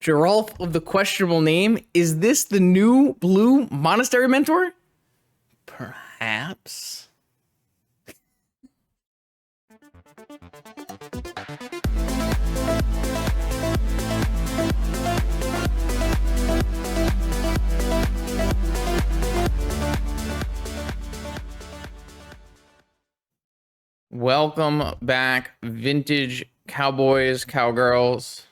Geralf of the questionable name. Is this the new blue monastery mentor? Perhaps. Welcome back, vintage cowboys, cowgirls.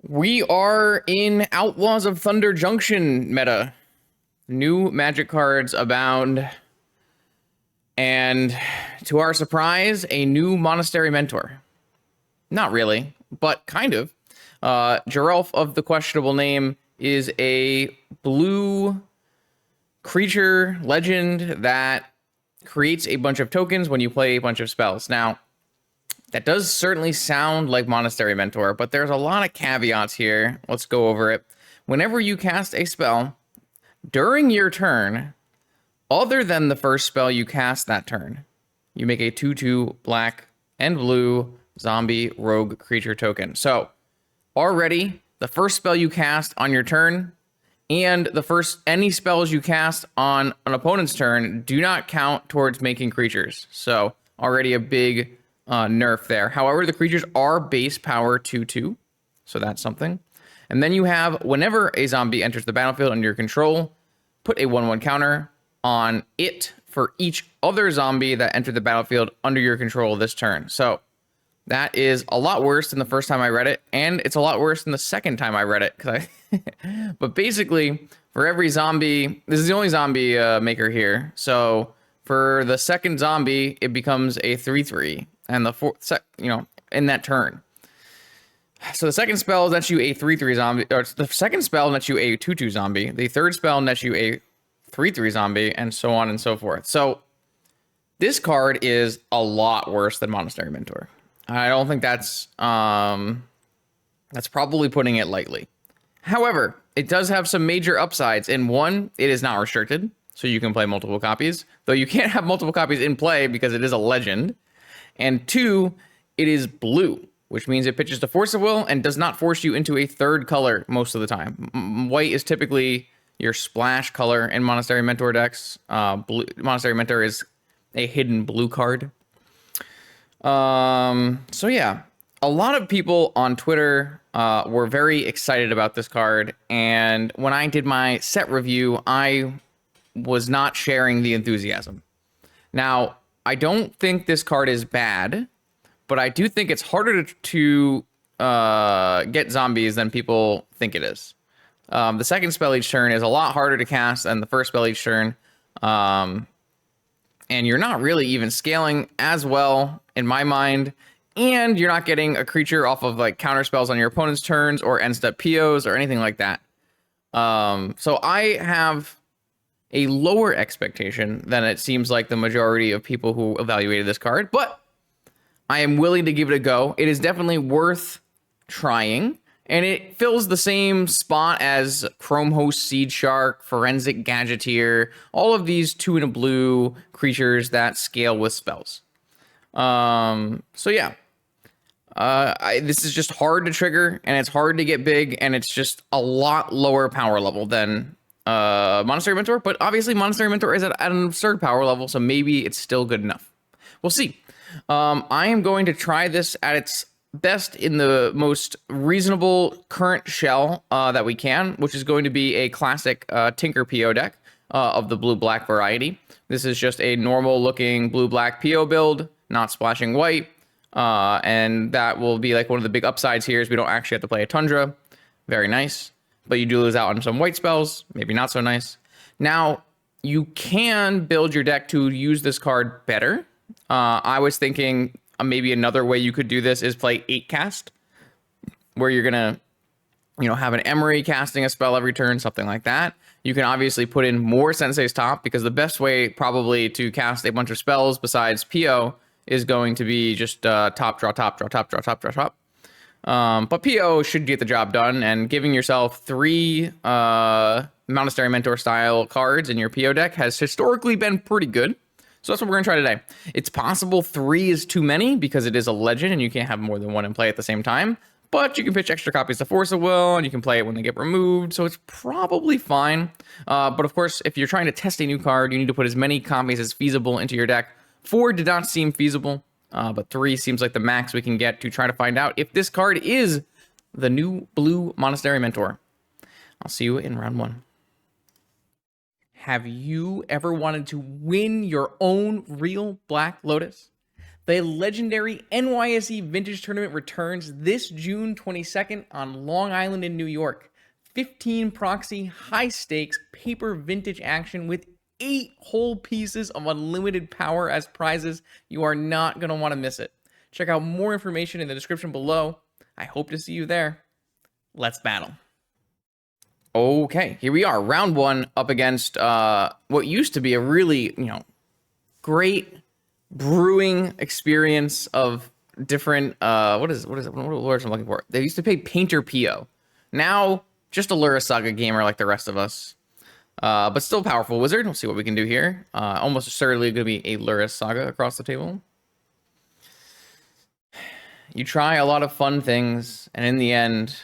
We are in Outlaws of Thunder Junction meta. New magic cards abound. And to our surprise, a new monastery mentor. Not really, but kind of. Geralf of the questionable name is a blue creature legend that creates a bunch of tokens when you play a bunch of spells. Now, that does certainly sound like Monastery Mentor, but there's a lot of caveats here. Let's go over it. Whenever you cast a spell during your turn, other than the first spell you cast that turn, you make a 2/2 black and blue zombie rogue creature token. So already the first spell you cast on your turn and any spells you cast on an opponent's turn do not count towards making creatures. So already a big nerf there. However, the creatures are base power 2/2, so that's something. And then you have, whenever a zombie enters the battlefield under your control, put a 1/1 counter on it for each other zombie that entered the battlefield under your control this turn. So that is a lot worse than the first time I read it, and it's a lot worse than the second time I read it. But basically, for every zombie, this is the only zombie maker here. So for the second zombie, it becomes a 3/3, and the fourth, in that turn. So the second spell nets you a 3/3 zombie, or the second spell nets you a 2/2 zombie. The third spell nets you a 3/3 zombie, and so on and so forth. So this card is a lot worse than Monastery Mentor. I don't think that's probably putting it lightly. However, it does have some major upsides. In one, it is not restricted, so you can play multiple copies, though you can't have multiple copies in play because it is a legend. And two, it is blue, which means it pitches to Force of Will and does not force you into a third color most of the time. White is typically your splash color in Monastery Mentor decks. Monastery Mentor is a hidden blue card. So yeah, a lot of people on Twitter were very excited about this card, and when I did my set review, I was not sharing the enthusiasm. Now, I don't think this card is bad, but I do think it's harder to get zombies than people think it is. The second spell each turn is a lot harder to cast than the first spell each turn. And you're not really even scaling as well, in my mind, and you're not getting a creature off of like counter spells on your opponent's turns or end step POs or anything like that. So I have a lower expectation than it seems like the majority of people who evaluated this card, but I am willing to give it a go. It is definitely worth trying, and it fills the same spot as Chrome Host Seed Shark, Forensic Gadgeteer, all of these 2 in a blue creatures that scale with spells. So yeah, this is just hard to trigger, and it's hard to get big, and it's just a lot lower power level than Monastery Mentor, but obviously Monastery Mentor is at an absurd power level, so maybe it's still good enough. We'll see. I am going to try this at its best in the most reasonable current shell that we can, which is going to be a classic Tinker PO deck of the blue-black variety. This is just a normal-looking blue-black PO build, not splashing white, and that will be like one of the big upsides here is we don't actually have to play a Tundra. Very nice. But you do lose out on some white spells, maybe not so nice. Now, you can build your deck to use this card better. I was thinking maybe another way you could do this is play 8 cast, where you're gonna, have an Emery casting a spell every turn, something like that. You can obviously put in more Sensei's Top, because the best way probably to cast a bunch of spells besides PO is going to be just top, draw, top, draw, top, draw, top, draw, top. But PO should get the job done, and giving yourself 3 Monastery Mentor style cards in your PO deck has historically been pretty good. So that's what we're going to try today. It's possible 3 is too many because it is a legend and you can't have more than 1 in play at the same time. but you can pitch extra copies to Force of Will, and you can play it when they get removed, so it's probably fine. But of course, if you're trying to test a new card, you need to put as many copies as feasible into your deck. 4 did not seem feasible, but 3 seems like the max we can get to try to find out if this card is the new blue Monastery Mentor. I'll see you in round 1. Have you ever wanted to win your own real Black Lotus? The legendary NYSE Vintage Tournament returns this June 22nd on Long Island in New York. 15 proxy, high stakes, paper vintage action with 8 whole pieces of unlimited power as prizes. You are not going to want to miss it. Check out more information in the description below. I hope to see you there. Let's battle. Okay, here we are, round 1 up against what used to be a really, great brewing experience of different, what words I'm looking for? They used to pay Painter PO. Now, just a Lurrus Saga gamer like the rest of us. But still powerful wizard. We'll see what we can do here. Almost certainly going to be a Lurrus Saga across the table. You try a lot of fun things, and in the end,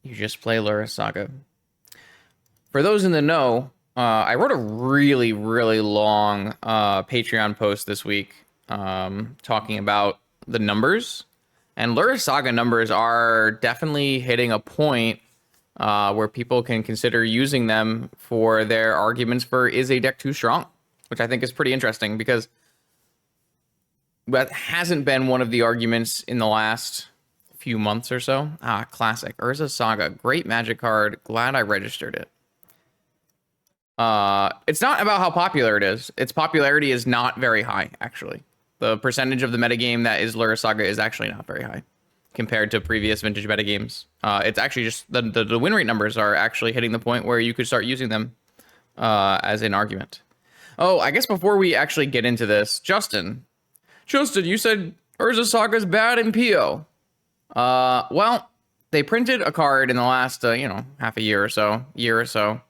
you just play Lurrus Saga. For those in the know, I wrote a really, really long Patreon post this week talking about the numbers. And Lurrus Saga numbers are definitely hitting a point where people can consider using them for their arguments for, is a deck too strong? Which I think is pretty interesting, because that hasn't been one of the arguments in the last few months or so. Classic. Urza Saga. Great Magic card. Glad I registered it. It's not about how popular it is. Its popularity is not very high, actually. The percentage of the metagame that is Lurrus Saga is actually not very high compared to previous vintage metagames. It's actually just the win rate numbers are actually hitting the point where you could start using them as an argument. Oh, I guess before we actually get into this, Justin, you said Urza Saga is bad in PO. Well, they printed a card in the last, half a year or so.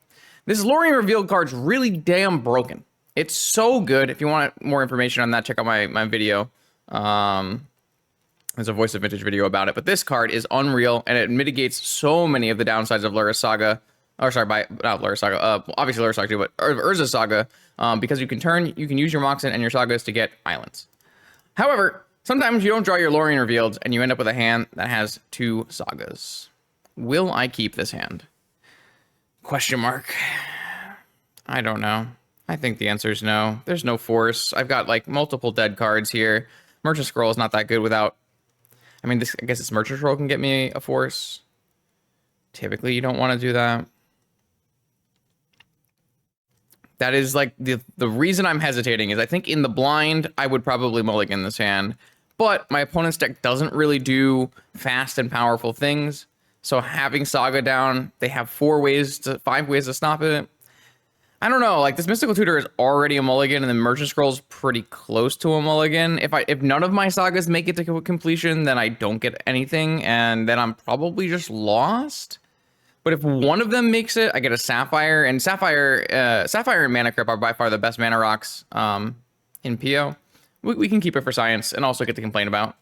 This Lorien Revealed card's really damn broken. It's so good. If you want more information on that, check out my video. There's a Voice of Vintage video about it. But this card is unreal, and it mitigates so many of the downsides of Lurrus Saga. Or sorry, not Lurrus Saga. Obviously Lurrus Saga too, but Urza Saga. Because you can use your Moxen and your Sagas to get islands. However, sometimes you don't draw your Lorien Revealed, and you end up with a hand that has 2 Sagas. Will I keep this hand? Question mark. I don't know. I think the answer is no. There's no force. I've got like multiple dead cards here. Merchant Scroll is not that good without... I mean, I guess this Merchant Scroll can get me a force. Typically, you don't want to do that. That is like the reason I'm hesitating is I think in the blind, I would probably mulligan this hand. But my opponent's deck doesn't really do fast and powerful things. So having Saga down, they have 5 ways to stop it. I don't know, like this Mystical Tutor is already a mulligan, and the Merchant Scroll's pretty close to a mulligan. If none of my Sagas make it to completion, then I don't get anything, and then I'm probably just lost. But if one of them makes it, I get a Sapphire, and Sapphire and Mana Crypt are by far the best mana rocks in PO. We can keep it for science and also get to complain about.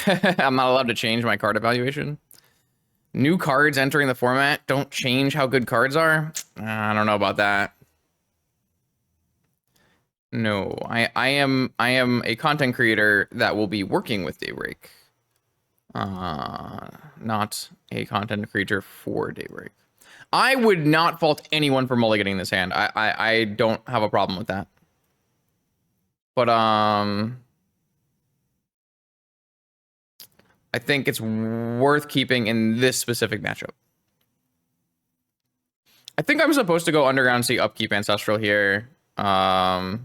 I'm not allowed to change my card evaluation. New cards entering the format don't change how good cards are. I don't know about that. No, I am a content creator that will be working with Daybreak. Not a content creator for Daybreak. I would not fault anyone for mulliganing this hand. I don't have a problem with that. But I think it's worth keeping in this specific matchup. I think I'm supposed to go Underground Sea, upkeep Ancestral here. I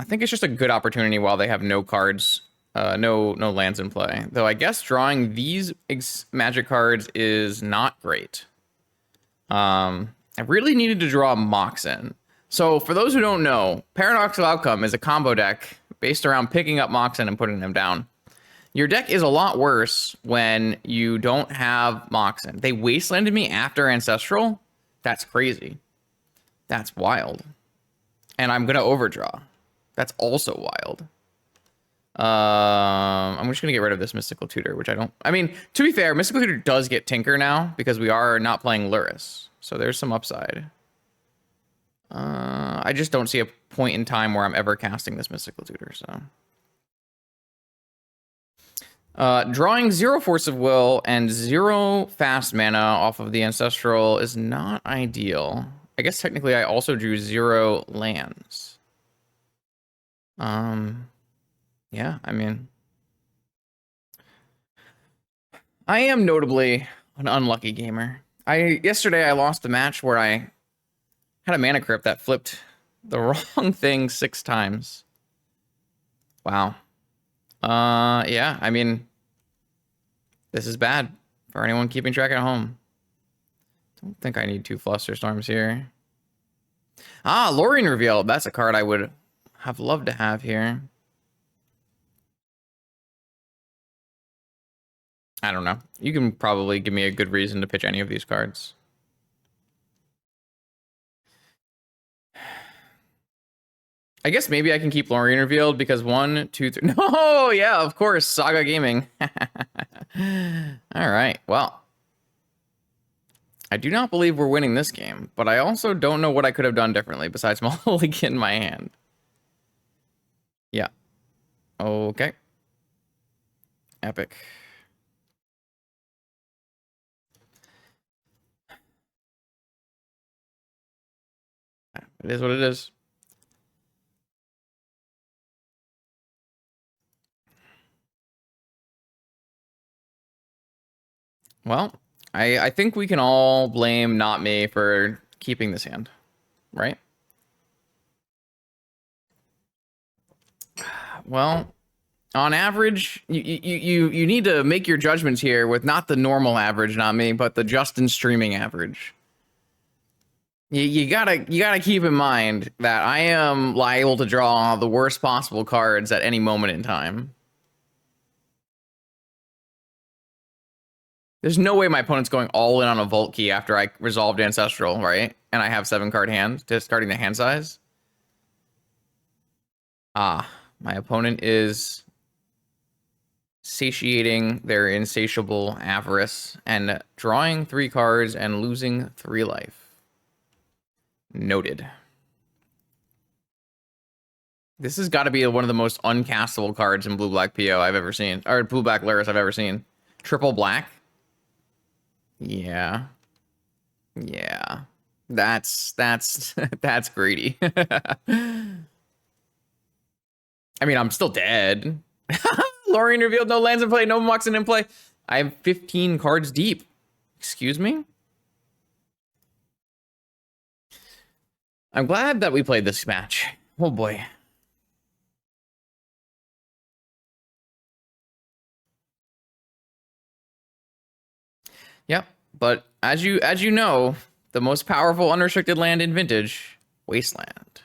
think it's just a good opportunity while they have no cards, no lands in play. Though I guess drawing these Magic cards is not great. I really needed to draw Moxen. So for those who don't know, Paradoxical Outcome is a combo deck based around picking up Moxen and putting them down. Your deck is a lot worse when you don't have Moxen. They wastelanded me after Ancestral? That's crazy. That's wild. And I'm gonna overdraw. That's also wild. I'm just gonna get rid of this Mystical Tutor, which I mean, to be fair, Mystical Tutor does get Tinker now because we are not playing Lurrus. So there's some upside. I just don't see a point in time where I'm ever casting this Mystical Tutor, so. Drawing 0 Force of Will and 0 fast mana off of the Ancestral is not ideal. I guess technically I also drew 0 lands. Yeah, I mean, I am notably an unlucky gamer. Yesterday I lost a match where I had a mana crypt that flipped the wrong thing 6 times. Wow. Yeah, I mean, this is bad for anyone keeping track at home. Don't think I need 2 Flusterstorms here. Ah, Lorien Reveal. That's a card I would have loved to have here. I don't know. You can probably give me a good reason to pitch any of these cards. I guess maybe I can keep Lorien Revealed because 1, 2, 3. No, yeah, of course. Saga Gaming. All right. Well, I do not believe we're winning this game, but I also don't know what I could have done differently besides mulligan in my hand. Yeah. Okay. Epic. It is what it is. Well, I think we can all blame not me for keeping this hand, right? Well, on average, you need to make your judgments here with not the normal average, not me, but the Justin streaming average. You gotta keep in mind that I am liable to draw the worst possible cards at any moment in time. There's no way my opponent's going all in on a Vault Key after I resolved Ancestral, right? And I have 7-card hand, discarding the hand size. Ah, my opponent is satiating their insatiable avarice and drawing 3 cards and losing 3 life. Noted. This has got to be one of the most uncastable cards in Blue-Black PO I've ever seen, or Blue-Black Lurrus I've ever seen. Triple black? Yeah. Yeah. That's that's greedy. I mean, I'm still dead. Lorien Revealed, no lands in play, no Moxen in play. I have 15 cards deep. Excuse me? I'm glad that we played this match. Oh boy. Yep, but as you know, the most powerful unrestricted land in Vintage, Wasteland.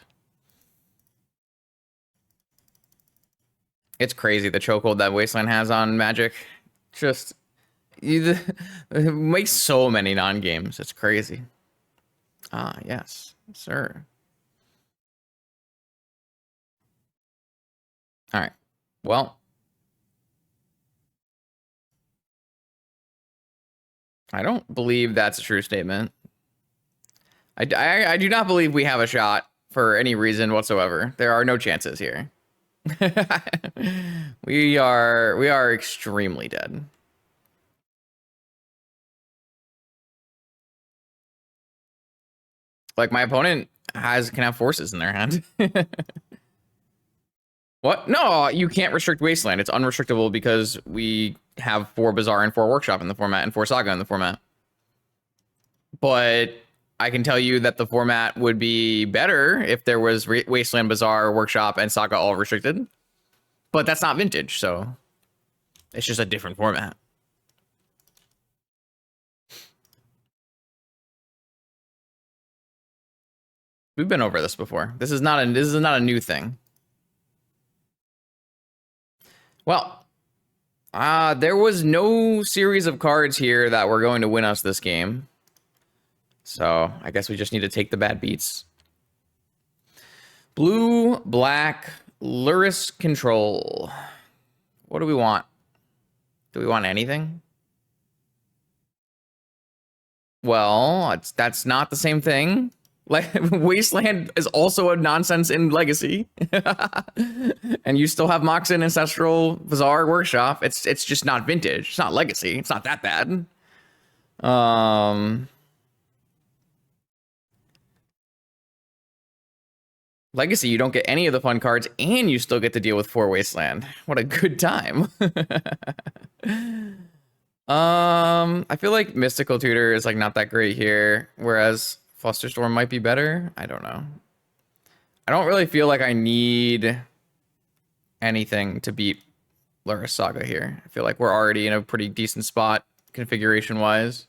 It's crazy the chokehold that Wasteland has on Magic. Just it makes so many non-games. It's crazy. Ah, yes, sir. All right. Well, I don't believe that's a true statement. I do not believe we have a shot for any reason whatsoever. There are no chances here. we are extremely dead. Like my opponent can have forces in their hand. What? No, you can't restrict Wasteland. It's unrestrictable because we have 4 Bazaar and 4 Workshop in the format and 4 Saga in the format. But I can tell you that the format would be better if there was Wasteland, Bazaar, Workshop, and Saga all restricted. But that's not Vintage, so it's just a different format. We've been over this before. This is not a new thing. Well, there was no series of cards here that were going to win us this game. So I guess we just need to take the bad beats. Blue, black, Lurrus control. What do we want? Do we want anything? Well, that's not the same thing. Like Wasteland is also a nonsense in Legacy, and you still have Moxen, Ancestral, Bazaar, Workshop. It's just not vintage. It's not Legacy. It's not that bad. Legacy, you don't get any of the fun cards, and you still get to deal with 4 Wasteland. What a good time. I feel like Mystical Tutor is like not that great here, whereas Flusterstorm might be better. I don't know. I don't really feel like I need anything to beat Lurrus Saga here. I feel like we're already in a pretty decent spot configuration-wise.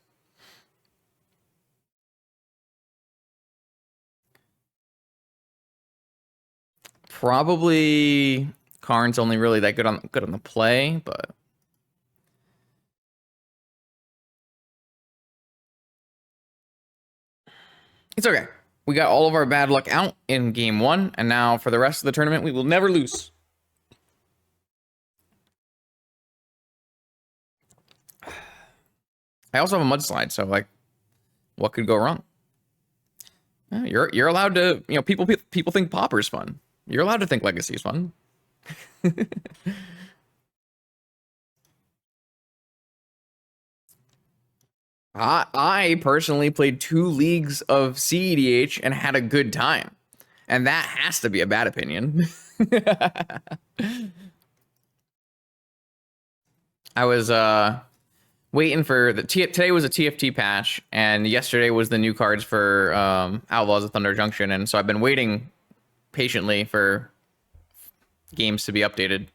Probably Karn's only really that good on the play, but it's okay. We got all of our bad luck out in game 1, and now for the rest of the tournament, we will never lose. I also have a mudslide, so like, what could go wrong? You're allowed to, you know, people think Pauper's fun. You're allowed to think Legacy's fun. I personally played 2 leagues of CEDH and had a good time. And that has to be a bad opinion. I was waiting for today was a TFT patch, and yesterday was the new cards for Outlaws of Thunder Junction, and so I've been waiting patiently for games to be updated.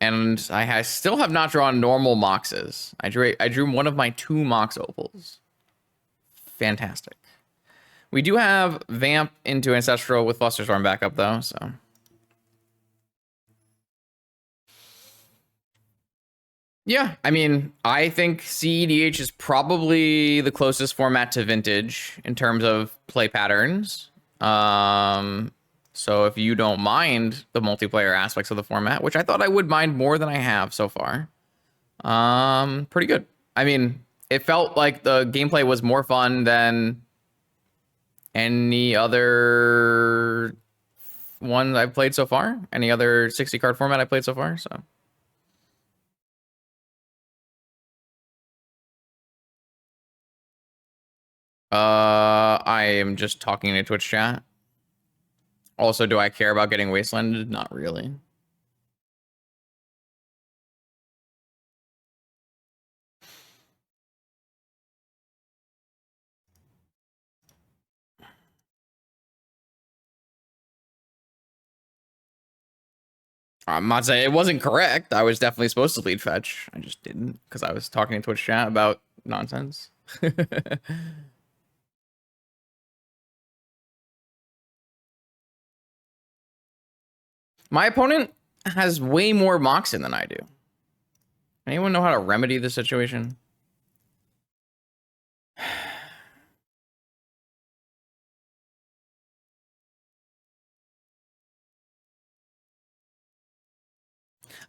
And I still have not drawn normal Moxes. I drew one of my 2 Mox Opals. Fantastic. We do have Vamp into Ancestral with Flusterstorm backup, though, so. Yeah, I mean, I think CEDH is probably the closest format to Vintage in terms of play patterns. So if you don't mind the multiplayer aspects of the format, which I thought I would mind more than I have so far, pretty good. I mean, it felt like the gameplay was more fun than any other one I've played so far, any other 60 card format I played so far, so. I am just talking in a Twitch chat. Also, do I care about getting wastelanded? Not really. I'm not saying it wasn't correct. I was definitely supposed to lead fetch. I just didn't because I was talking in Twitch chat about nonsense. My opponent has way more Moxen than I do. Anyone know how to remedy the situation?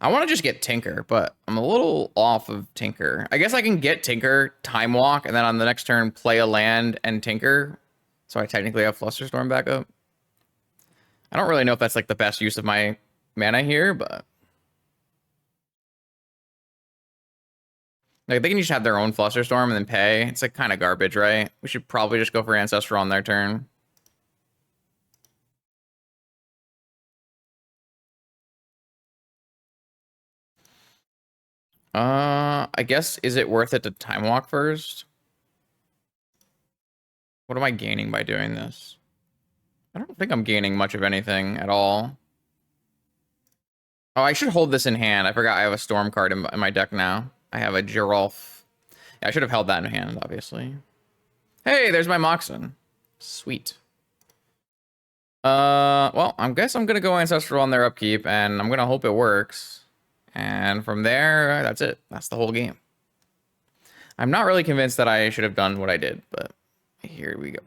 I want to just get Tinker, but I'm a little off of Tinker. I guess I can get Tinker, Time Walk, and then on the next turn play a land and Tinker. So I technically have Flusterstorm back up. I don't really know if that's like the best use of my mana here, but like they can just have their own Flusterstorm and then pay. It's like kind of garbage, right? We should probably just go for Ancestral on their turn. I guess, is it worth it to Time Walk first? What am I gaining by doing this? I don't think I'm gaining much of anything at all. Oh, I should hold this in hand. I forgot I have a Storm card in my deck now. I have a Geralf. Yeah, I should have held that in hand, obviously. Hey, there's my Moxen. Sweet. Well, I guess I'm gonna go Ancestral on their upkeep, and I'm gonna hope it works. And from there, that's it. That's the whole game. I'm not really convinced that I should have done what I did, but Here we go.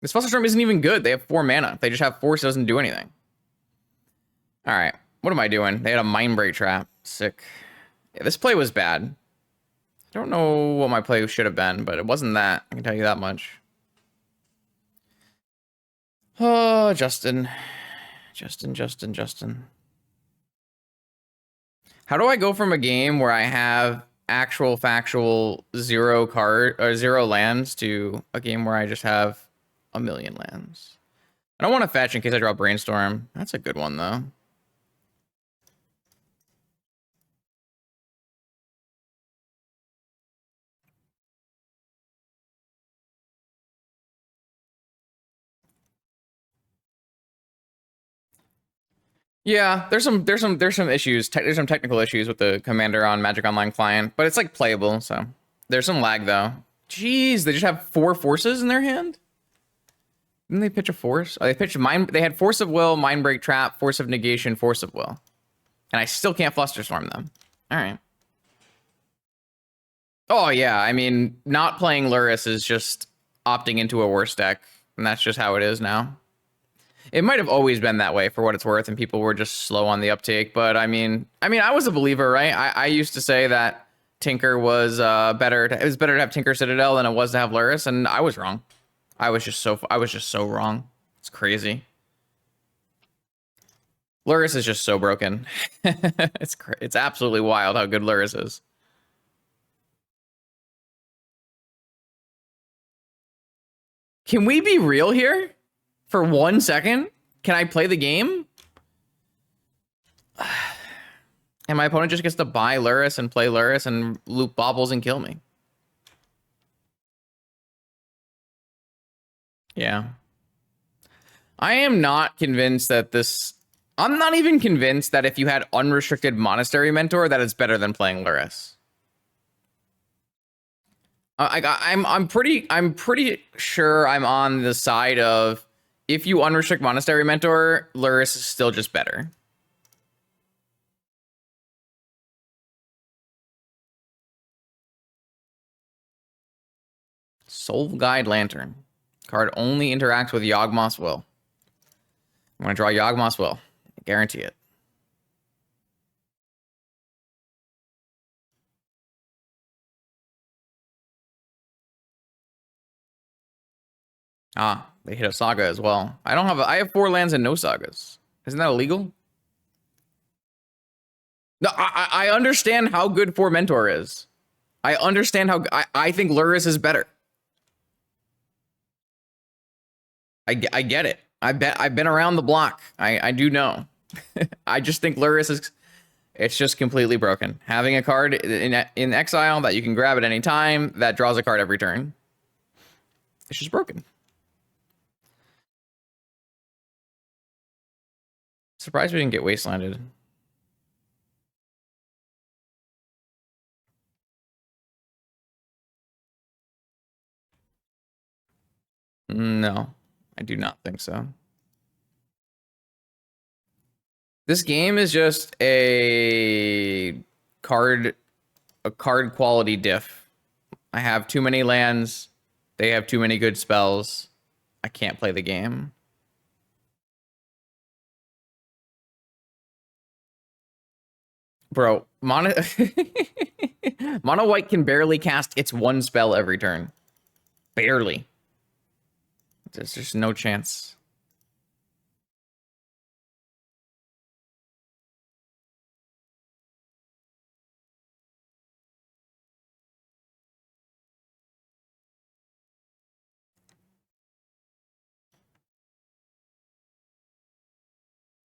This Flusterstorm isn't even good. They have 4 mana. If they just have force, it doesn't do anything. All right. What am I doing? They had a Mindbreak trap. Sick. Yeah, this play was bad. I don't know what my play should have been, but it wasn't that. I can tell you that much. Oh, Justin. Justin. How do I go from a game where I have actual factual 0 card or 0 lands to a game where I just have a million lands? I don't want to fetch in case I draw Brainstorm. That's a good one though. Yeah, there's some issues. There's some technical issues with the commander on Magic Online client, but it's like playable. So there's some lag though. Jeez, they just have 4 forces in their hand. Didn't they pitch a force? Oh, they pitched mind. They had Force of Will, Mindbreak Trap, Force of Negation, Force of Will, and I still can't Flusterstorm them. All right. Oh yeah, I mean, not playing Lurrus is just opting into a worse deck, and that's just how it is now. It might have always been that way for what it's worth, and people were just slow on the uptake. But I mean, I was a believer, right? I used to say that Tinker was better. It was better to have Tinker Citadel than it was to have Lurrus, and I was wrong. I was just so wrong. It's crazy. Lurrus is just so broken. It's absolutely wild how good Lurrus is. Can we be real here? For 1 second? Can I play the game? And my opponent just gets to buy Lurrus and play Lurrus and loop baubles and kill me. Yeah. I am not convinced that this... I'm not even convinced that if you had unrestricted Monastery Mentor, that it's better than playing Lurrus. I'm pretty sure I'm on the side of if you unrestrict Monastery Mentor, Lurrus is still just better. Soul Guide Lantern. Card only interacts with Yawgmoth's Will. I'm going to draw Yawgmoth's Will. I guarantee it. Ah, they hit a Saga as well. I have 4 lands and no Sagas. Isn't that illegal? No, I understand how good 4 Mentor is. I understand how... I think Lurrus is better. I get it. I've been around the block. I do know. I just think Lurrus is... It's just completely broken. Having a card in exile that you can grab at any time that draws a card every turn. It's just broken. Surprised we didn't get wastelanded. No, I do not think so. This game is just a card quality diff. I have too many lands. They have too many good spells. I can't play the game. Bro, Mono White can barely cast its 1 spell every turn. Barely. There's just no chance.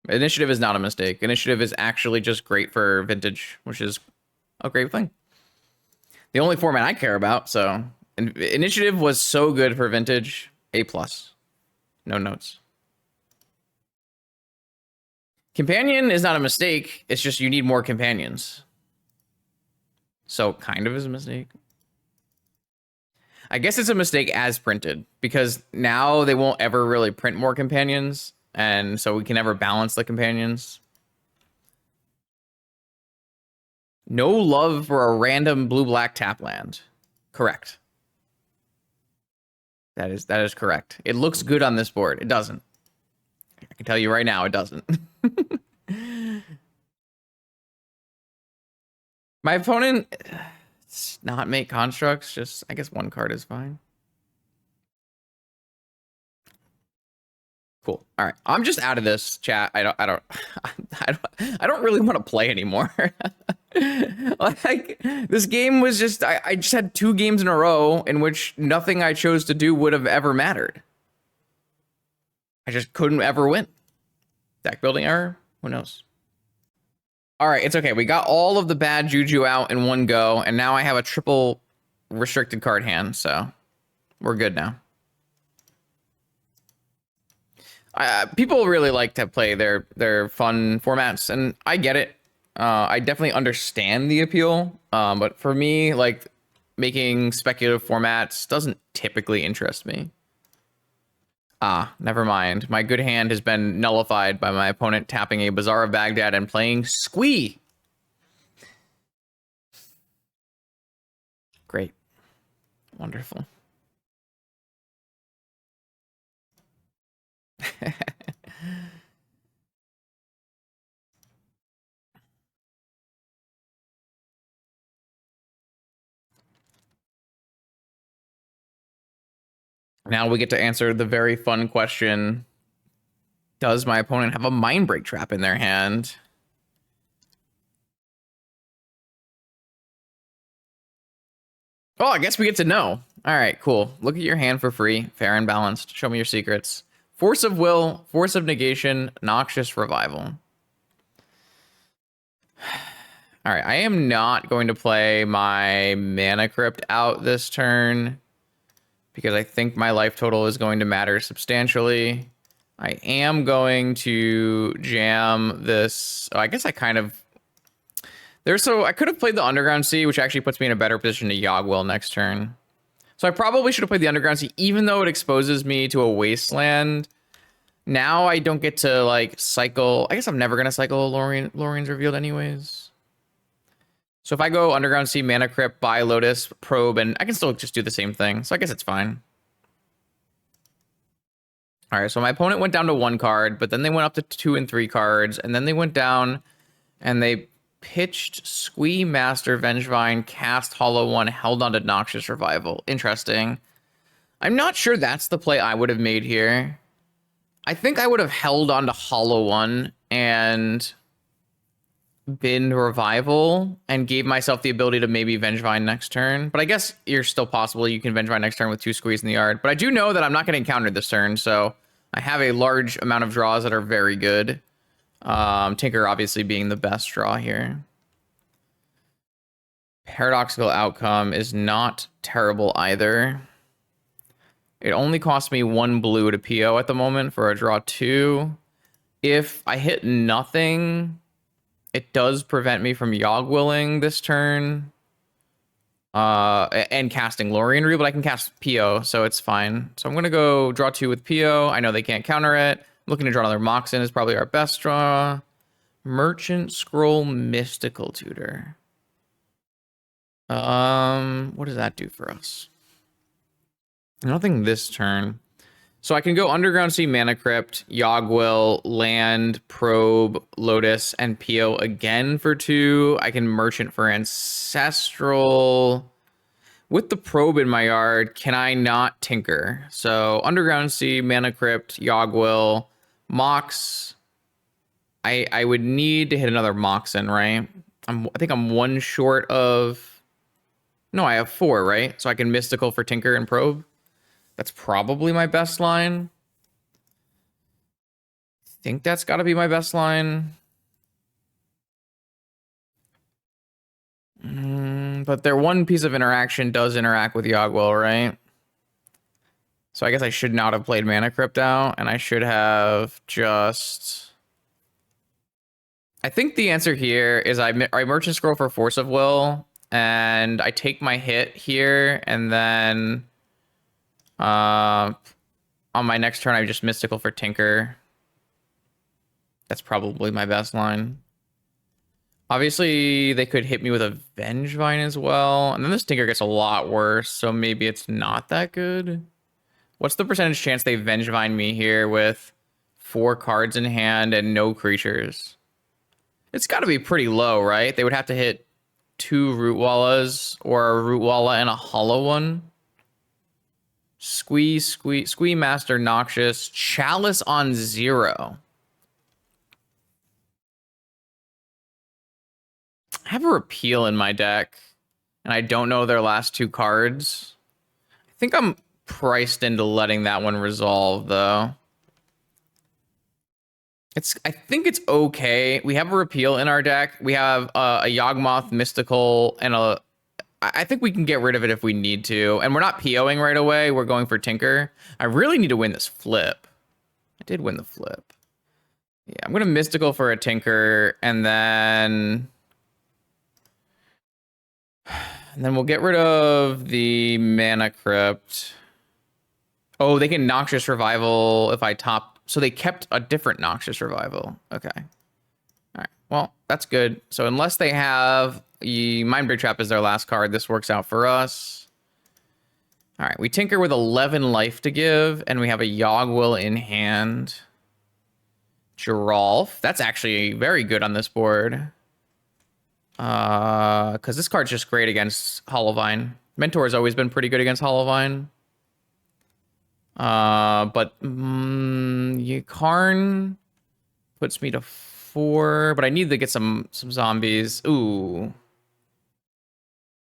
Initiative is not a mistake. Initiative is actually just great for Vintage, which is a great thing. The only format I care about, so... Initiative was so good for Vintage. A+. No notes. Companion is not a mistake. It's just you need more companions. So kind of is a mistake. I guess it's a mistake as printed, because now they won't ever really print more companions, and so we can never balance the companions. No love for a random blue-black tap land. Correct. That is correct. It looks good on this board. It doesn't. I can tell you right now, it doesn't. My opponent, not make constructs. Just, I guess one card is fine. Cool. All right. I'm just out of this chat. I don't really want to play anymore. Like, this game was just, I just had 2 games in a row in which nothing I chose to do would have ever mattered. I just couldn't ever win. Deck building error? Who knows? All right, it's okay. We got all of the bad juju out in one go, and now I have a triple restricted card hand, so we're good now. People really like to play their fun formats, and I get it. I definitely understand the appeal, but for me, like, making speculative formats doesn't typically interest me. Ah, never mind. My good hand has been nullified by my opponent tapping a Bazaar of Baghdad and playing Squee. Great. Wonderful. Now we get to answer the very fun question. Does my opponent have a Mind Break trap in their hand? Oh, I guess we get to know. All right, cool. Look at your hand for free. Fair and balanced. Show me your secrets. Force of Will, Force of Negation, Noxious Revival. All right, I am not going to play my Mana Crypt out this turn because I think my life total is going to matter substantially. I am going to jam this. Oh, I guess I kind of... I could have played the Underground Sea, which actually puts me in a better position to Yogg-Will next turn. So I probably should have played the Underground Sea, even though it exposes me to a Wasteland. Now I don't get to, like, cycle... I guess I'm never going to cycle Lorien's Revealed anyways. So if I go Underground Sea, Mana Crypt, buy Lotus, Probe, and I can still just do the same thing. So I guess it's fine. All right, so my opponent went down to 1 card, but then they went up to 2 and 3 cards, and then they went down and they pitched Squee, Master, Vengevine, cast Hollow One, held on to Noxious Revival. Interesting. I'm not sure that's the play I would have made here. I think I would have held on to Hollow One and been Revival and gave myself the ability to maybe Vengevine next turn. But I guess you're still possible. You can Vengevine next turn with 2 Squeeze in the yard. But I do know that I'm not getting countered this turn, so I have a large amount of draws that are very good. Tinker obviously being the best draw here. Paradoxical Outcome is not terrible either. It only costs me 1 blue to PO at the moment for a draw 2. If I hit nothing, it does prevent me from Yogg-Willing this turn. And casting Lorien Reel, but I can cast PO, so it's fine. So I'm going to go draw 2 with PO. I know they can't counter it. Looking to draw another Moxen is probably our best draw. Merchant Scroll, Mystical Tutor. What does that do for us? Nothing this turn. So I can go Underground Sea, Mana Crypt, Yogg-Will, Land, Probe, Lotus, and PO again for 2. I can Merchant for Ancestral. With the Probe in my yard, can I not Tinker? So Underground Sea, Mana Crypt, Yogg-Will, Mox. I would need to hit another Moxen, right? I think I'm 1 short of... No, I have 4, right? So I can Mystical for Tinker and Probe. That's probably my best line. I think that's got to be my best line. But their one piece of interaction does interact with Yogg-Will, right? So I guess I should not have played Mana Crypt out, and I should have just... I think the answer here is I Merchant Scroll for Force of Will, and I take my hit here, and then on my next turn I just Mystical for Tinker. That's probably my best line. Obviously, they could hit me with a Vengevine as well. And then this Tinker gets a lot worse, so maybe it's not that good. What's the percentage chance they Vengevine me here with 4 cards in hand and no creatures? It's got to be pretty low, right? They would have to hit 2 Root Wallas or a Root Walla and a Hollow one. Squee Master Noxious. Chalice on 0. I have a Repeal in my deck, and I don't know their last 2 cards. I think I'm priced into letting that one resolve, though. I think it's okay. We have a Repeal in our deck. We have a Yawgmoth Mystical and I think we can get rid of it if we need to. And we're not POing right away. We're going for Tinker. I really need to win this flip. I did win the flip. Yeah, I'm going to Mystical for a Tinker, and then we'll get rid of the Mana Crypt. Oh, they can Noxious Revival if I top. So they kept a different Noxious Revival. Okay. All right. Well, that's good. So unless they have Mindbreak Trap is their last card, this works out for us. All right. We Tinker with 11 life to give, and we have a Yawgwill in hand. Geralf. That's actually very good on this board. Because this card's just great against Hollowvine. Mentor has always been pretty good against Hollowvine. But Karn puts me to 4, but I need to get some zombies. Ooh.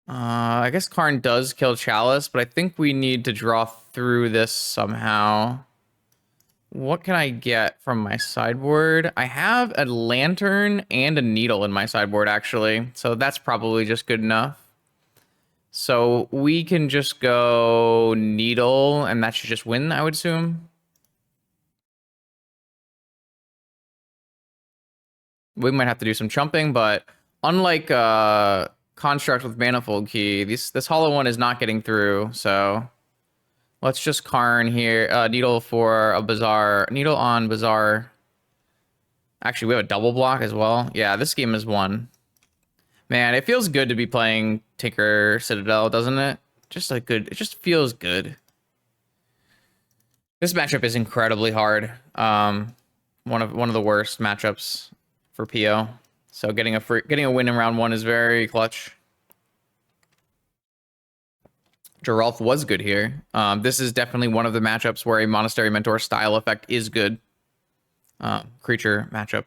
I guess Karn does kill Chalice, but I think we need to draw through this somehow. What can I get from my sideboard? I have a Lantern and a Needle in my sideboard, actually, so that's probably just good enough. So we can just go Needle, and that should just win, I would assume. We might have to do some chumping, but unlike Construct with Manifold Key, this Hollow one is not getting through, so let's just Karn here. Needle for a Bazaar. Needle on Bazaar. Actually, we have a double block as well. Yeah, this game is won. Man, it feels good to be playing Tinker Citadel, doesn't it? It just feels good. This matchup is incredibly hard. One of the worst matchups for PO. So getting a win in round 1 is very clutch. Geralf was good here. This is definitely one of the matchups where a Monastery Mentor style effect is good. Creature matchup.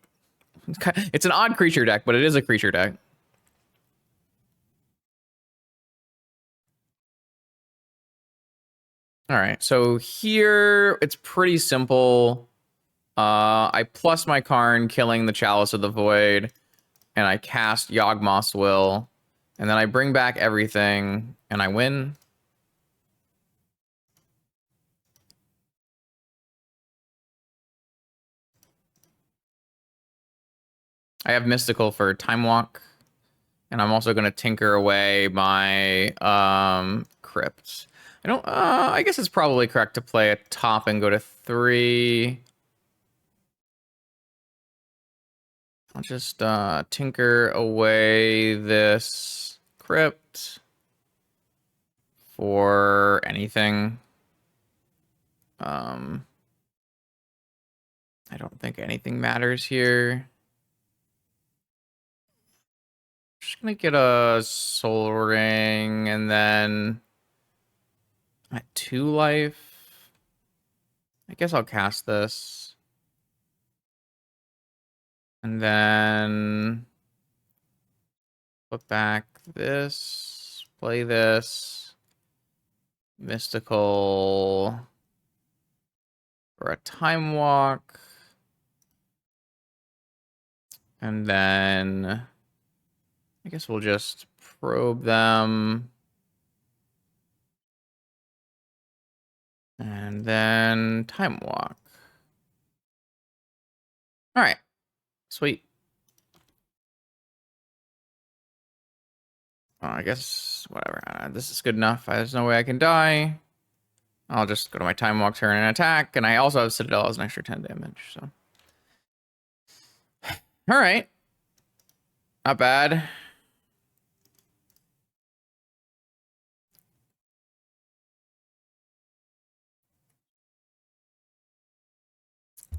It's an odd creature deck, but it is a creature deck. All right, so here it's pretty simple. I plus my Karn, killing the Chalice of the Void, and I cast Yawgmoth's Will, and then I bring back everything, and I win. I have Mystical for Time Walk, and I'm also going to tinker away my Crypt. I guess it's probably correct to play a top and go to 3. I'll just tinker away this Crypt for anything. I don't think anything matters here. Just gonna get a Soul Ring, and then I'm at 2 life. I guess I'll cast this. And then put back this, play this. Mystical for a Time Walk. And then I guess we'll just probe them. And then Time Walk. All right. Sweet. I guess, whatever. This is good enough. There's no way I can die. I'll just go to my Time Walk turn and attack. And I also have Citadel as an extra 10 damage, so. All right. Not bad.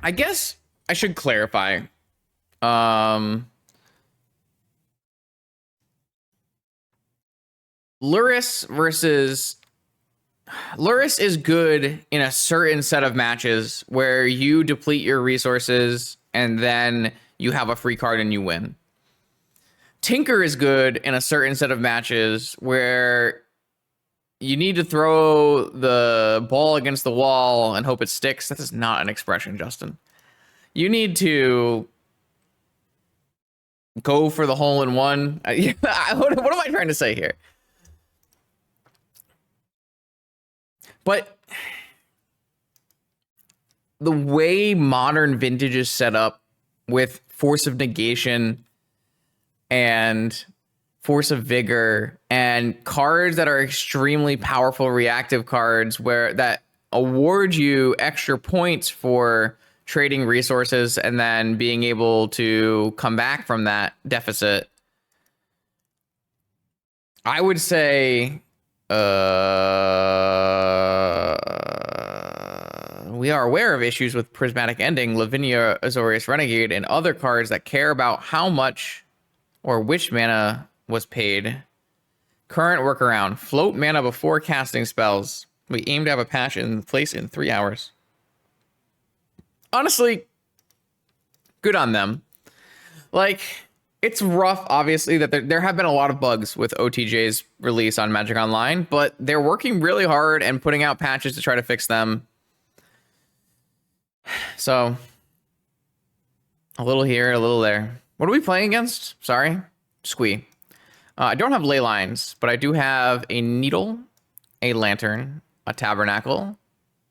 I guess I should clarify. Um, Lurrus versus Lurrus is good in a certain set of matches where you deplete your resources and then you have a free card and you win. Tinker is good in a certain set of matches where you need to throw the ball against the wall and hope it sticks. That is not an expression, Justin. You need to go for the hole in one. What am I trying to say here? But the way modern vintage is set up with Force of Negation and Force of Vigor and cards that are extremely powerful reactive cards where that award you extra points for trading resources and then being able to come back from that deficit. I would say we are aware of issues with Prismatic Ending, Lavinia, Azorius Renegade, and other cards that care about how much or which mana was paid. Current workaround: float mana before casting spells. We aim to have a patch in place in 3 hours. Honestly, good on them. Like, it's rough, obviously, that there have been a lot of bugs with OTJ's release on Magic Online, but they're working really hard and putting out patches to try to fix them. So, a little here, a little there. What are we playing against? Sorry. Squee. I don't have ley lines, but I do have a needle, a lantern, a tabernacle,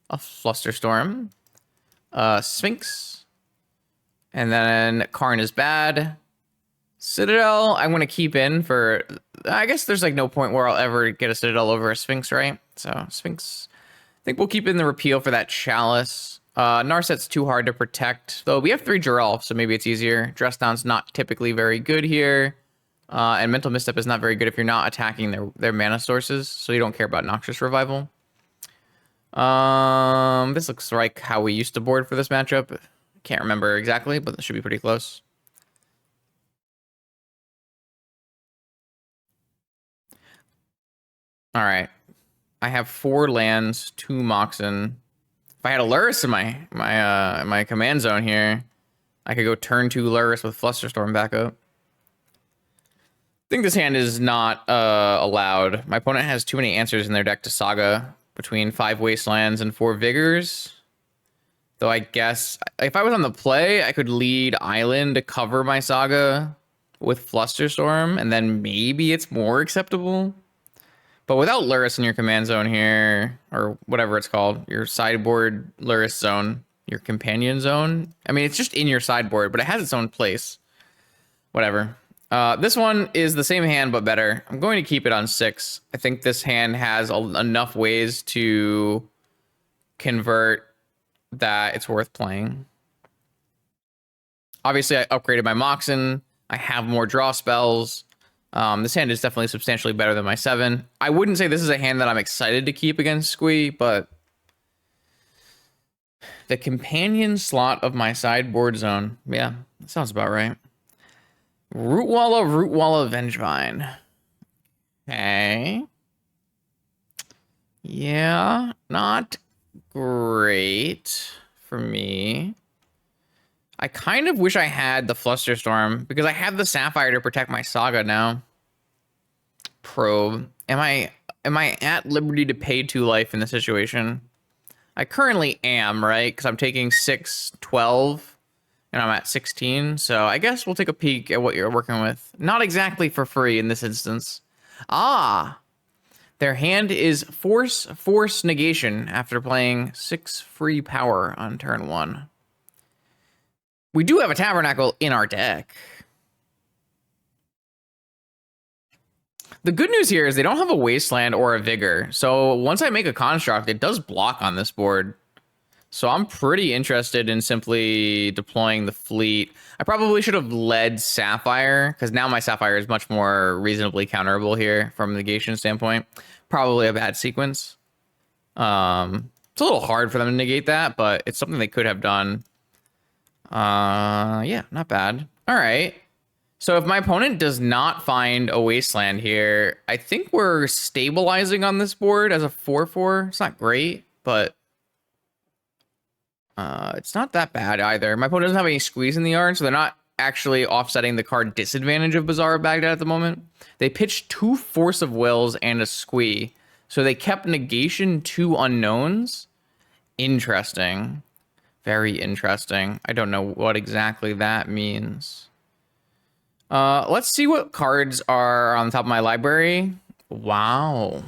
a flusterstorm, a sphinx, and then Karn is bad. Citadel, I'm going to keep in for... I guess there's like no point where I'll ever get a Citadel over a Sphinx, right? So, Sphinx. I think we'll keep in the repeal for that Chalice. Narset's too hard to protect, though we have 3 Geralf, so maybe it's easier. Dress Down's not typically very good here. And Mental Misstep is not very good if you're not attacking their mana sources, so you don't care about Noxious Revival. This looks like how we used to board for this matchup. Can't remember exactly, but it should be pretty close. All right. I have 4 lands, 2 Moxen. If I had a Lurrus in my command zone here, I could go turn 2 Lurrus with Flusterstorm back up. I think this hand is not allowed. My opponent has too many answers in their deck to Saga between 5 Wastelands and 4 Vigors. Though I guess if I was on the play, I could lead Island to cover my Saga with Flusterstorm, and then maybe it's more acceptable. But without Lurrus in your command zone here, or whatever it's called, your sideboard Lurrus zone, your companion zone. I mean, it's just in your sideboard, but it has its own place. Whatever. This one is the same hand, but better. I'm going to keep it on 6. I think this hand has enough ways to convert that it's worth playing. Obviously, I upgraded my Moxen. I have more draw spells. This hand is definitely substantially better than my 7. I wouldn't say this is a hand that I'm excited to keep against Squee, but the companion slot of my sideboard zone. Yeah, that sounds about right. Rootwalla, Vengevine. Okay. Yeah, not great for me. I kind of wish I had the Flusterstorm because I have the Sapphire to protect my Saga now. Probe. Am I at liberty to pay 2 life in this situation? I currently am, right? Because I'm taking 6, 12, and I'm at 16. So I guess we'll take a peek at what you're working with. Not exactly for free in this instance. Ah, their hand is Force Negation after playing 6 free power on turn 1. We do have a Tabernacle in our deck. The good news here is they don't have a Wasteland or a Vigor. So once I make a Construct, it does block on this board. So I'm pretty interested in simply deploying the fleet. I probably should have led Sapphire, because now my Sapphire is much more reasonably counterable here from a negation standpoint. Probably a bad sequence. It's a little hard for them to negate that, but it's something they could have done. Yeah, not bad. All right. So if my opponent does not find a wasteland here, I think we're stabilizing on this board as a 4/4. It's not great, but it's not that bad either. My opponent doesn't have any squeeze in the yard, so they're not actually offsetting the card disadvantage of Bazaar of Baghdad at the moment. They pitched 2 Force of Wills and a squee, so they kept negation 2 unknowns. Interesting. Very interesting. I don't know what exactly that means. Let's see what cards are on the top of my library. Wow.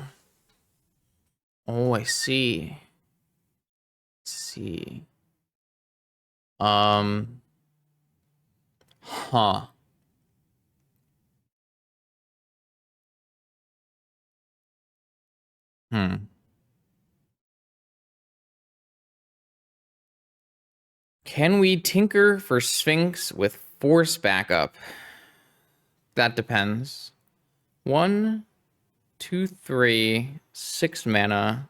Oh, I see. Let's see. Huh. Can we tinker for Sphinx with force backup? That depends. 1, 2, 3, 6 mana.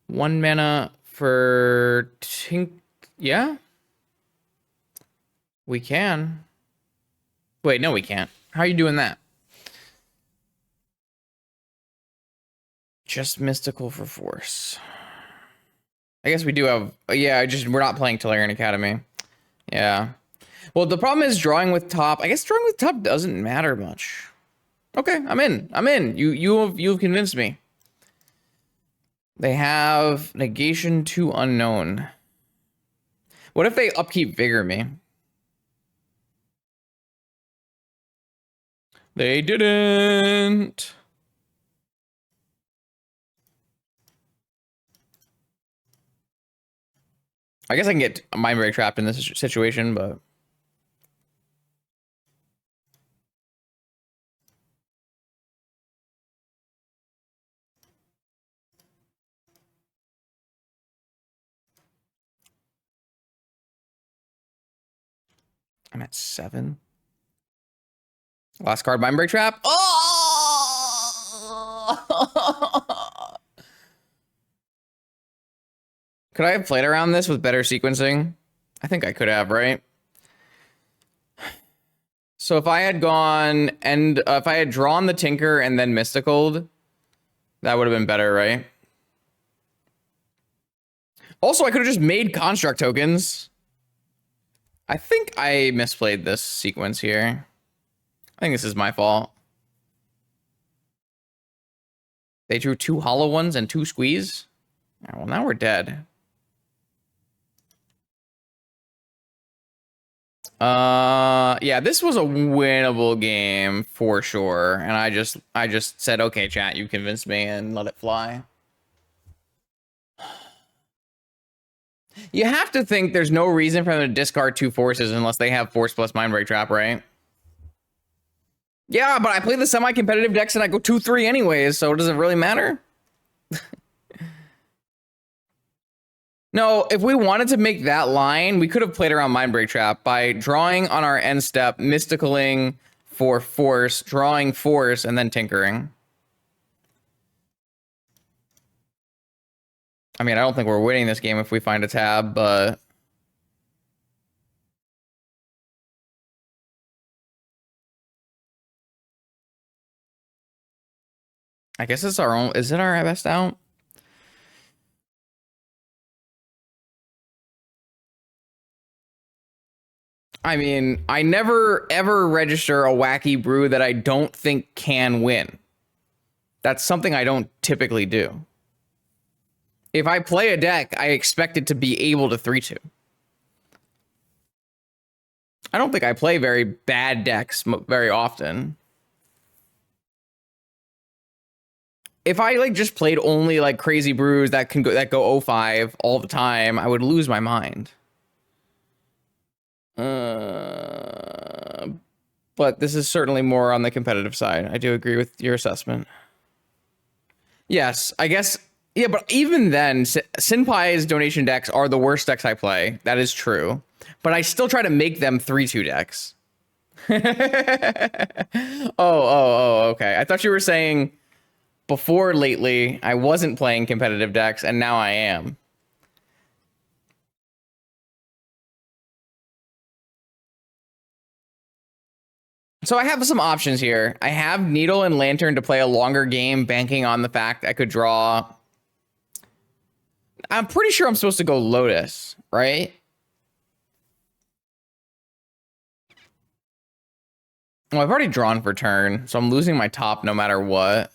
1 mana for yeah? We can. Wait, no, we can't. How are you doing that? Just mystical for force. I guess we do have, yeah, we're not playing Tolarian Academy. Yeah. Well, the problem is drawing with top. I guess drawing with top doesn't matter much. Okay, I'm in. You've convinced me. They have negation 2 unknown. What if they upkeep Vigor me? They didn't. I guess I can get Mind Break trapped in this situation, but I'm at 7. Last card, Mind Break trap. Oh! Could I have played around this with better sequencing? I think I could have, right? So if I had gone and if I had drawn the Tinker and then Mysticaled, that would have been better, right? Also, I could have just made Construct tokens. I think I misplayed this sequence here. I think this is my fault. They drew 2 hollow ones and 2 squeeze. Oh, well, now we're dead. Yeah, this was a winnable game for sure. And I just said, okay, chat, you convinced me, and let it fly. You have to think there's no reason for them to discard 2 forces unless they have force plus Mind Break trap, right? Yeah, but I play the semi-competitive decks and I go 2-3 anyways, so does it really matter? No, if we wanted to make that line, we could have played around Mind Break trap by drawing on our end step, mysticaling for force, drawing force, and then tinkering. I mean, I don't think we're winning this game if we find a tab, but I guess it's our own. Is it our best out? I mean, I never ever register a wacky brew that I don't think can win. That's something I don't typically do. If I play a deck, I expect it to be able to 3-2. I don't think I play very bad decks very often. If I like just played only like crazy brews that go 0-5 all the time, I would lose my mind. But this is certainly more on the competitive side. I do agree with your assessment. Yes, I guess Yeah, but even then, Senpai's donation decks are the worst decks I play. That is true. But I still try to make them 3/2 decks. Okay. I thought you were saying before lately I wasn't playing competitive decks, and now I am. So I have some options here. I have Needle and Lantern to play a longer game, banking on the fact I could draw. I'm pretty sure I'm supposed to go Lotus, right? Well, I've already drawn for turn, so I'm losing my top no matter what.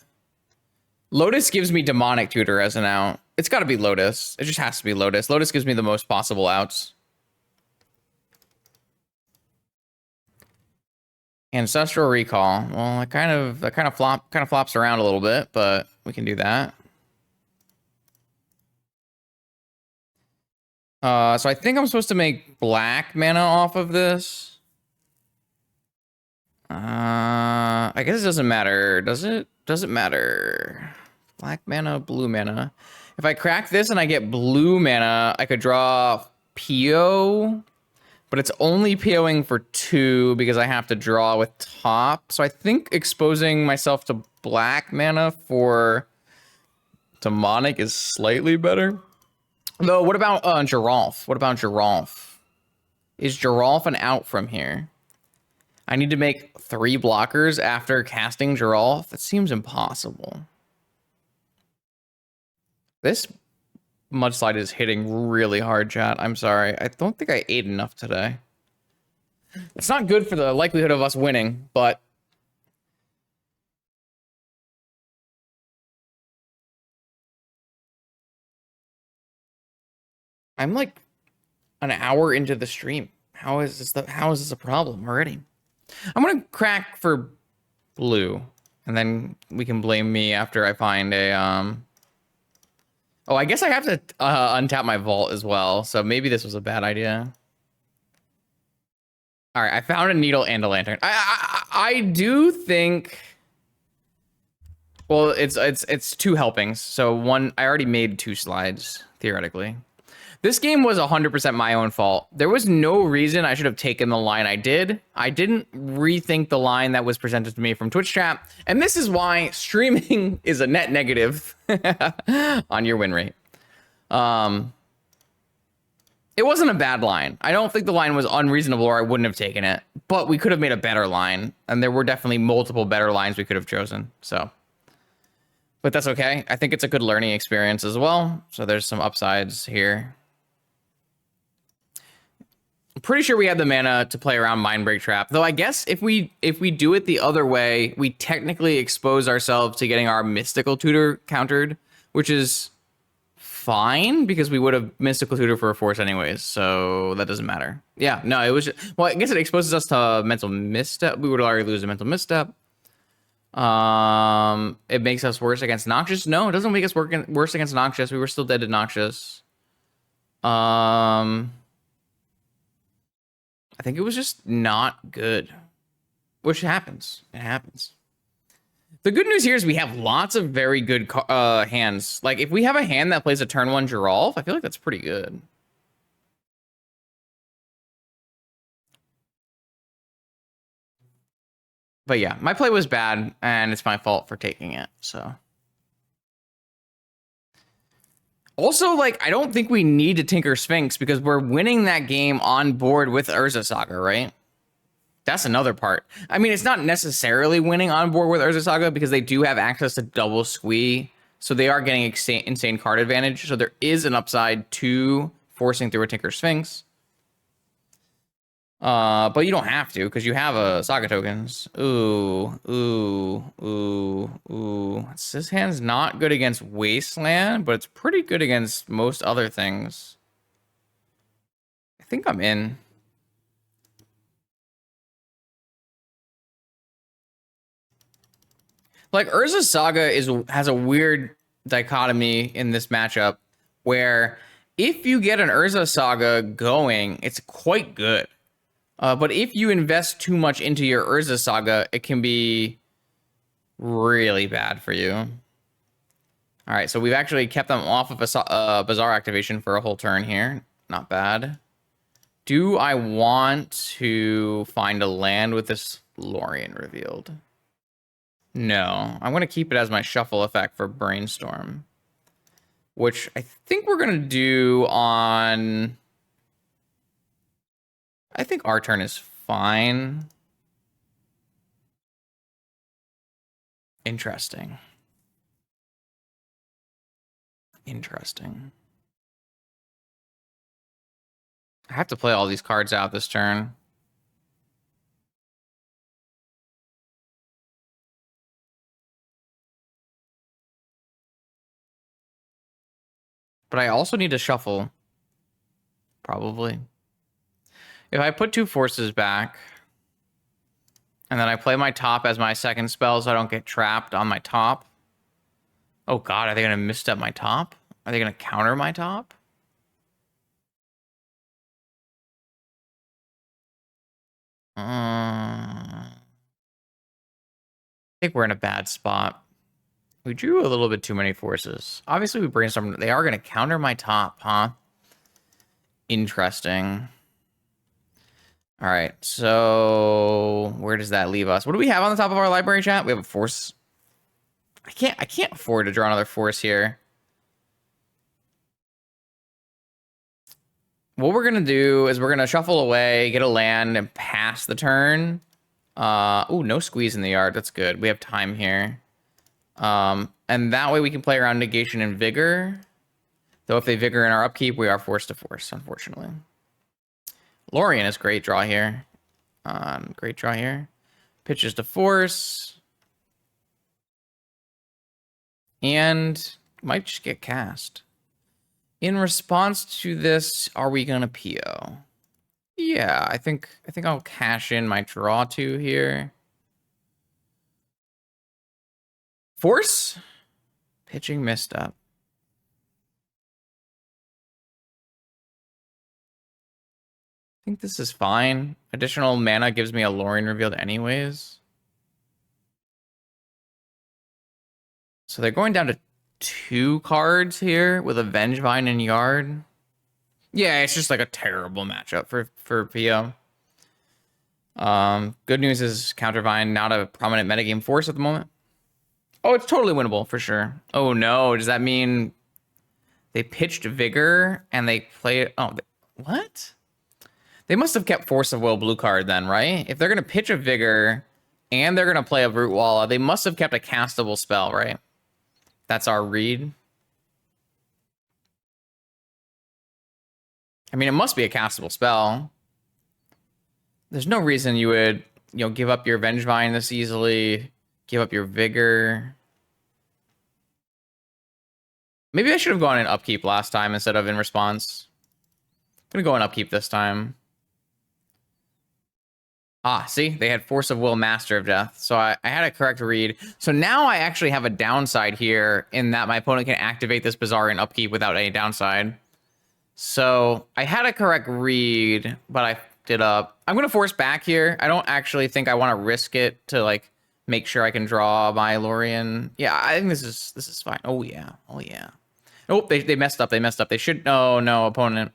Lotus gives me Demonic Tutor as an out. It's got to be Lotus. It just has to be Lotus. Lotus gives me the most possible outs. Ancestral Recall. Well, it kind of flops around a little bit, but we can do that. So I think I'm supposed to make black mana off of this. I guess it doesn't matter, does it? Doesn't matter. Black mana, blue mana. If I crack this and I get blue mana, I could draw PO, but it's only POing for 2 because I have to draw with top. So I think exposing myself to black mana for demonic is slightly better. Though, what about Geralf? What about Geralf? Is Geralf an out from here? I need to make 3 blockers after casting Geralf? That seems impossible. This mudslide is hitting really hard, chat. I'm sorry. I don't think I ate enough today. It's not good for the likelihood of us winning, but... I'm like an hour into the stream. How is this a problem already? I'm gonna crack for blue, and then we can blame me after I find a Oh, I guess I have to untap my vault as well, so maybe this was a bad idea. All right, I found a needle and a lantern. I do think. Well, it's 2 helpings, so one. I already made 2 slides theoretically. This game was 100% my own fault. There was no reason I should have taken the line I did. I didn't rethink the line that was presented to me from Twitch chat. And this is why streaming is a net negative on your win rate. It wasn't a bad line. I don't think the line was unreasonable or I wouldn't have taken it. But we could have made a better line. And there were definitely multiple better lines we could have chosen. So, but that's okay. I think it's a good learning experience as well. So there's some upsides here. Pretty sure we had the mana to play around Mindbreak Trap, though I guess if we do it the other way, we technically expose ourselves to getting our Mystical Tutor countered, which is fine because we would have Mystical Tutor for a force anyways, so that doesn't matter. Yeah, no, it was just, well, I guess it exposes us to Mental Misstep. We would already lose a Mental Misstep. It makes us worse against Noxious. No, it doesn't make us worse against Noxious. We were still dead to Noxious. I think it was just not good, which happens. It happens. The good news here is we have lots of very good hands. Like, if we have a hand that plays a turn 1 Geralf, I feel like that's pretty good. But yeah, my play was bad, and it's my fault for taking it, so... Also, like, I don't think we need to Tinker Sphinx because we're winning that game on board with Urza Saga, right? That's another part. I mean, it's not necessarily winning on board with Urza Saga because they do have access to double squee, so they are getting insane card advantage. So there is an upside to forcing through a Tinker Sphinx. But you don't have to because you have a Saga tokens. Ooh. This hand's not good against Wasteland, but it's pretty good against most other things. I think I'm in. Like, Urza Saga has a weird dichotomy in this matchup where if you get an Urza Saga going, it's quite good. But if you invest too much into your Urza Saga, it can be really bad for you. All right, so we've actually kept them off of a Bazaar activation for a whole turn here. Not bad. Do I want to find a land with this Lorien revealed? No, I'm going to keep it as my shuffle effect for Brainstorm, which I think we're going to do on... I think our turn is fine. Interesting. Interesting. I have to play all these cards out this turn. But I also need to shuffle. Probably. If I put 2 forces back, and then I play my top as my second spell so I don't get trapped on my top. Oh god, are they going to misstep my top? Are they going to counter my top? I think we're in a bad spot. We drew a little bit too many forces. Obviously, we brainstormed. They are going to counter my top, huh? Interesting. All right, so where does that leave us? What do we have on the top of our library, chat? We have a force. I can't afford to draw another force here. What we're gonna do is we're gonna shuffle away, get a land, and pass the turn. Oh, no squeeze in the yard. That's good. We have time here. And that way we can play around negation and vigor. Though if they vigor in our upkeep, we are forced to force, unfortunately. Lorien is great draw here. Great draw here. Pitches to force. And might just get cast. In response to this, are we gonna PO? Yeah, I think I'll cash in my draw 2 here. Force? Pitching missed up. I think this is fine. Additional mana gives me a Lorien revealed anyways. So they're going down to 2 cards here with a Vengevine and Yard. Yeah, it's just like a terrible matchup for PO. Good news is Countervine not a prominent metagame force at the moment. Oh, it's totally winnable for sure. Oh no, does that mean they pitched Vigor and they played? Oh, what? They must have kept Force of Will blue card then, right? If they're gonna pitch a Vigor and they're gonna play a Root Walla, they must have kept a castable spell, right? That's our read. I mean, it must be a castable spell. There's no reason you would, give up your Vengevine this easily, give up your Vigor. Maybe I should have gone in upkeep last time instead of in response. I'm gonna go in upkeep this time. Ah, see? They had Force of Will, Master of Death. So I had a correct read. So now I actually have a downside here in that my opponent can activate this Bazaar in upkeep without any downside. So I had a correct read, but I f***ed it up. I'm going to force back here. I don't actually think I want to risk it to, like, make sure I can draw my Lorien. Yeah, I think this is fine. Oh, yeah. Oh, yeah. Oh, they messed up. They messed up. They should... No, opponent.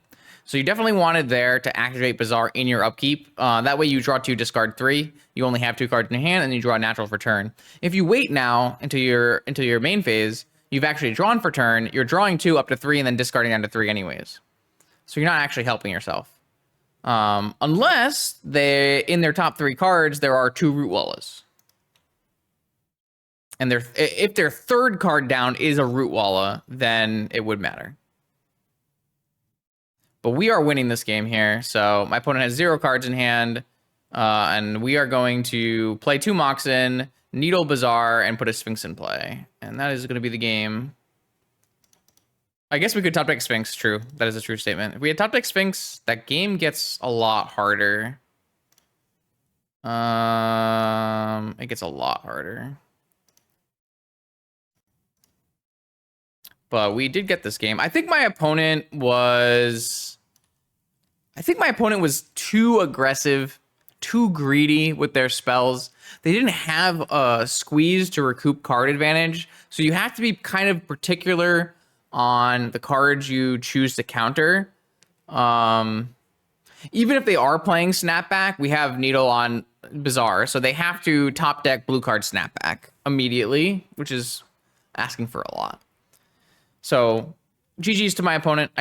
So you definitely wanted there to activate Bazaar in your upkeep. That way you draw 2, discard 3. You only have 2 cards in your hand, and you draw a natural for turn. If you wait now into your main phase, you've actually drawn for turn. You're drawing 2 up to 3 and then discarding down to 3 anyways. So you're not actually helping yourself. Unless in their top 3 cards, there are 2 Root Wallas. And if their third card down is a Root Walla, then it would matter. But we are winning this game here. So my opponent has 0 cards in hand. And we are going to play 2 Moxen, Needle Bazaar, and put a Sphinx in play. And that is going to be the game. I guess we could top deck Sphinx, true. That is a true statement. If we had top deck Sphinx, that game gets a lot harder. It gets a lot harder. But we did get this game. I think my opponent was too aggressive too greedy with their spells. They didn't have a squeeze to recoup card advantage, so you have to be kind of particular on the cards you choose to counter. Even if they are playing Snapback, we have Needle on Bizarre, so they have to top deck blue card Snapback immediately, which is asking for a lot. So GG's to my opponent.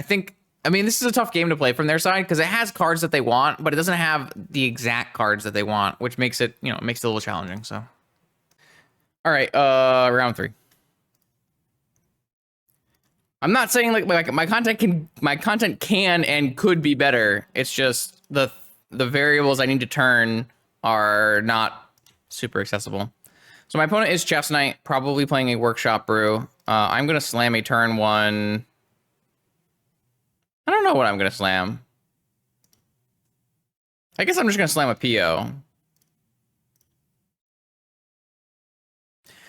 I mean, this is a tough game to play from their side because it has cards that they want, but it doesn't have the exact cards that they want, which makes it, makes it a little challenging. So, all right, round 3. I'm not saying like my content can and could be better. It's just the variables I need to turn are not super accessible. So my opponent is Chess Knight, probably playing a Workshop Brew. I'm gonna slam a turn 1. I don't know what I'm gonna slam. I guess I'm just gonna slam a PO.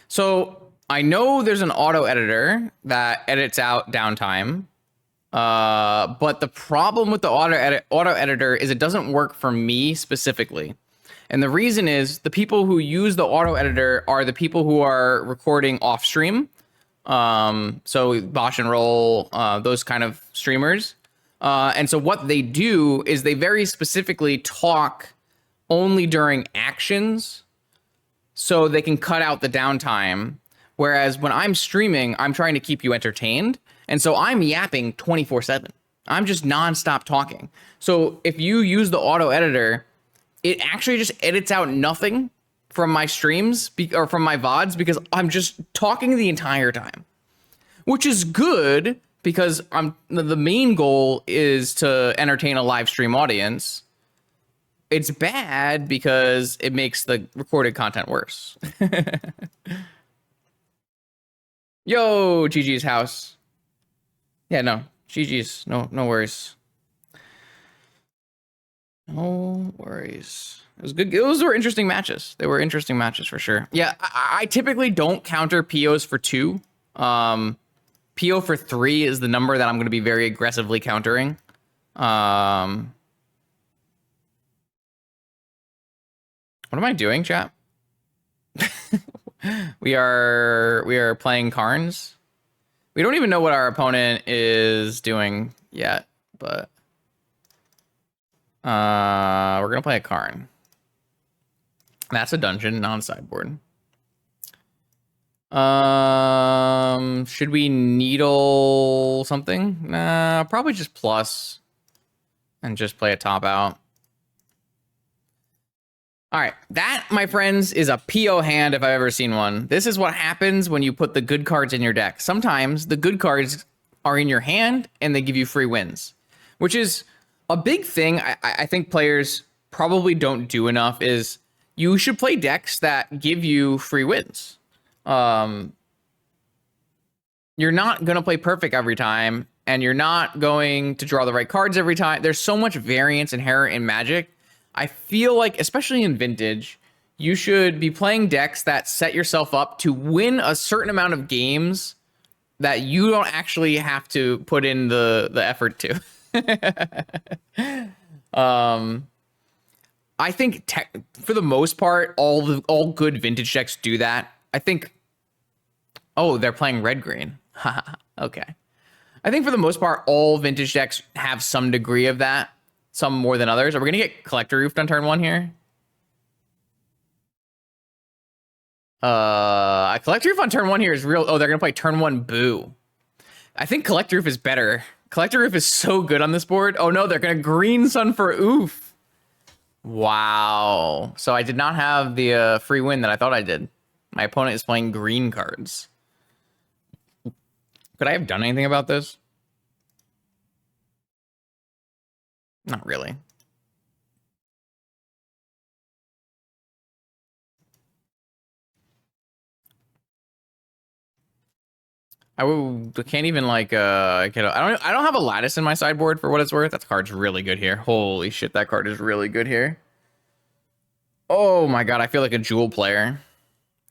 So I know there's an auto editor that edits out downtime, but the problem with the auto editor is it doesn't work for me specifically. And the reason is the people who use the auto editor are the people who are recording off stream. So Bosch and Roll, those kind of streamers. And so what they do is they very specifically talk only during actions so they can cut out the downtime. Whereas when I'm streaming, I'm trying to keep you entertained. And so I'm yapping 24/7. I'm just nonstop talking. So if you use the auto editor, it actually just edits out nothing from my streams or from my VODs because I'm just talking the entire time, which is good because the main goal is to entertain a live stream audience. It's bad because it makes the recorded content worse. Yo, GG's house. Yeah, no, GG's. No worries. No worries. It was good. Those were interesting matches. They were interesting matches for sure. Yeah, I typically don't counter POs for 2. PO for 3 is the number that I'm going to be very aggressively countering. What am I doing, chat? We are playing Carnes. We don't even know what our opponent is doing yet, but we're gonna play a Karn. That's a dungeon, non-sideboard. Should we needle something? Nah, probably just plus and just play a top out. All right, that, my friends, is a PO hand if I've ever seen one. This is what happens when you put the good cards in your deck. Sometimes the good cards are in your hand and they give you free wins, which is a big thing I think players probably don't do enough. Is you should play decks that give you free wins. You're not going to play perfect every time, and you're not going to draw the right cards every time. There's so much variance inherent in Magic. I feel like, especially in Vintage, you should be playing decks that set yourself up to win a certain amount of games that you don't actually have to put in the effort to. I think for the most part, all good Vintage decks do that. I think. Oh, they're playing red-green. Okay. I think for the most part, all Vintage decks have some degree of that. Some more than others. Are we going to get Collector Roofed on turn 1 here? Collector Roof on turn 1 here is real. Oh, they're going to play turn 1 Boo. I think Collector Roof is better. Collector Roof is so good on this board. Oh no, they're going to Green Sun for Oof. Wow. So I did not have the free win that I thought I did. My opponent is playing green cards. Could I have done anything about this? Not really. I can't even like I don't have a lattice in my sideboard for what it's worth. That card's really good here. Holy shit, that card is really good here. Oh my god, I feel like a Jewel player.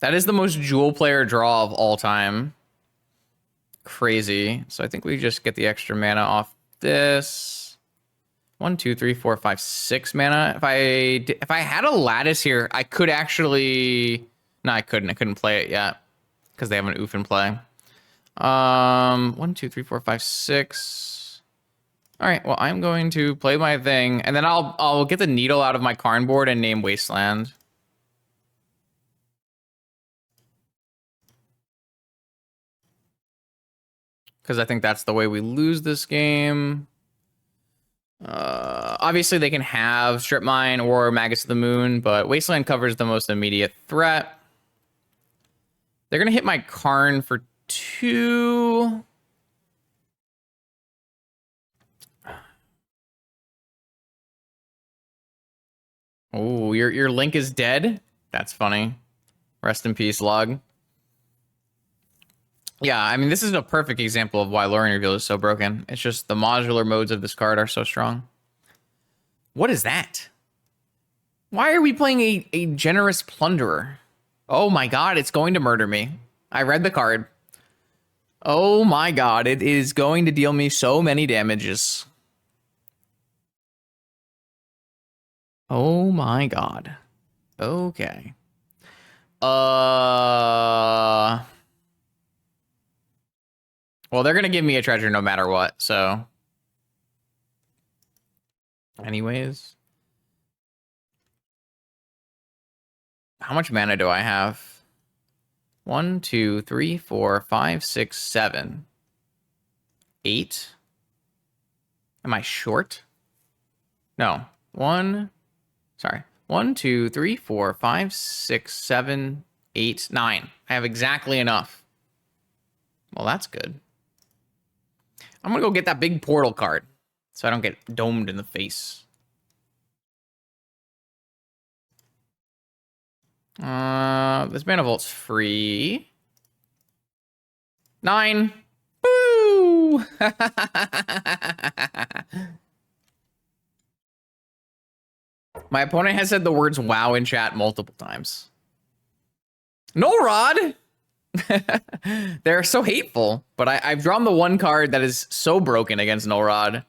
That is the most Jewel player draw of all time. Crazy. So I think we just get the extra mana off this. 1, 2, 3, 4, 5, 6 mana. If I had a lattice here, I could actually. No, I couldn't. I couldn't play it yet because they have an oof in play. 1, 2, 3, 4, 5, 6. All right. Well, I'm going to play my thing, and then I'll get the needle out of my Karn board and name Wasteland. Because I think that's the way we lose this game. Obviously, they can have Strip Mine or Magus of the Moon, but Wasteland covers the most immediate threat. They're going to hit my Karn for 2. Oh, your Link is dead? That's funny. Rest in peace, Log. Yeah, I mean, this is a perfect example of why Lorien Reveal is so broken. It's just the modular modes of this card are so strong. What is that? Why are we playing a Generous Plunderer? Oh my god, it's going to murder me. I read the card. Oh my god, it is going to deal me so many damages. Oh my god. Okay. Well, they're gonna give me a treasure no matter what, so. Anyways. How much mana do I have? 1, 2, 3, 4, 5, 6, 7. 8. Am I short? No. 1. Sorry. 1, 2, 3, 4, 5, 6, 7, 8, 9. I have exactly enough. Well, that's good. I'm gonna go get that big portal card so I don't get domed in the face. This Mana Vault's free. 9. Woo! My opponent has said the words "wow" in chat multiple times. No Rod. They're so hateful, but I've drawn the one card that is so broken against No Rod.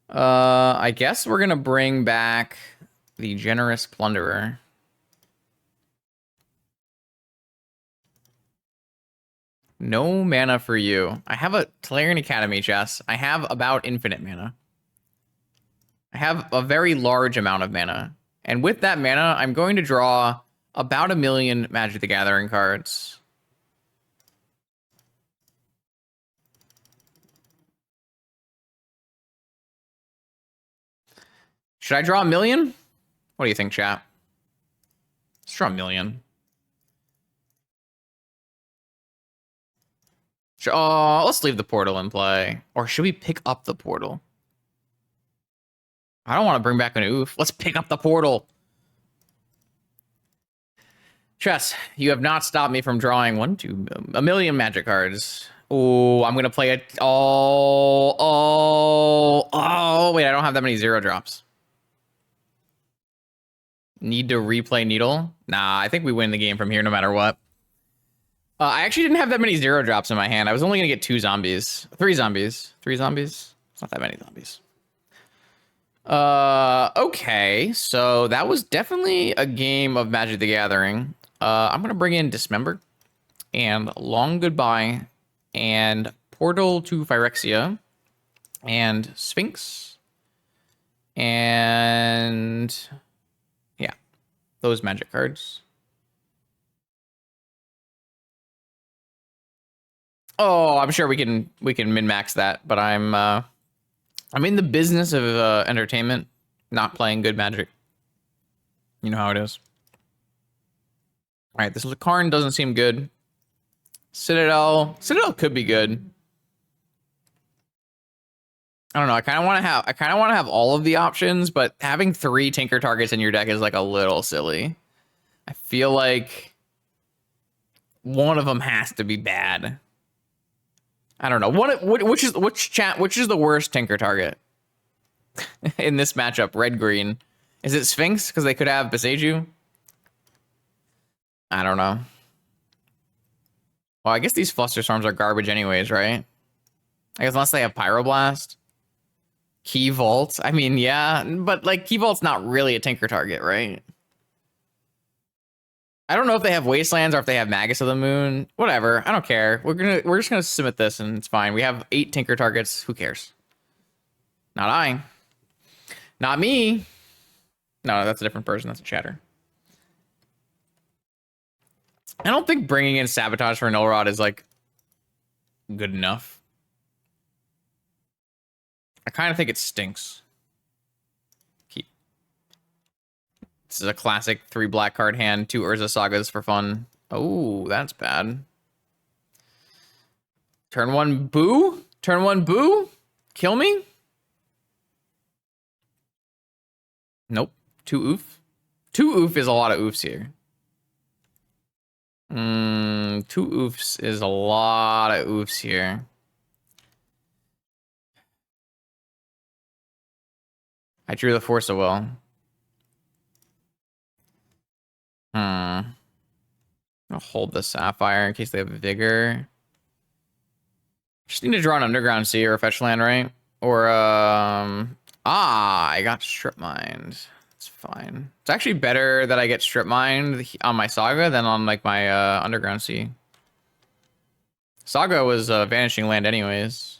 I guess we're gonna bring back the Generous Plunderer. No mana for you. I have a Tolarian Academy chest. I have about infinite mana. I have a very large amount of mana. And with that mana, I'm going to draw about 1 million Magic the Gathering cards. Should I draw 1 million? What do you think, chat? Let's draw 1 million. Let's leave the portal in play. Or should we pick up the portal? I don't want to bring back an oof. Let's pick up the portal. Chess, you have not stopped me from drawing 1 million Magic cards. Oh, I'm going to play it. Wait, I don't have that many 0 drops. Need to replay Needle? Nah, I think we win the game from here no matter what. I actually didn't have that many 0 drops in my hand. I was only going to get 2 zombies. 3 zombies. 3 zombies? It's not that many zombies. Okay. So that was definitely a game of Magic the Gathering. I'm going to bring in Dismember and Long Goodbye and Portal to Phyrexia and Sphinx and yeah, those Magic cards. Oh, I'm sure we can min-max that, but I'm in the business of entertainment, not playing good Magic. You know how it is. All right, this Karn doesn't seem good. Citadel could be good. I don't know. I kind of want to have all of the options, but having 3 Tinker targets in your deck is like a little silly. I feel like one of them has to be bad. I don't know. Which is the worst Tinker target in this matchup? Red green. Is it Sphinx because they could have Beseju? I don't know. Well, I guess these Fluster Storms are garbage anyways, right? I guess unless they have Pyroblast. Key Vault. I mean, yeah, but like Key Vault's not really a tinker target, right? I don't know if they have Wastelands or if they have Magus of the Moon. Whatever. I don't care. We're just gonna submit this and it's fine. We have 8 tinker targets. Who cares? Not I. Not me. No, that's a different person. That's a chatter. I don't think bringing in Sabotage for Null Rod is like good enough. I kind of think it stinks. Keep. This is a classic 3 black card hand, 2 Urza Sagas for fun. Oh, that's bad. Turn 1 boo? Turn 1 boo? Kill me? Nope. 2 oof. 2 oof is a lot of oofs here. 2 oofs is a lot of oofs here. I drew the Force of Will. I'll hold the Sapphire in case they have Vigor. Just need to draw an Underground Sea or a fetch land, right? Or, I got Strip Mined. It's fine. It's actually better that I get Strip Mined on my Saga than on, like, my, Underground Sea. Saga was a Vanishing Land anyways.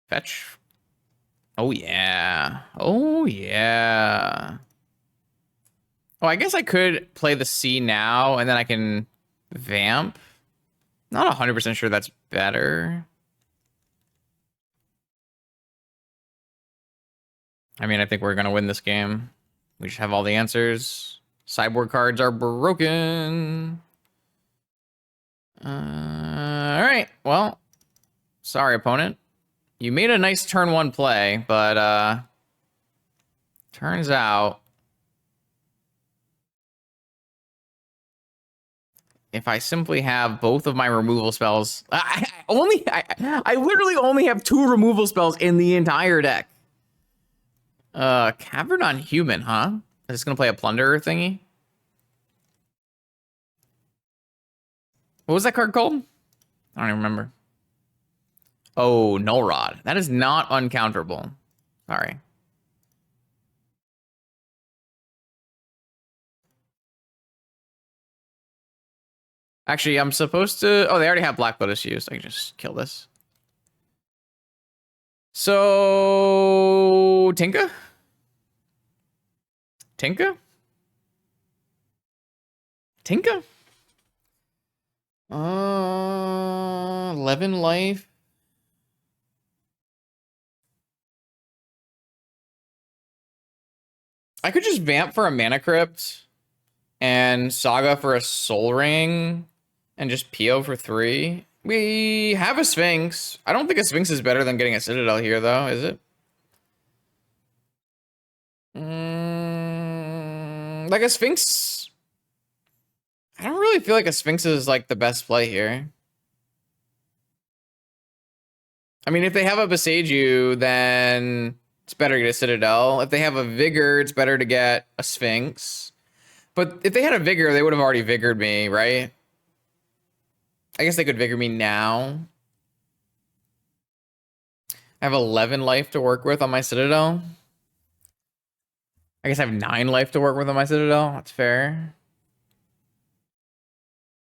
Fetch. Oh, yeah. Oh, yeah. Oh, I guess I could play the sea now, and then I can vamp. Not 100% sure that's better. I mean, I think we're going to win this game. We just have all the answers. Sideboard cards are broken. All right. Well, sorry, opponent. You made a nice turn 1 play, but turns out if I simply have both of my removal spells, I literally only have 2 removal spells in the entire deck. Cavern on Human, huh? Is this gonna play a Plunderer thingy? What was that card called? I don't even remember. Oh, Null Rod. That is not uncounterable. Sorry. Actually, I'm supposed to... Oh, they already have Black Lotus used. I can just kill this. So... Tinka? Tinka? Tinka? 11 life. I could just vamp for a Mana Crypt and Saga for a Soul Ring and just PO for 3. We have a Sphinx. I don't think a Sphinx is better than getting a Citadel here, though, is it? Like a Sphinx... I don't really feel like a Sphinx is like the best play here. I mean, if they have a Beseiju, then it's better to get a Citadel. If they have a Vigor, it's better to get a Sphinx. But if they had a Vigor, they would have already Vigored me, right? I guess they could Vigor me now. I have 11 life to work with on my Citadel. I guess I have 9 life to work with on my Citadel. That's fair.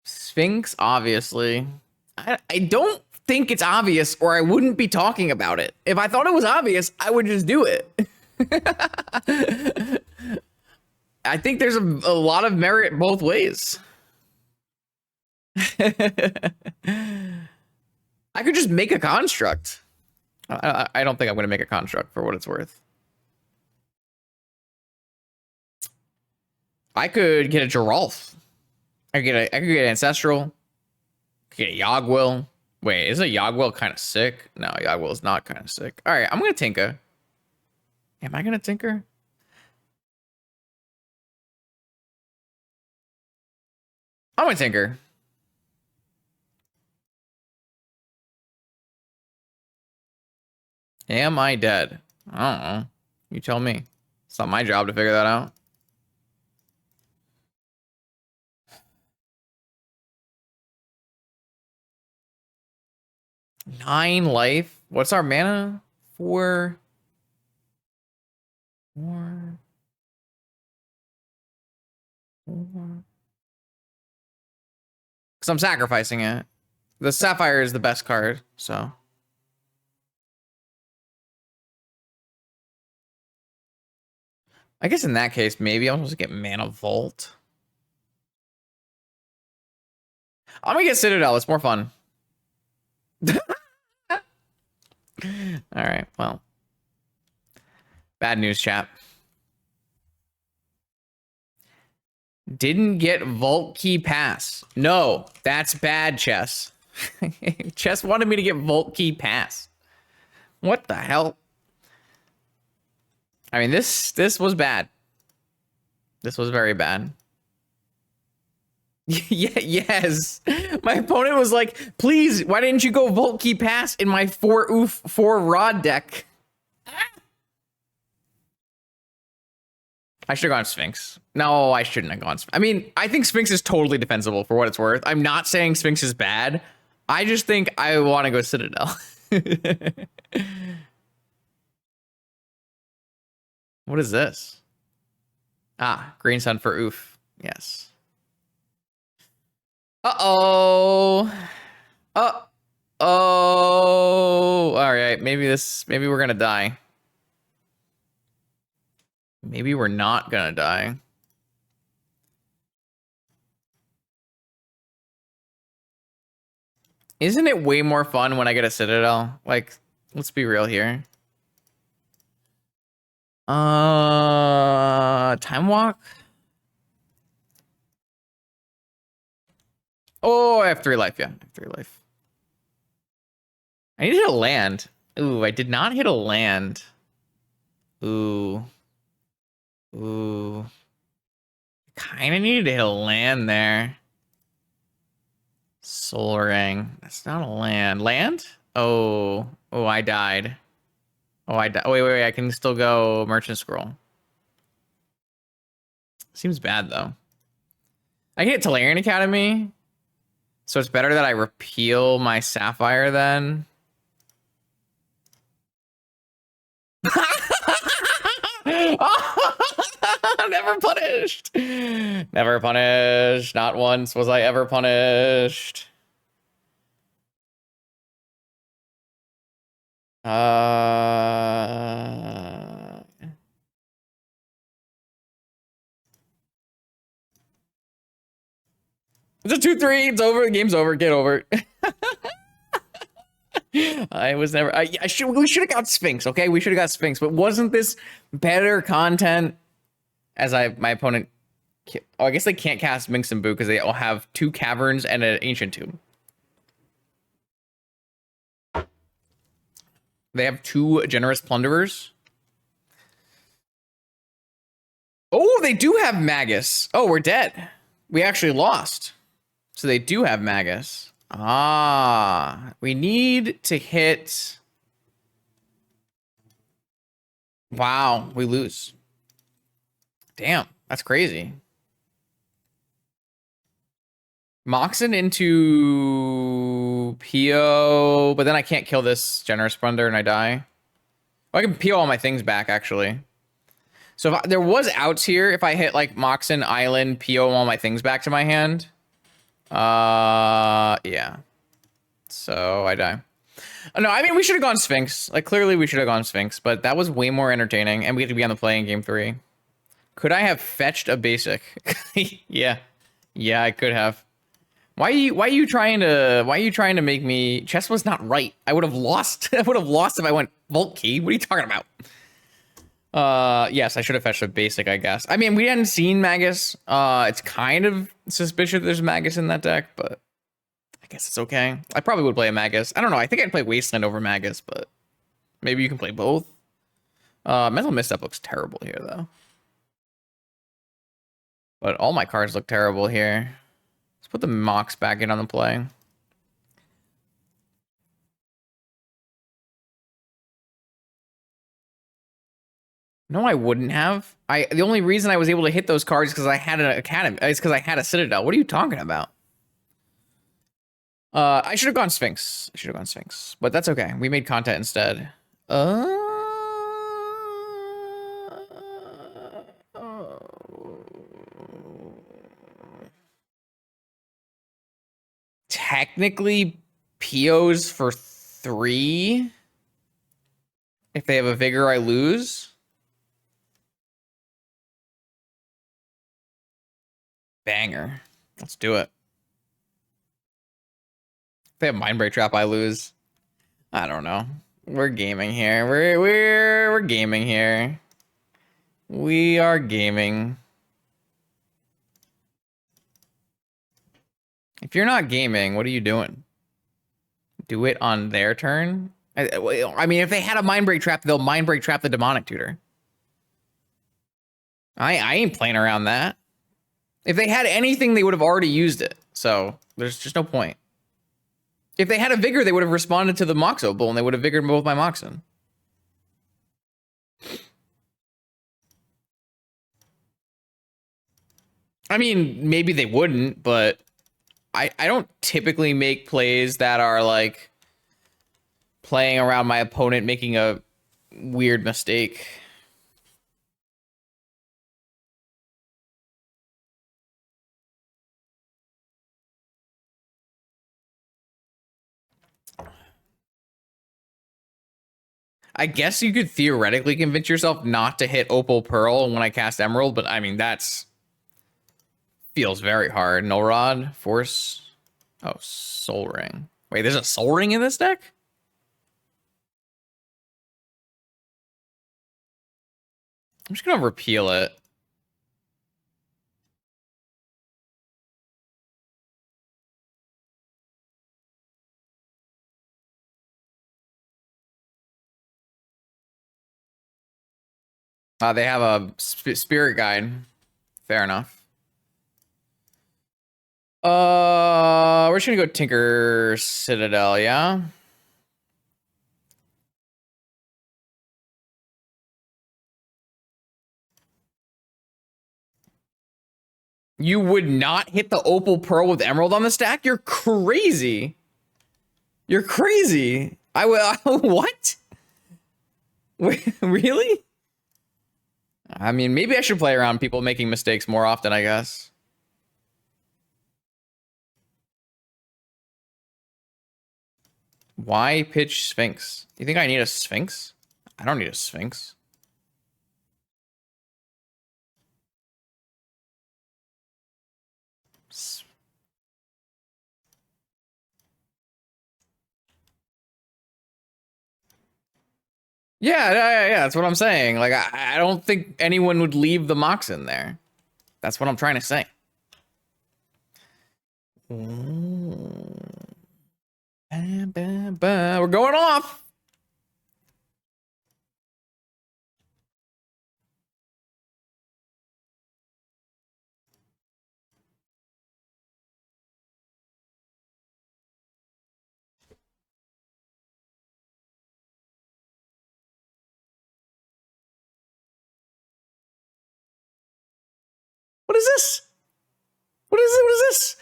Sphinx, obviously. I don't think it's obvious, or I wouldn't be talking about it. If I thought it was obvious, I would just do it. I think there's a lot of merit both ways. I could just make a construct. I don't think I'm going to make a construct for what it's worth. I could get a Geralf. I could get Ancestral. I could get a Yogwill. Wait, isn't a Yogwill kind of sick? No, Yogwill is not kind of sick. All right, I'm going to Tinker. Am I going to Tinker? I'm going to Tinker. Am I dead? I don't know. You tell me. It's not my job to figure that out. Nine life. What's our mana? 4. 4. 4. Because I'm sacrificing it. The Sapphire is the best card, so. I guess in that case, maybe I'm supposed to get Mana Vault. I'm gonna get Citadel. It's more fun. All right, well. Bad news, chat. Didn't get Vault Key Pass. No, that's bad, Chess. Chess wanted me to get Vault Key Pass. What the hell? I mean, this was bad. This was very bad. Yeah, yes. My opponent was like, please, why didn't you go Vault Key Pass in my 4 Rod deck? I should have gone Sphinx. No, I shouldn't have gone Sphinx. I mean, I think Sphinx is totally defensible for what it's worth. I'm not saying Sphinx is bad. I just think I want to go Citadel. What is this? Ah, Green Sun for oof. Yes. Uh-oh. Uh-oh. All right, maybe we're gonna die. Maybe we're not gonna die. Isn't it way more fun when I get a Citadel? Like, let's be real here. Time Walk? Oh, I have 3 life, yeah. I have 3 life. I need to hit a land. Ooh, I did not hit a land. Ooh. Ooh. Kind of needed to hit a land there. Soul Ring. That's not a land. Land? Oh. Oh, I died. Oh, I died. Oh, wait. I can still go Merchant Scroll. Seems bad, though. I can hit Tolarian Academy. So it's better that I repeal my Sapphire then. Never punished. Never punished. Not once was I ever punished. It's a 2-3. It's over. The game's over. Get over it. I was never. We should have got Sphinx. Okay, we should have got Sphinx. But wasn't this better content? As my opponent. Oh, I guess they can't cast Minx and Boo because they all have 2 caverns and an ancient tomb. They have 2 generous plunderers. Oh, they do have Magus. Oh, we're dead. We actually lost. So they do have Magus. Ah, we need to hit. Wow, we lose. Damn, that's crazy. Moxen into PO, but then I can't kill this Generous Splendor and I die. Oh, I can PO all my things back, actually. So if there was outs here, if I hit like Moxen, Island, PO all my things back to my hand. Yeah. So I die. No, I mean, we should have gone Sphinx. Like, clearly we should have gone Sphinx, but that was way more entertaining, and we had to be on the play in game 3. Could I have fetched a basic? Yeah. Yeah, I could have. Why are you trying to make me... Chess was not right. I would have lost. I would have lost if I went Vault Key. What are you talking about? Yes, I should have fetched a basic, I guess. I mean, we hadn't seen Magus. It's kind of suspicious there's Magus in that deck, but I guess it's okay. I probably would play a Magus. I don't know. I think I'd play Wasteland over Magus, but maybe you can play both. Mental Misstep looks terrible here, though. But all my cards look terrible here. Let's put the Mox back in on the play. No, I wouldn't have. The only reason I was able to hit those cards is because I had an academy. It's because I had a Citadel. What are you talking about? I should have gone Sphinx. I should have gone Sphinx, but that's okay. We made content instead. Technically, POs for 3. If they have a vigor, I lose. Banger. Let's do it. If they have Mindbreak Trap, I lose. I don't know. We're gaming here. We're gaming here. We are gaming. If you're not gaming, what are you doing? Do it on their turn? I mean, if they had a Mindbreak Trap, they'll Mindbreak Trap the Demonic Tutor. I ain't playing around that. If they had anything, they would have already used it. So there's just no point. If they had a Vigor, they would have responded to the Moxo Bull, and they would have Vigored both my Moxen. I mean, maybe they wouldn't, but I don't typically make plays that are like playing around my opponent making a weird mistake. I guess you could theoretically convince yourself not to hit Opal Pearl when I cast Emerald, but I mean, that's feels very hard. No Rod, Force. Oh, Soul Ring. Wait, there's a Soul Ring in this deck? I'm just gonna repeal it. They have a Spirit Guide. Fair enough. We're just gonna go Tinker Citadel, yeah? You would not hit the Opal Pearl with Emerald on the stack? You're crazy. You're crazy. I will. What? Wait, really? I mean, maybe I should play around people making mistakes more often, I guess. Why pitch Sphinx? You think I need a Sphinx? I don't need a Sphinx. Yeah, that's what I'm saying. Like, I don't think anyone would leave the Mox in there. That's what I'm trying to say. We're going off. What is this? What is it? What is this?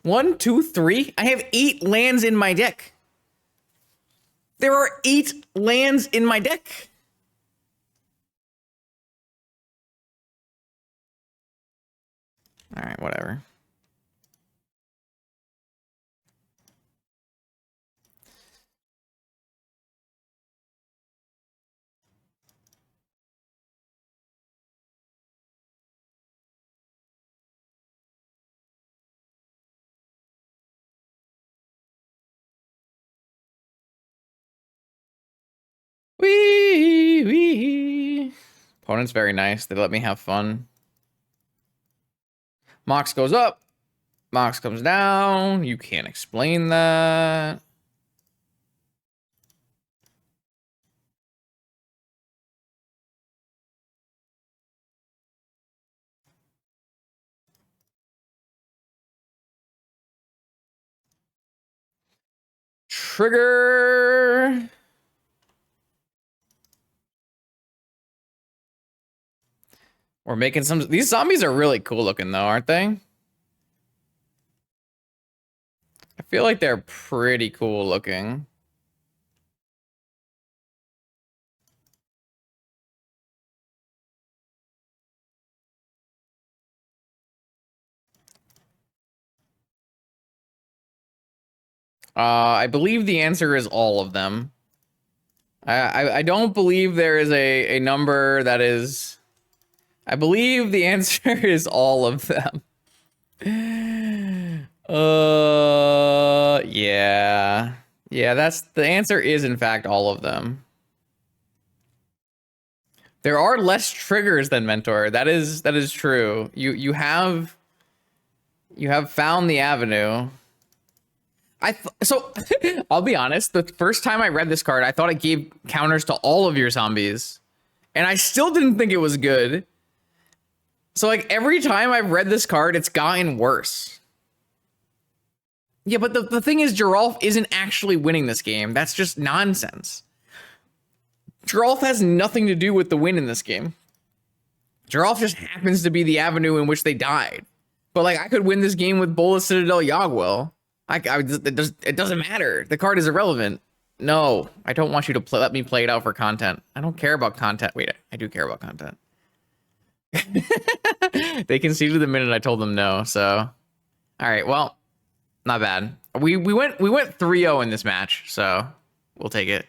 1, 2, 3. I have 8 lands in my deck. There are 8 lands in my deck. All right, whatever. Wee. Opponent's very nice. They let me have fun. Mox goes up. Mox comes down. You can't explain that. Trigger. We're making some. These zombies are really cool looking, though, aren't they? I feel like they're pretty cool looking. I believe the answer is all of them. I don't believe there is a number that is... I believe the answer is all of them. Yeah. Yeah, that's... The answer is, in fact, all of them. There are less triggers than Mentor. That is true. You have found the avenue. So I'll be honest, the first time I read this card, I thought it gave counters to all of your zombies. And I still didn't think it was good. So like every time I've read this card, it's gotten worse. Yeah, but the thing is, Geralf isn't actually winning this game. That's just nonsense. Geralf has nothing to do with the win in this game. Geralf just happens to be the avenue in which they died. But like I could win this game with Bola Citadel Yagwell. It doesn't matter. The card is irrelevant. No, I don't want you to let me play it out for content. I don't care about content. Wait, I do care about content. They conceded the minute I told them no. So, all right. Well, not bad. We went 3-0 in this match, so we'll take it.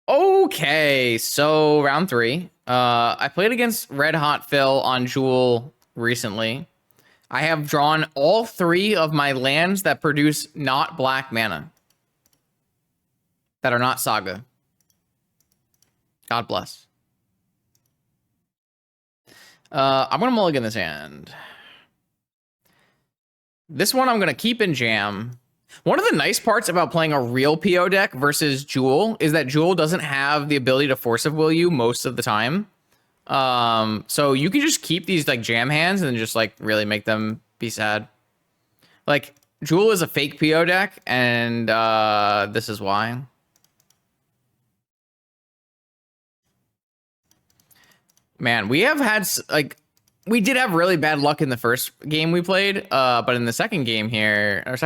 Okay, so round 3. I played against Red Hot Phil on Jewel recently. I have drawn all 3 of my lands that produce not black mana. That are not Saga. God bless. I'm going to mulligan this hand. This one I'm going to keep in jam. One of the nice parts about playing a real PO deck versus Jewel is that Jewel doesn't have the ability to force of will you most of the time. So you can just keep these like jam hands and just like really make them be sad. Like Jewel is a fake PO deck, and this is why. Man, we have had like we did have really bad luck in the first game we played, but in the second game here, last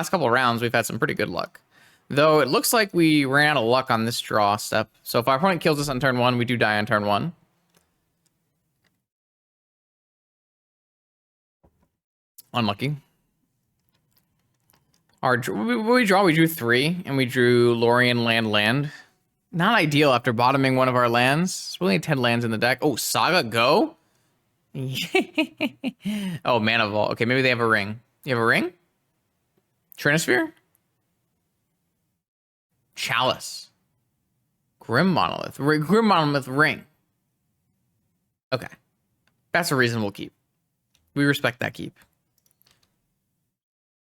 couple of rounds, we've had some pretty good luck. Though it looks like we ran out of luck on this draw step. So if our opponent kills us on turn 1, we do die on turn 1. Unlucky. We drew 3, and we drew Lorien land. Not ideal after bottoming one of our lands. It's only 10 lands in the deck. Oh, Saga go? Oh, Mana Vault. Okay, maybe they have a ring. You have a ring? Trinisphere? Chalice. Grim Monolith. Grim Monolith ring. Okay. That's a reasonable keep. We respect that keep.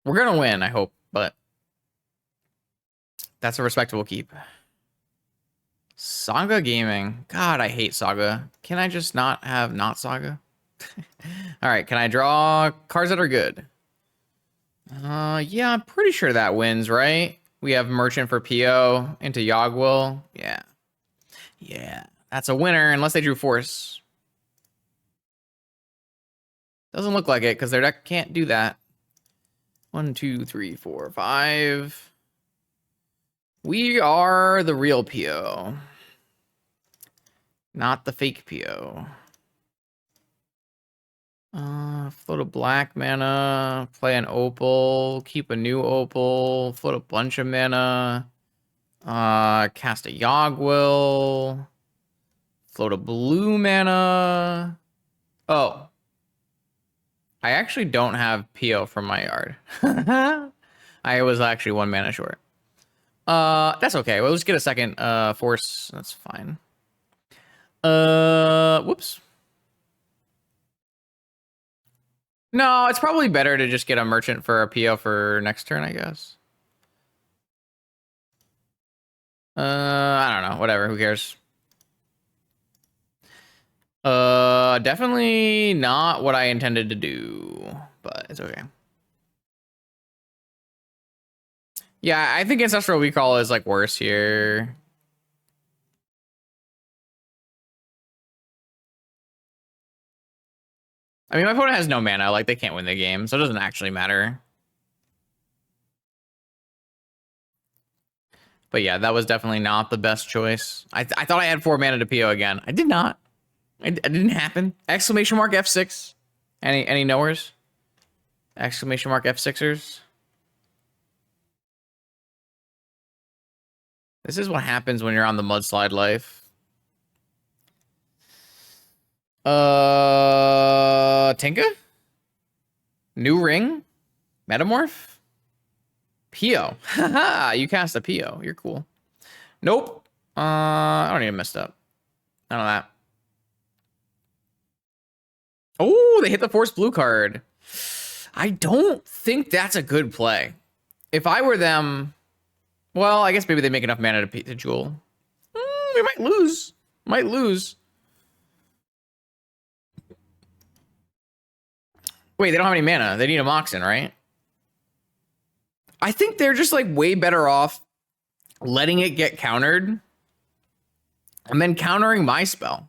We're going to win, I hope, but that's a respectable keep. Saga Gaming. God, I hate Saga. Can I just not have not Saga? All right, can I draw cards that are good? Yeah, I'm pretty sure that wins, right? We have Merchant for PO into Yagwell. Yeah. Yeah, that's a winner unless they drew Force. Doesn't look like it because their deck can't do that. 1, 2, 3, 4, 5. We are the real PO. Not the fake PO. Float a black mana, play an opal, keep a new opal, float a bunch of mana, cast a Yagwell, float a blue mana. Oh. I actually don't have PO from my yard. I was actually 1 mana short. That's okay. We'll just get a second force. That's fine. Whoops. No, it's probably better to just get a merchant for a PO for next turn, I guess. I don't know. Whatever. Who cares? Definitely not what I intended to do, but it's okay. Yeah, I think Ancestral Recall is like worse here. I mean, my opponent has no mana. Like, they can't win the game, so it doesn't actually matter. But yeah, that was definitely not the best choice. I thought I had 4 mana to PO again. I did not. It didn't happen. Exclamation mark F6. Any knowers? Exclamation mark F6ers. This is what happens when you're on the mudslide life. Tinka? New ring? Metamorph? Pio. Haha, you cast a Pio. You're cool. Nope. I don't even messed up. None of that. Oh, they hit the force blue card. I don't think that's a good play. If I were them, well, I guess maybe they make enough mana to Jewel. We might lose. Might lose. Wait, they don't have any mana. They need a Moxen, right? I think they're just like way better off letting it get countered and then countering my spell.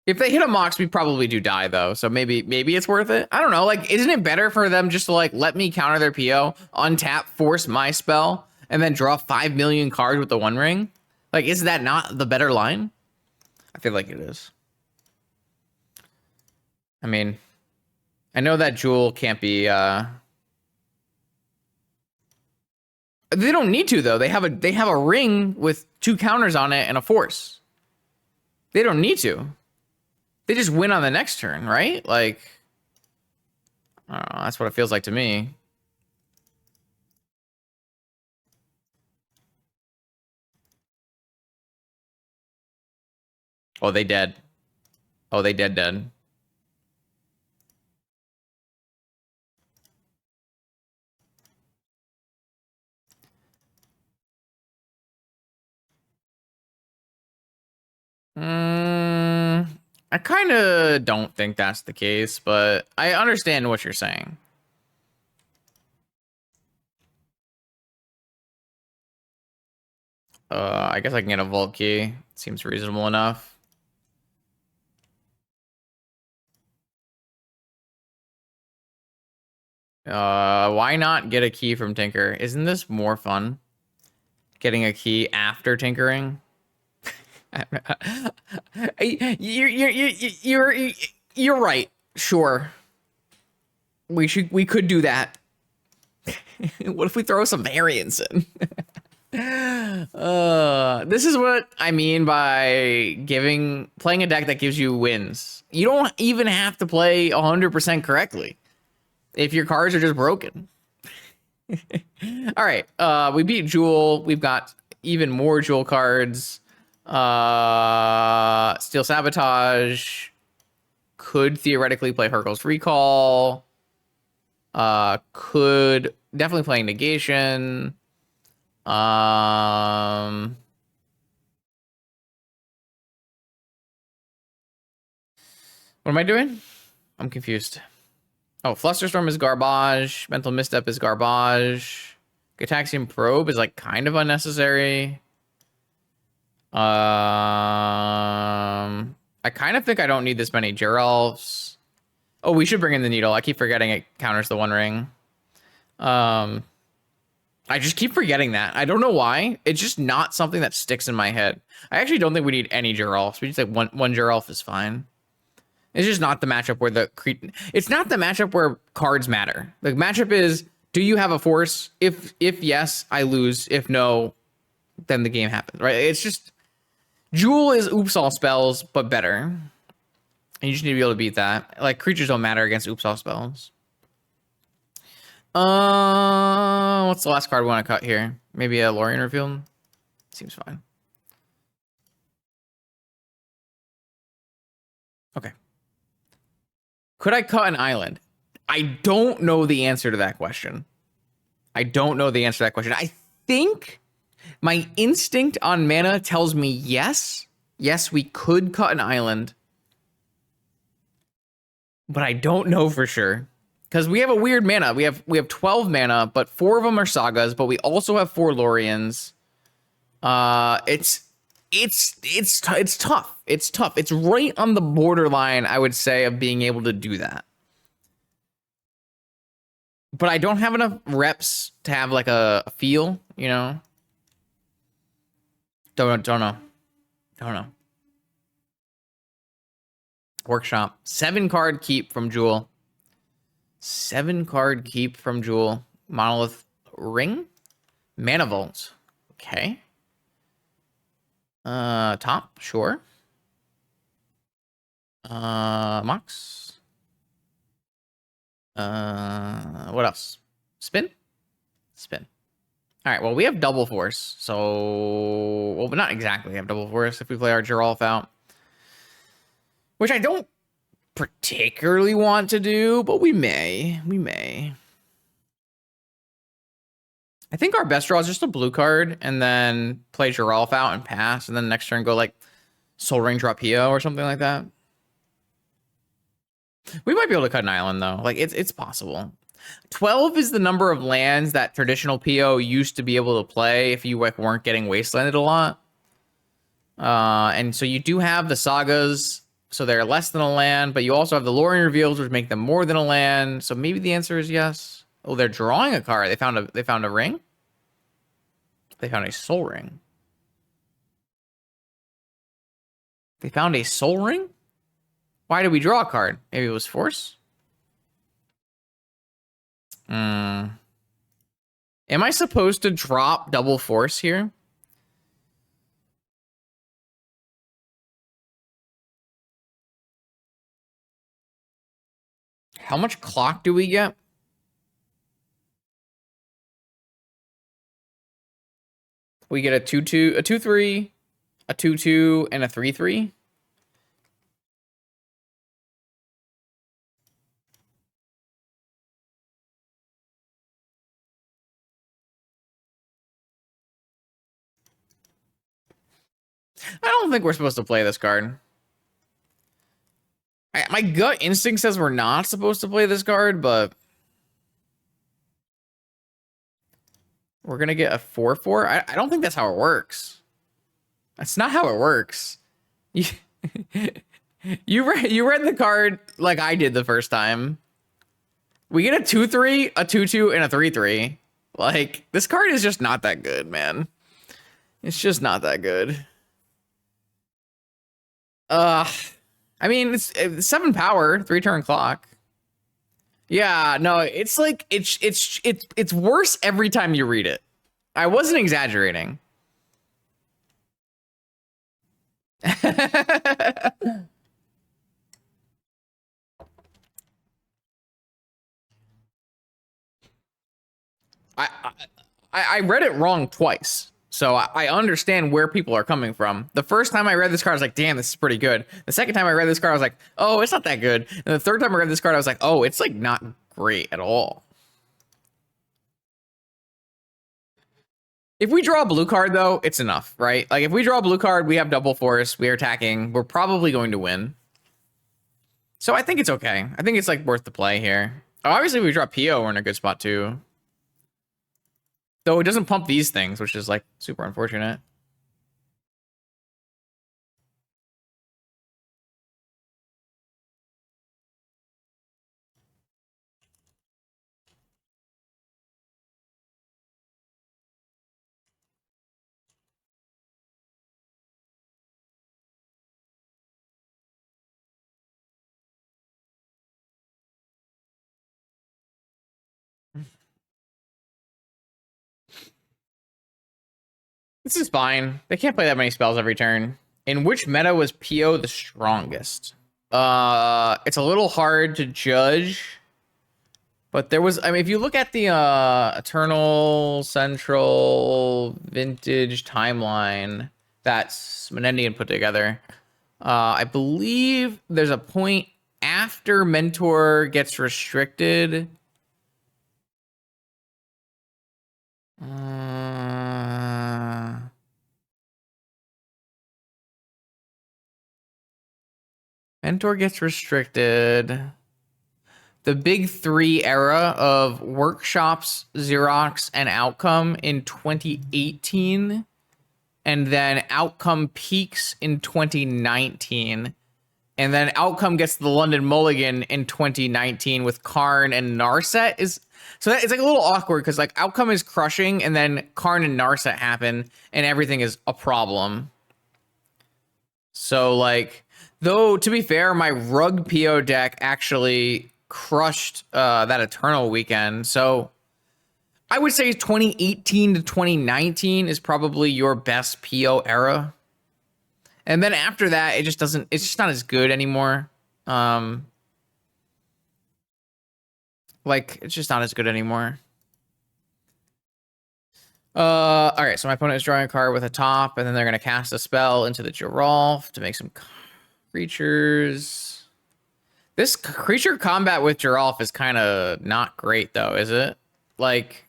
If they hit a Mox, we probably do die though. So maybe it's worth it. I don't know. Like, isn't it better for them just to like let me counter their PO, untap, force my spell, and then draw 5 million cards with the One Ring? Like, is that not the better line? I feel like it is. I mean, I know that Jewel can't be they don't need to though. They have a ring with 2 counters on it and a force. They don't need to. They just win on the next turn, right? Like, I don't know, that's what it feels like to me. Oh, they dead. Oh, they dead. I kind of don't think that's the case, but I understand what you're saying. I guess I can get a vault key. Seems reasonable enough. Why not get a key from Tinker? Isn't this more fun? Getting a key after tinkering? You're right. Sure. We could do that. What if we throw some variants in? This is what I mean by playing a deck that gives you wins. You don't even have to play 100% correctly if your cards are just broken. All right, we beat Jewel. We've got even more Jewel cards. Steel Sabotage. Could theoretically play Hurkyl's Recall. Could definitely play Negation. What am I doing? I'm confused. Oh, Flusterstorm is garbage. Mental Misstep is garbage. Gataxian Probe is like kind of unnecessary. I kind of think I don't need this many Geralfs. Oh, we should bring in the Needle. I keep forgetting it counters the One Ring. I just keep forgetting that. I don't know why. It's just not something that sticks in my head. I actually don't think we need any Geralfs. We just like one Geralf is fine. It's just not the matchup where it's not the matchup where cards matter. The matchup is, do you have a force? If yes, I lose. If no, then the game happens, right? It's just, Jewel is oops all spells, but better. And you just need to be able to beat that. Like, creatures don't matter against oops all spells. What's the last card we want to cut here? Maybe a Lorien Revealed? Seems fine. Okay. Could I cut an island? I don't know the answer to that question. I think my instinct on mana tells me yes. Yes, we could cut an island. But I don't know for sure. Because we have a weird mana. We have 12 mana, but 4 of them are sagas, but we also have 4 Loriens. it's tough. It's tough. It's right on the borderline, I would say, of being able to do that. But I don't have enough reps to have like a feel, you know. Don't know. Workshop. 7-card keep from Jewel. 7-card keep from Jewel. Monolith ring. Mana Vault. Okay. Top, sure. Mox. What else? Spin? Spin. All right, well, we have double force, so... Well, but not exactly have double force if we play our Geralf out. Which I don't particularly want to do, but we may. We may. I think our best draw is just a blue card, and then play Geralf out and pass, and then next turn go, like, Soul Ring, drop PO or something like that. We might be able to cut an island, though. Like, it's possible. 12 is the number of lands that traditional PO used to be able to play if you like weren't getting wastelanded a lot. And so you do have the sagas, so they're less than a land, but you also have the Lorien reveals, which make them more than a land. So maybe the answer is yes. Oh, they're drawing a card. They found a ring. They found a soul ring. They found a soul ring? Why did we draw a card? Maybe it was force? Am I supposed to drop double force here? How much clock do we get? We get a 2-2, a 2-3, a 2-2, and a 3-3. I don't think we're supposed to play this card. My gut instinct says we're not supposed to play this card, but we're going to get a 4-4. I don't think that's how it works. That's not how it works. You read the card like I did the first time. We get a 2-3, a 2-2, and a 3-3. Like, this card is just not that good, man. It's just not that good. I mean, it's 7 power, 3-turn clock. Yeah, no, it's like it's worse every time you read it. I wasn't exaggerating. I read it wrong twice. So I understand where people are coming from. The first time I read this card, I was like, damn, this is pretty good. The second time I read this card, I was like, oh, it's not that good. And the third time I read this card, I was like, oh, it's like not great at all. If we draw a blue card, though, it's enough, right? Like, if we draw a blue card, we have double force, we are attacking, we're probably going to win. So I think it's okay. I think it's, like, worth the play here. Obviously, if we draw PO, we're in a good spot, too. Though it doesn't pump these things, which is, like, super unfortunate. This is fine. They can't play that many spells every turn. In which meta was PO the strongest? It's a little hard to judge. But there was, I mean, if you look at the Eternal Central Vintage timeline that Menendian put together, I believe there's a point after Mentor gets restricted. Mentor gets restricted. The big 3 era of Workshops, Xerox, and Outcome in 2018 and then Outcome peaks in 2019. And then Outcome gets the London Mulligan in 2019 with Karn and Narset. So it's like a little awkward because like Outcome is crushing and then Karn and Narset happen and everything is a problem. So like, though to be fair, my Rug PO deck actually crushed that Eternal weekend. So I would say 2018 to 2019 is probably your best PO era. And then after that, it's just not as good anymore. Like, it's just not as good anymore. All right, so my opponent is drawing a card with a top, and then they're going to cast a spell into the Geralf to make some creatures. This creature combat with Geralf is kind of not great, though, is it? Like,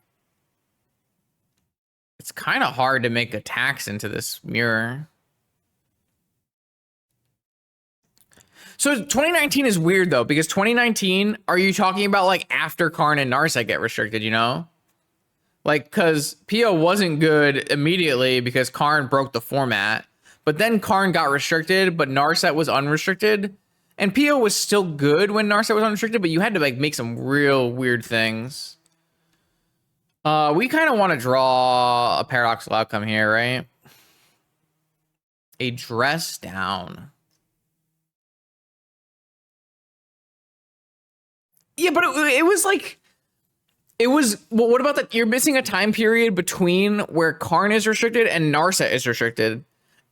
it's kind of hard to make attacks into this mirror. So 2019 is weird, though, because 2019, are you talking about, like, after Karn and Narset get restricted, you know? Like, because PO wasn't good immediately because Karn broke the format. But then Karn got restricted, but Narset was unrestricted. And PO was still good when Narset was unrestricted, but you had to, like, make some real weird things. We kind of want to draw a paradoxical outcome here, right? A dress down. Yeah, but it was like... It was... Well, what about that? You're missing a time period between where Karn is restricted and Narset is restricted.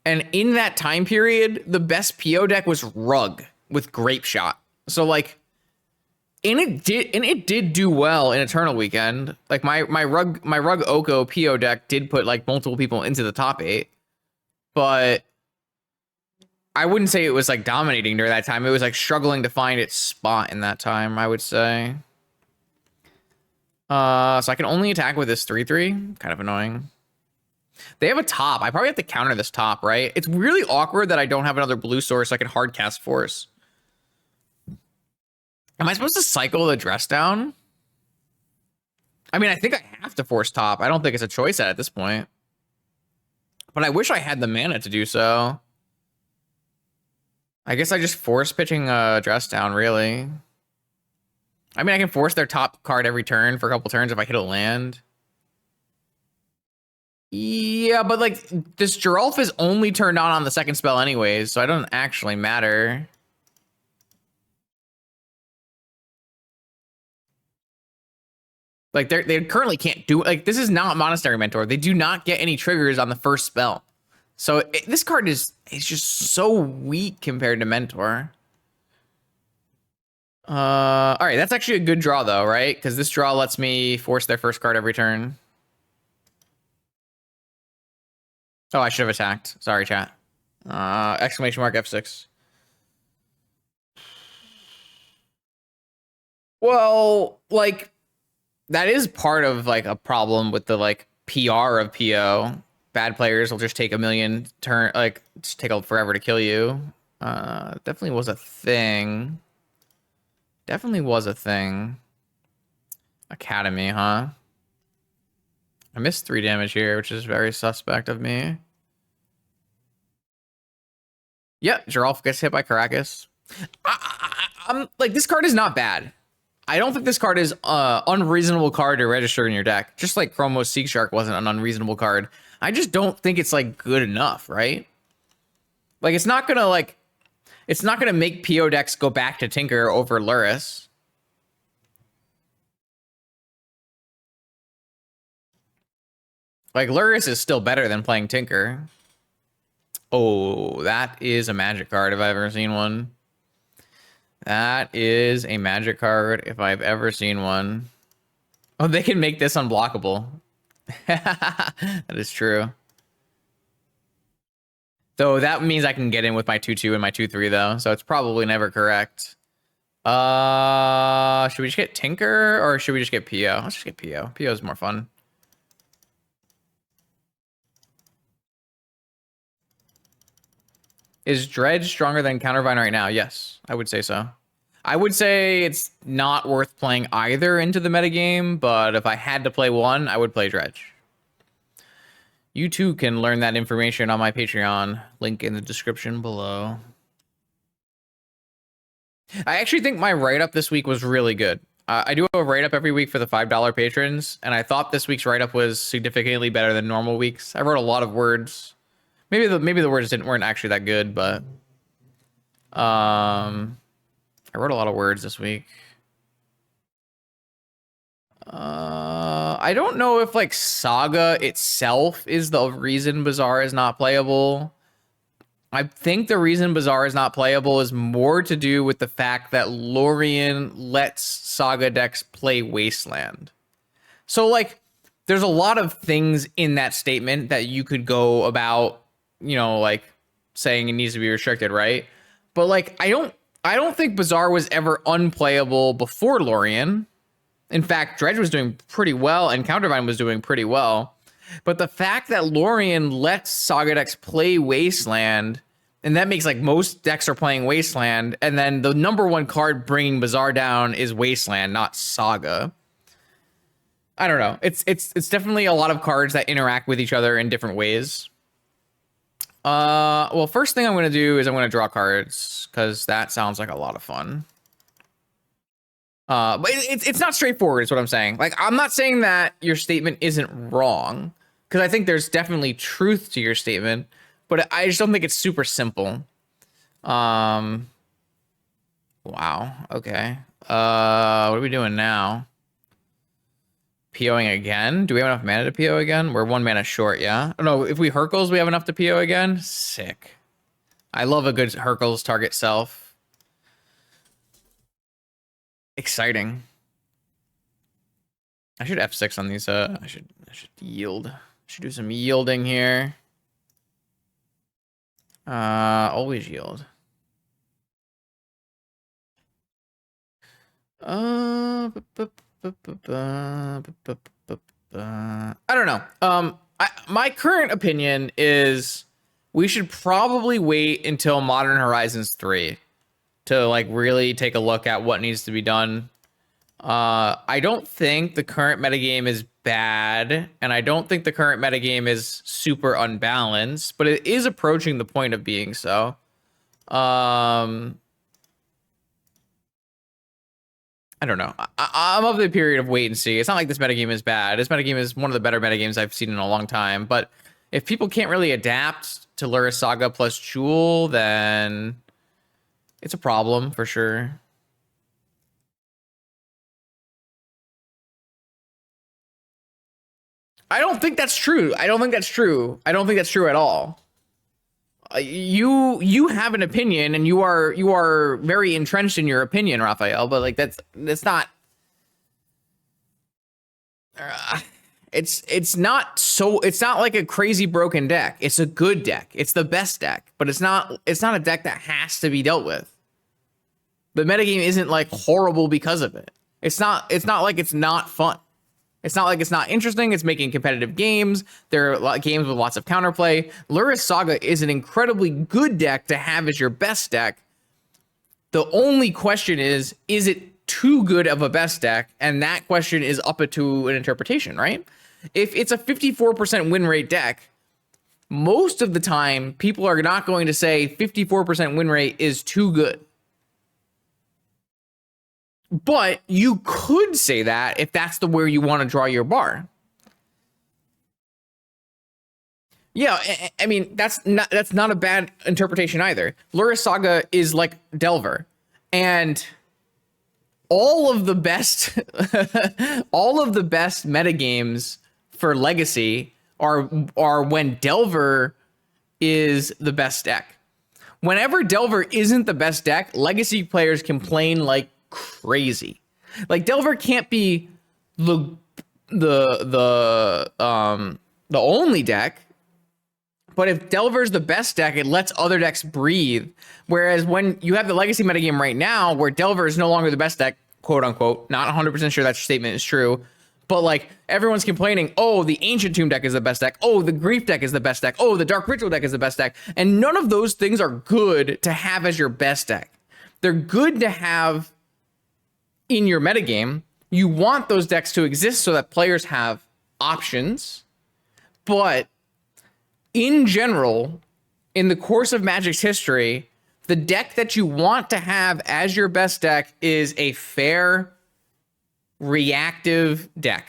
And in that time period, the best PO deck was Rug with Grape Shot. So, like... And it did do well in Eternal Weekend. Like, my Rug Oko PO deck did put, like, multiple people into the top 8. But... I wouldn't say it was like dominating during that time. It was like struggling to find its spot in that time, I would say. So I can only attack with this 3/3. Kind of annoying. They have a top. I probably have to counter this top, right? It's really awkward that I don't have another blue source so I can hard cast Force. Am I supposed to cycle the dress down? I mean, I think I have to force top. I don't think it's a choice at this point. But I wish I had the mana to do so. I guess I just force pitching a dress down, really. I mean, I can force their top card every turn for a couple turns if I hit a land. Yeah, but like, this Geralf is only turned on the second spell anyways, so it doesn't actually matter. Like, they currently can't do... Like, this is not Monastery Mentor. They do not get any triggers on the first spell. So this card is just so weak compared to Mentor. All right, that's actually a good draw though, right? Because this draw lets me force their first card every turn. Oh, I should have attacked. Sorry, chat. Exclamation mark F6. Well, like, that is part of like a problem with the like PR of PO. Bad players will just take a million turn, like, just take forever to kill you. Definitely was a thing. Definitely was a thing. Academy, huh? I missed 3 damage here, which is very suspect of me. Yep, Geralf gets hit by Caracas. I'm like, this card is not bad. I don't think this card is unreasonable card to register in your deck. Just like Chromos Seek Shark wasn't an unreasonable card. I just don't think it's like good enough, right? Like, it's not gonna make PO decks go back to Tinker over Lurrus. Like, Lurrus is still better than playing Tinker. Oh, that is a magic card if I've ever seen one. That is a magic card if I've ever seen one. Oh, they can make this unblockable. That is true. Though that means I can get in with my 2/2 and my 2/3 though, so it's probably never correct. Should we just get Tinker or should we just get PO? Let's just get PO. PO is more fun. Is Dredge stronger than Countervine right now? Yes, I would say so. I would say it's not worth playing either into the metagame, but if I had to play one, I would play Dredge. You too can learn that information on my Patreon. Link in the description below. I actually think my write-up this week was really good. I do a write-up every week for the $5 patrons, and I thought this week's write-up was significantly better than normal weeks. I wrote a lot of words. Maybe the words weren't actually that good, but I wrote a lot of words this week. I don't know if like Saga itself is the reason Bazaar is not playable. I think the reason Bazaar is not playable is more to do with the fact that Lorien lets Saga decks play Wasteland. So like there's a lot of things in that statement that you could go about, you know, like saying it needs to be restricted, right? But like I don't think Bazaar was ever unplayable before Lorien. In fact, Dredge was doing pretty well and Countervine was doing pretty well. But the fact that Lorien lets Saga decks play Wasteland, and that makes like most decks are playing Wasteland, and then the number one card bringing Bazaar down is Wasteland, not Saga. I don't know. It's definitely a lot of cards that interact with each other in different ways. Well, first thing I'm going to do is I'm going to draw cards because that sounds like a lot of fun. But it's not straightforward is what I'm saying. Like, I'm not saying that your statement isn't wrong because I think there's definitely truth to your statement, but I just don't think it's super simple. Wow. Okay. What are we doing now? POing again? Do we have enough mana to PO again? We're 1 mana short, yeah? Oh, no, if we Hercules, we have enough to PO again? Sick. I love a good Hercules target self. Exciting. I should F6 on these. I should yield. I should do some yielding here. Always yield. I don't know. My current opinion is we should probably wait until Modern Horizons 3 to like really take a look at what needs to be done. I don't think the current metagame is bad, and I don't think the current metagame is super unbalanced, but it is approaching the point of being so. I don't know. I'm of the period of wait and see. It's not like this metagame is bad. This metagame is one of the better metagames I've seen in a long time, but if people can't really adapt to Lurrus Saga plus Jewel, then it's a problem for sure. I don't think that's true. I don't think that's true. I don't think that's true at all. You have an opinion and you are very entrenched in your opinion, Raphael, but like that's not it's not like a crazy broken deck. It's a good deck. It's the best deck, but it's not a deck that has to be dealt with. The metagame isn't like horrible because of it. It's not like it's not fun. It's not like it's not interesting. It's making competitive games. There are a lot of games with lots of counterplay. Lurrus Saga is an incredibly good deck to have as your best deck. The only question is it too good of a best deck? And that question is up to an interpretation, right? If it's a 54% win rate deck, most of the time, people are not going to say 54% win rate is too good. But you could say that if that's the where you want to draw your bar. Yeah, I mean, that's not a bad interpretation either. Lurrus Saga is like Delver, and all of the best metagames for Legacy are when Delver is the best deck. Whenever Delver isn't the best deck, Legacy players complain like crazy. Like Delver can't be the only deck, but if Delver's the best deck, it lets other decks breathe. Whereas when you have the Legacy metagame right now, where Delver is no longer the best deck, quote unquote, not 100% sure that statement is true, but like everyone's complaining, oh, the Ancient Tomb deck is the best deck, oh, the Grief deck is the best deck, oh, the Dark Ritual deck is the best deck, and none of those things are good to have as your best deck. They're good to have in your metagame. You want those decks to exist so that players have options, but in general, in the course of Magic's history, the deck that you want to have as your best deck is a fair, reactive deck.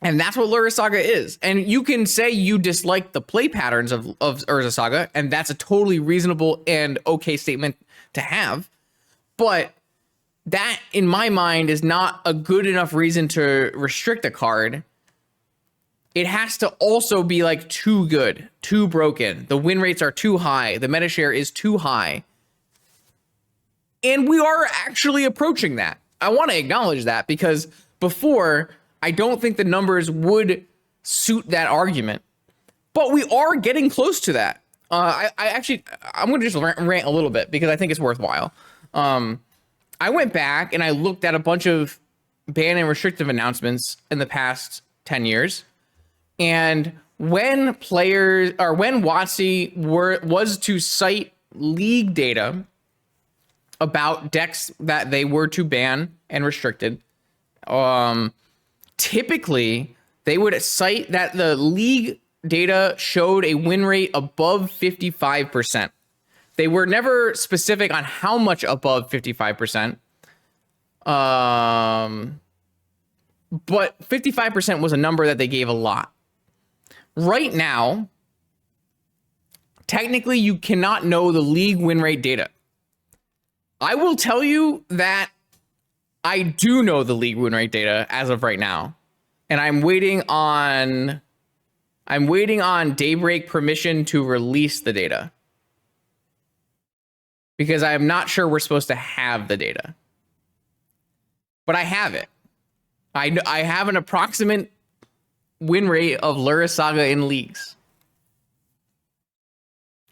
And that's what Lurrus Saga is. And you can say you dislike the play patterns of Urza Saga, and that's a totally reasonable and okay statement to have. But that, in my mind, is not a good enough reason to restrict a card. It has to also be like too good, too broken. The win rates are too high. The meta share is too high. And we are actually approaching that. I want to acknowledge that, because before, I don't think the numbers would suit that argument. But we are getting close to that. I'm going to just rant a little bit because I think it's worthwhile. I went back and I looked at a bunch of ban and restrictive announcements in the past 10 years. And when WotC was to cite league data about decks that they were to ban and restricted, typically they would cite that the league data showed a win rate above 55%. They were never specific on how much above 55%. But 55% was a number that they gave a lot. Right now, technically, you cannot know the league win rate data. I will tell you that I do know the league win rate data as of right now, and I'm waiting on Daybreak permission to release the data, because I am not sure we're supposed to have the data, but I have it. I have an approximate win rate of Lurrus Saga in leagues.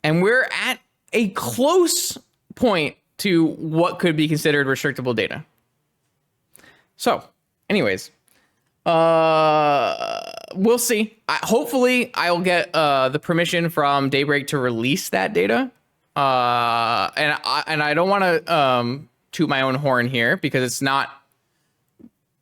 And we're at a close point to what could be considered restrictable data. So, anyways, we'll see. Hopefully, I'll get the permission from Daybreak to release that data. And I don't want to toot my own horn here, because it's not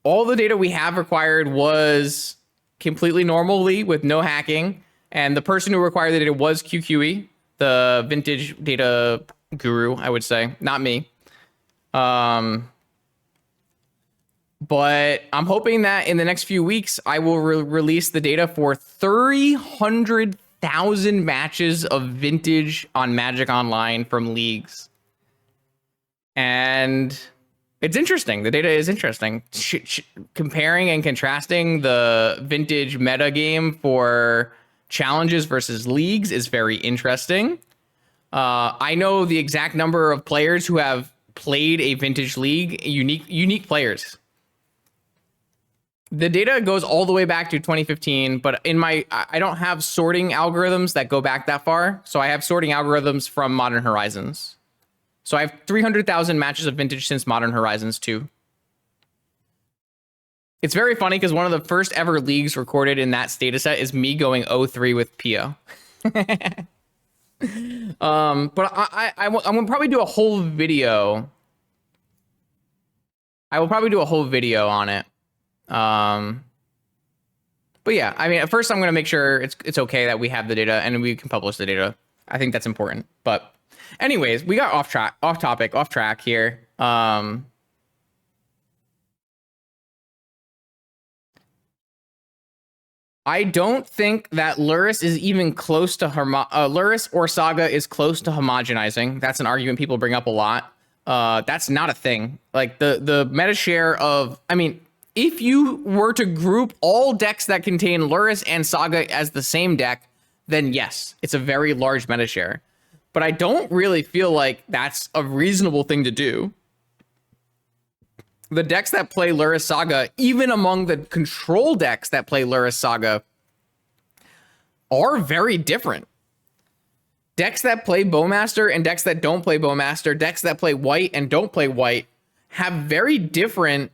all the data we have required was completely normally with no hacking, and the person who required the data was QQE, the vintage data guru, I would say, not me. But I'm hoping that in the next few weeks I will release the data for 300,000 matches of vintage on Magic Online from leagues. And it's interesting. The data is interesting. Comparing and contrasting the vintage meta game for challenges versus leagues is very interesting. I know the exact number of players who have played a vintage league, unique players. The data goes all the way back to 2015, but I don't have sorting algorithms that go back that far. So I have sorting algorithms from Modern Horizons. So I have 300,000 matches of vintage since Modern Horizons 2. It's very funny because one of the first ever leagues recorded in that data set is me going 0-3 with Pio. But I'm gonna probably do a whole video. I will probably do a whole video on it. But yeah, I mean, at first I'm gonna make sure it's okay that we have the data and we can publish the data. I think that's important. But anyways, we got off track here. I don't think that Lurrus is even close to Lurrus or Saga is close to homogenizing. That's an argument people bring up a lot. That's not a thing. Like the meta share of, I mean, if you were to group all decks that contain Lurrus and Saga as the same deck, then yes, it's a very large meta share. But I don't really feel like that's a reasonable thing to do. The decks that play Lurrus Saga, even among the control decks that play Lurrus Saga, are very different. Decks that play Bowmaster and decks that don't play Bowmaster, decks that play white and don't play white, have very different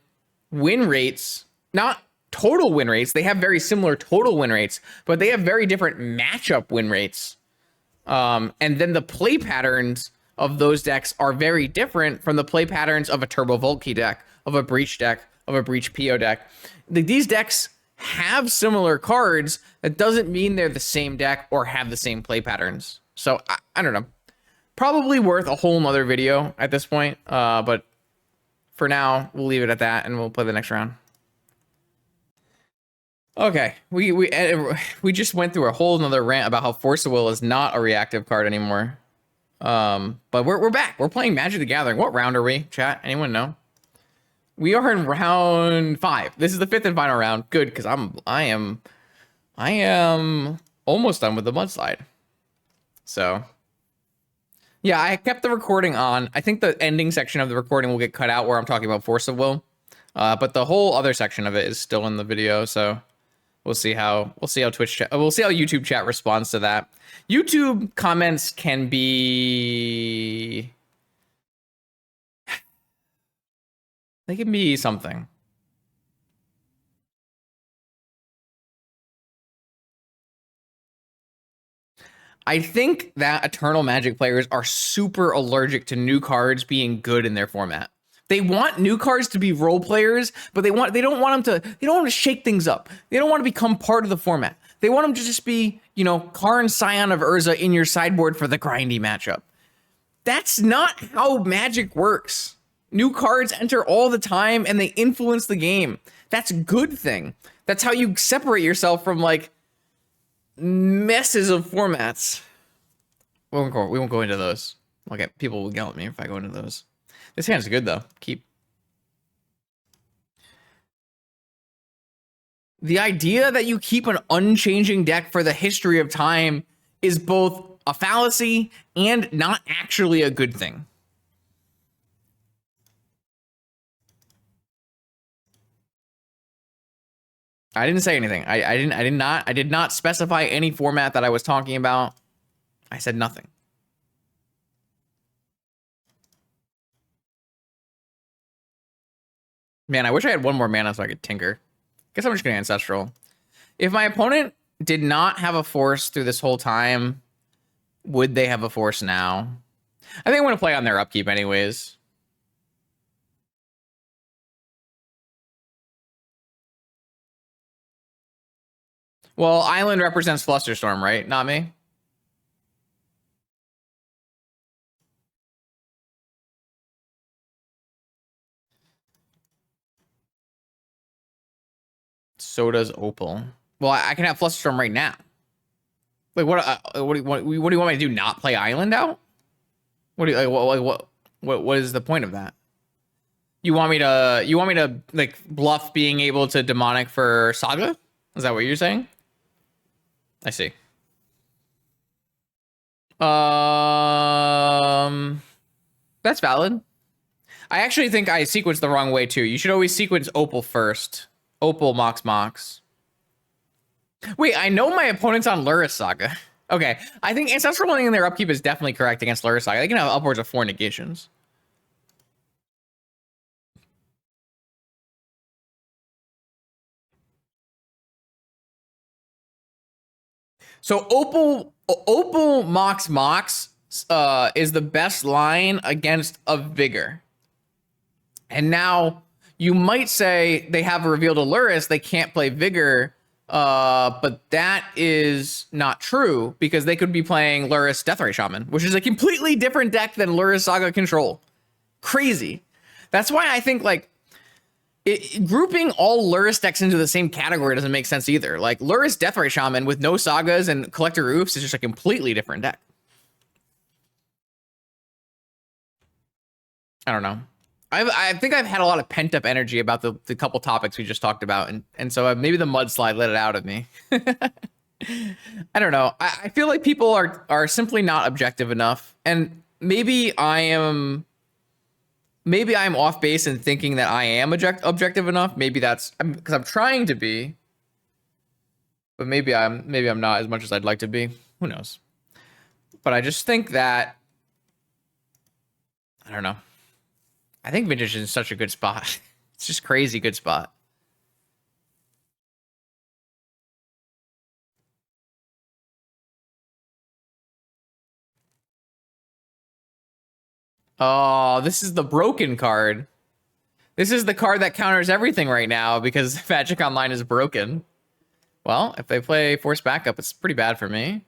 win rates. Not total win rates. They have very similar total win rates, but they have very different matchup win rates. And then the play patterns of those decks are very different from the play patterns of a Turbo Volkey deck, of a Breach deck, of a Breach Pio deck. These decks have similar cards, that doesn't mean they're the same deck or have the same play patterns. So I don't know. Probably worth a whole nother video at this point. But for now, we'll leave it at that and we'll play the next round. Okay, we just went through a whole nother rant about how Force of Will is not a reactive card anymore. But we're back. We're playing Magic the Gathering. What round are we, chat? Anyone know? We are in round 5. This is the 5th and final round. Good, because I am almost done with the mudslide. So yeah, I kept the recording on. I think the ending section of the recording will get cut out where I'm talking about Force of Will. But the whole other section of it is still in the video, so we'll see how Twitch chat, we'll see how YouTube chat responds to that. YouTube comments can be, they can be something. I think that Eternal Magic players are super allergic to new cards being good in their format. They want new cards to be role players, but they don't want them to shake things up. They don't want to become part of the format. They want them to just be, you know, Karn Scion of Urza in your sideboard for the grindy matchup. That's not how Magic works. New cards enter all the time and they influence the game. That's a good thing. That's how you separate yourself from like messes of formats. We won't go into those. Okay, people will yell at me if I go into those. This hand's good though. Keep. The idea that you keep an unchanging deck for the history of time is both a fallacy and not actually a good thing. I didn't say anything. I did not specify any format that I was talking about. I said nothing. Man, I wish I had one more mana so I could tinker. Guess I'm just gonna Ancestral. If my opponent did not have a force through this whole time, would they have a force now? I think I'm gonna play on their upkeep anyways. Well, Island represents Flusterstorm, right? Not me. So does Opal. Well, I can have Flusterstorm right now. Like, what do you want me to do? Not play Island out? What do you like? What is the point of that? You want me to like bluff being able to demonic for Saga? Is that what you're saying? I see. That's valid. I actually think I sequenced the wrong way too. You should always sequence Opal first. Opal, Mox. Wait, I know my opponent's on Lurrus Saga. Okay, I think Ancestral running in their upkeep is definitely correct against Lurrus Saga. They can have upwards of 4 negations. So Opal Mox is the best line against a Vigor. And now you might say they have a reveal to Lurrus, they can't play Vigor, but that is not true because they could be playing Lurrus Deathray Shaman, which is a completely different deck than Lurrus Saga Control. Crazy. That's why I think like grouping all Lurrus decks into the same category doesn't make sense either. Like Lurrus Deathray Shaman with no Sagas and Collector Roofs is just a completely different deck. I don't know. I think I've had a lot of pent up energy about the couple topics we just talked about, and so maybe the mudslide let it out of me. I don't know. I feel like people are simply not objective enough, and maybe I'm off base in thinking that I am objective enough. Maybe that's because I'm trying to be, but maybe I'm not as much as I'd like to be. Who knows? But I just think that I don't know. I think Vintage is in such a good spot. It's just crazy good spot. Oh, this is the broken card. This is the card that counters everything right now because Magic Online is broken. Well, if they play Force Backup, it's pretty bad for me.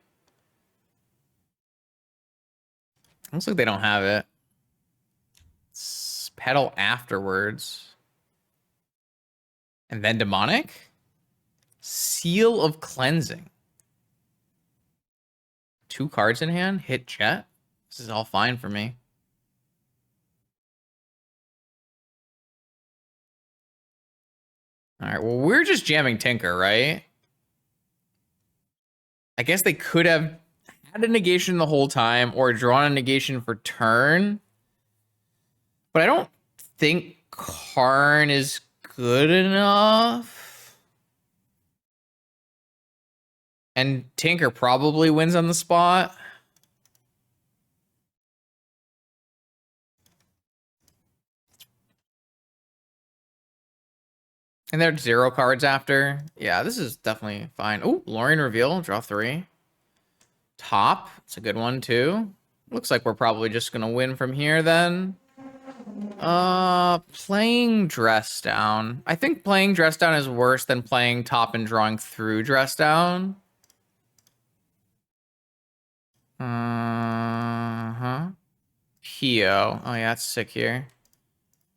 Looks like they don't have it. It's Pedal afterwards. And then Demonic? Seal of Cleansing. 2 cards in hand, hit Jet. This is all fine for me. All right, well, we're just jamming Tinker, right? I guess they could have had a negation the whole time or drawn a negation for turn. But I don't think Karn is good enough. And Tinker probably wins on the spot. And they're 0 cards after. Yeah, this is definitely fine. Oh, Lorien Reveal, draw 3. Top, it's a good one too. Looks like we're probably just gonna win from here then. Playing Dress Down. I think playing Dress Down is worse than playing top and drawing through Dress Down. Pio. Oh yeah, that's sick here.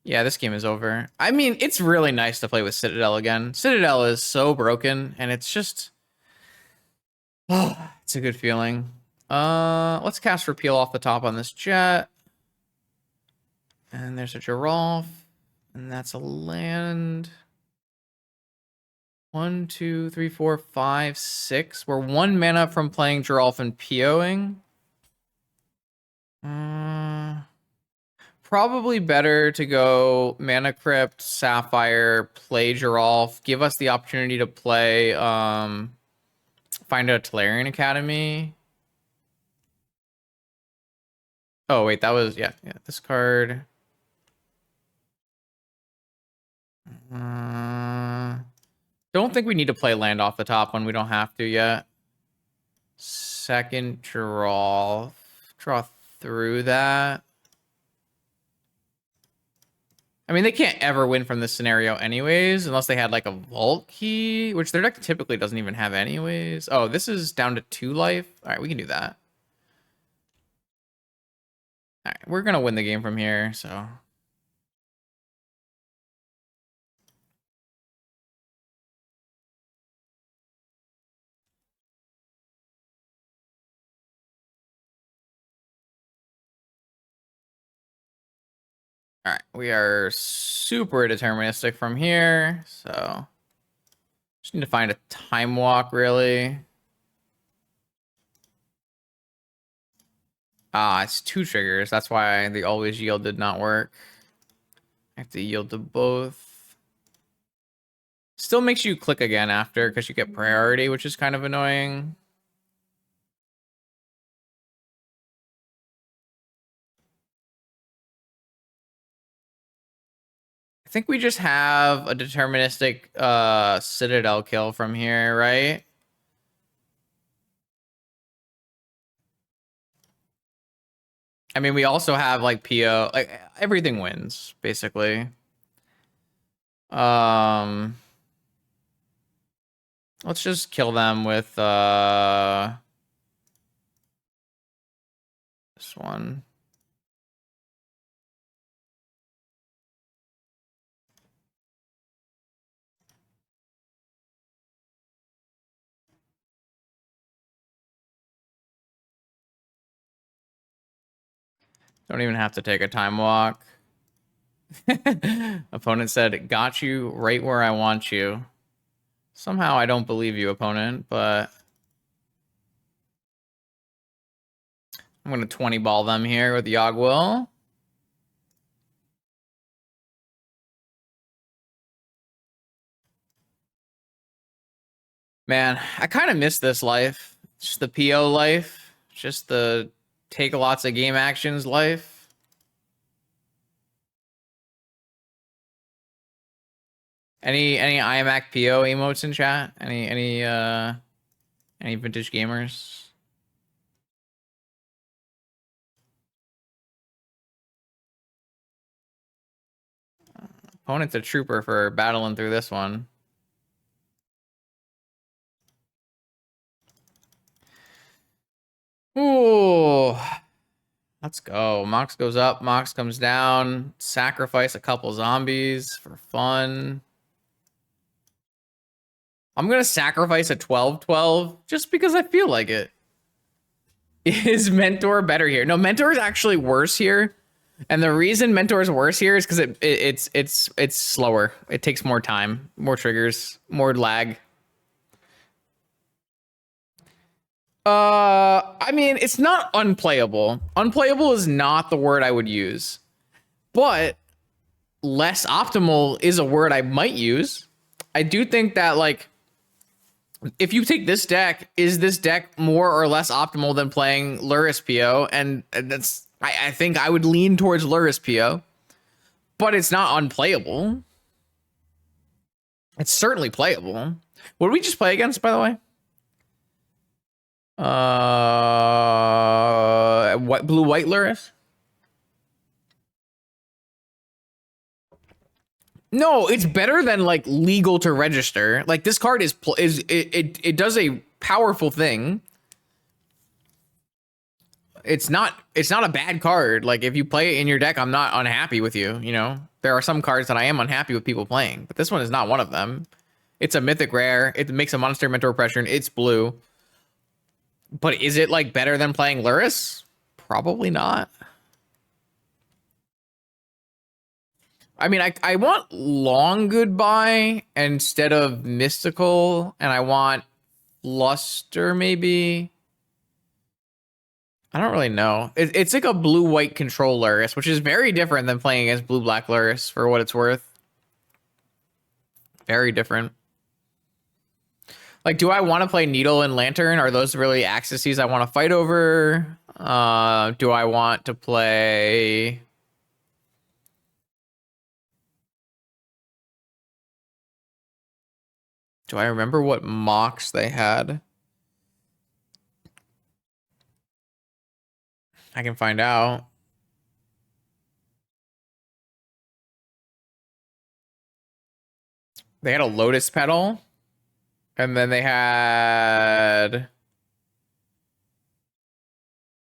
Yeah, this game is over. I mean, it's really nice to play with Citadel again. Citadel is so broken, and it's just... Oh, it's a good feeling. Let's cast Repeal off the top on this Jet. And there's a Geralf. And that's a land. 1, 2, 3, 4, 5, 6. We're 1 mana from playing Geralf and POing. Probably better to go Mana Crypt, Sapphire, play Geralf, give us the opportunity to play find a Tolarian Academy. Oh wait, that was yeah, this card. Don't think we need to play land off the top when we don't have to yet. Second draw through that. I mean, they can't ever win from this scenario anyways, unless they had like a Vault Key, which their deck typically doesn't even have anyways. Oh, this is down to 2 life. All right, we can do that. All right, we're going to win the game from here, so... All right, we are super deterministic from here, so just need to find a time walk, really. Ah, it's 2 triggers. That's why the always yield did not work. I have to yield to both. Still makes you click again after because you get priority, which is kind of annoying. I think we just have a deterministic Citadel kill from here, right? I mean, we also have like PO, like everything wins basically. Let's just kill them with this one. Don't even have to take a time walk. Opponent said, got you right where I want you. Somehow I don't believe you, opponent, but I'm going to 20 ball them here with Yogwill. Man, I kind of miss this life. Just the PO life. Just the take lots of game actions life. Any IMAC PO emotes in chat? Any vintage gamers? Opponent's a trooper for battling through this one. Ooh. Let's go. Mox goes up, Mox comes down. Sacrifice a couple zombies for fun. I'm going to sacrifice a 12-12 just because I feel like it. Is Mentor better here? No, Mentor is actually worse here. And the reason Mentor is worse here is because it's slower. It takes more time, more triggers, more lag. I mean, it's not unplayable. Unplayable is not the word I would use. But less optimal is a word I might use. I do think that, like, if you take this deck, is this deck more or less optimal than playing Lurrus PO? And that's, I think I would lean towards Lurrus PO, but it's not unplayable. It's certainly playable. What did we just play against, by the way? What, blue-white Lurrus? No, it's better than like legal to register. Like this card is it does a powerful thing. It's not a bad card. Like if you play it in your deck, I'm not unhappy with you, you know. There are some cards that I am unhappy with people playing, but this one is not one of them. It's a mythic rare. It makes a Monastery Mentor pressure and it's blue. But is it like better than playing Lurrus? Probably not. I mean, I want long goodbye instead of mystical, and I want luster maybe. I don't really know. It's like a blue-white control Lurrus, which is very different than playing against blue-black Lurrus for what it's worth. Very different. Like, do I want to play Needle and Lantern? Are those really accesses I want to fight over? Do I want to play... Do I remember what mocks they had? I can find out. They had a Lotus Petal. And then they had...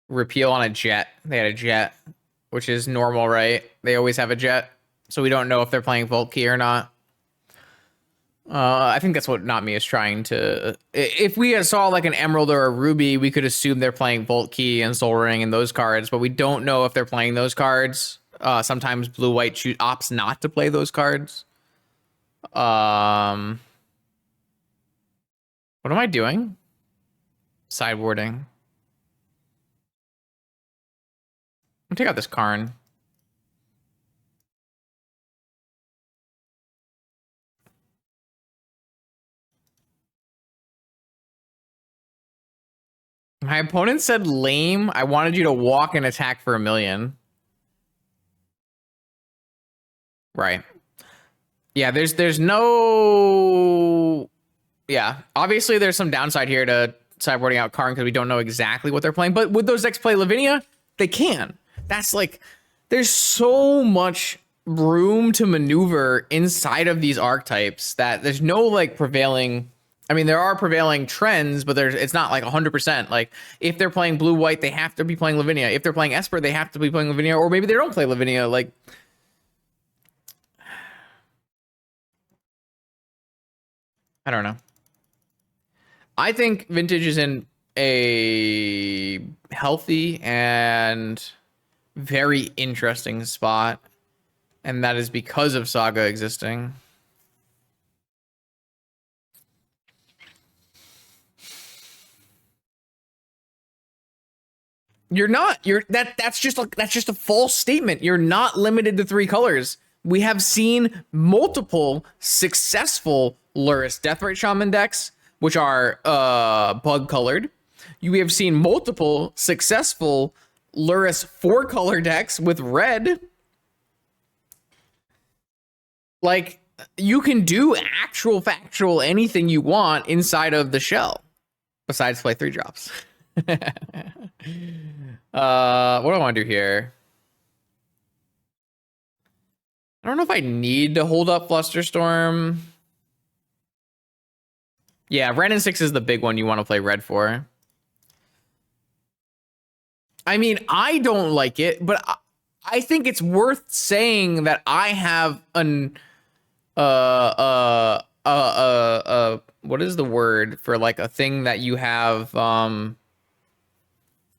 Repeal on a jet. They had a jet, which is normal, right? They always have a jet. So we don't know if they're playing Vault Key or not. I think that's what Not Me is trying to... If we saw like an Emerald or a Ruby, we could assume they're playing Vault Key and Soul Ring and those cards, but we don't know if they're playing those cards. Sometimes blue-white opts not to play those cards. What am I doing? Sideboarding. I'll take out this Karn. My opponent said lame. I wanted you to walk and attack for 1,000,000. Right. Yeah, there's no... Yeah, obviously there's some downside here to sideboarding out Karn because we don't know exactly what they're playing. But would those decks play Lavinia? They can. That's like... There's so much room to maneuver inside of these archetypes that there's no like prevailing... I mean, there are prevailing trends, but it's not like 100%. Like, if they're playing blue-white, they have to be playing Lavinia. If they're playing Esper, they have to be playing Lavinia. Or maybe they don't play Lavinia. Like, I don't know. I think Vintage is in a healthy and very interesting spot. And that is because of Saga existing. You're not. That's just a false statement. You're not limited to 3 colors. We have seen multiple successful Lurrus Deathrite Shaman decks, which are bug colored. We have seen multiple successful Lurrus 4-color decks with red. Like, you can do actual factual anything you want inside of the shell, besides play 3 drops. What do I want to do here? I don't know if I need to hold up Flusterstorm. Yeah, Red and 6 is the big one you want to play red for. I mean, I don't like it, but I think it's worth saying that I have an what is the word for like a thing that you have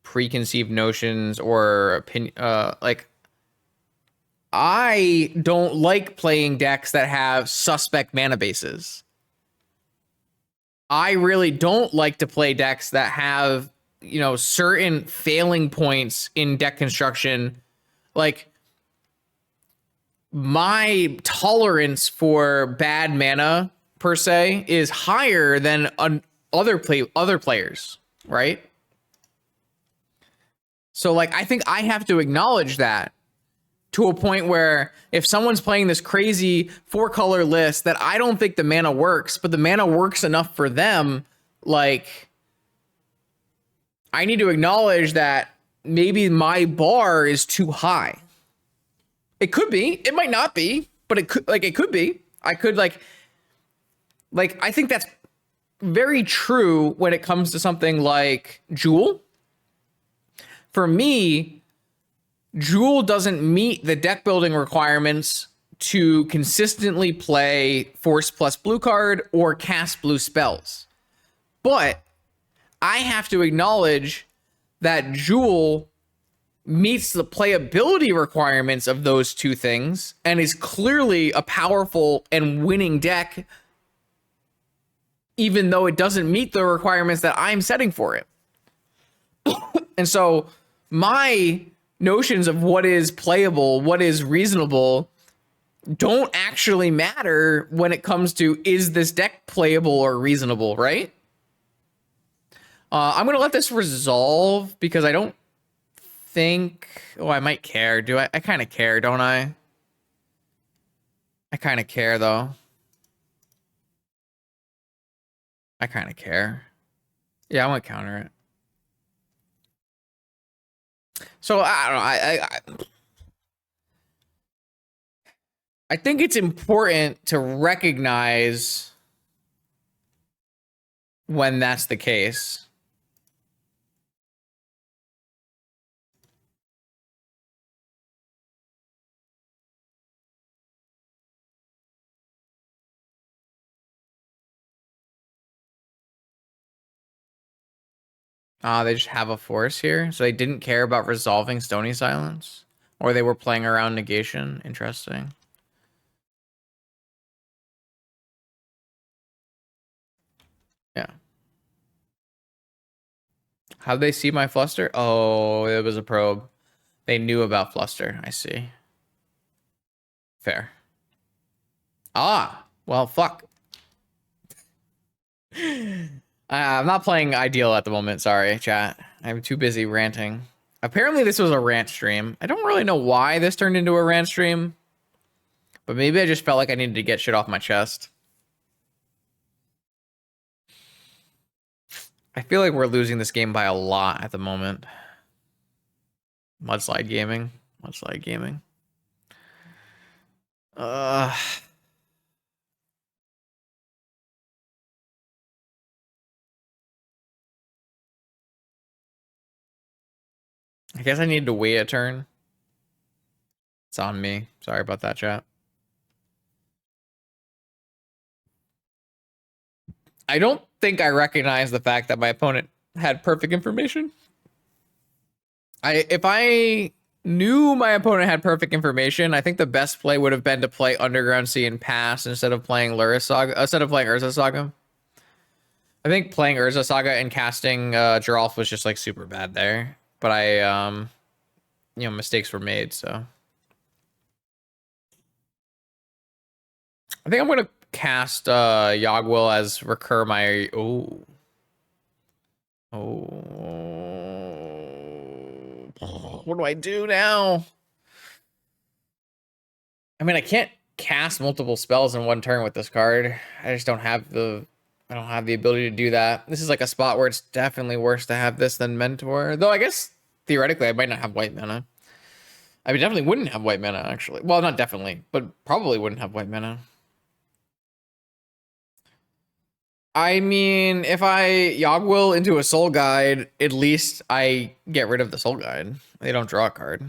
preconceived notions or opinion, like I don't like playing decks that have suspect mana bases. I really don't like to play decks that have, you know, certain failing points in deck construction. Like, my tolerance for bad mana per se is higher than other players, right? So like I think I have to acknowledge that to a point where if someone's playing this crazy 4-color list that I don't think the mana works, but the mana works enough for them, like I need to acknowledge that maybe my bar is too high. It could be, it might not be, but it could be. I could like I think that's very true when it comes to something like Jewel. For me, Jewel doesn't meet the deck building requirements to consistently play Force plus blue card or cast blue spells. But I have to acknowledge that Jewel meets the playability requirements of those two things and is clearly a powerful and winning deck, even though it doesn't meet the requirements that I'm setting for it. And so my notions of what is playable, what is reasonable, don't actually matter when it comes to is this deck playable or reasonable, right? I'm going to let this resolve because I don't think... Oh, I might care. Do I? I kind of care, don't I? I kind of care, though. I kind of care. Yeah, I want to counter it. So, I don't know. I think it's important to recognize when that's the case. They just have a force here. So they didn't care about resolving Stony Silence. Or they were playing around negation. Interesting. Yeah. How'd they see my fluster? Oh, it was a probe. They knew about fluster. I see. Fair. Well, fuck. I'm not playing ideal at the moment. Sorry, chat. I'm too busy ranting. Apparently, this was a rant stream. I don't really know why this turned into a rant stream, but maybe I just felt like I needed to get shit off my chest. I feel like we're losing this game by a lot at the moment. Mudslide gaming. Mudslide gaming. I guess I need to wait a turn. It's on me. Sorry about that, chat. I don't think I recognize the fact that my opponent had perfect information. If I knew my opponent had perfect information, I think the best play would have been to play Underground Sea and pass instead of playing Lurrus Saga, instead of playing Urza Saga. I think playing Urza Saga and casting Geralf was just like super bad there. But I, you know, mistakes were made, so. I think I'm going to cast Yogwill as recur my... Oh. What do I do now? I mean, I can't cast multiple spells in one turn with this card. I just don't have the... I don't have the ability to do that. This is like a spot where it's definitely worse to have this than Mentor. Though I guess, theoretically, I might not have white mana. I mean, definitely wouldn't have white mana, actually. Well, not definitely, but probably wouldn't have white mana. I mean, if I Yogwill into a Soul Guide, at least I get rid of the Soul Guide. They don't draw a card.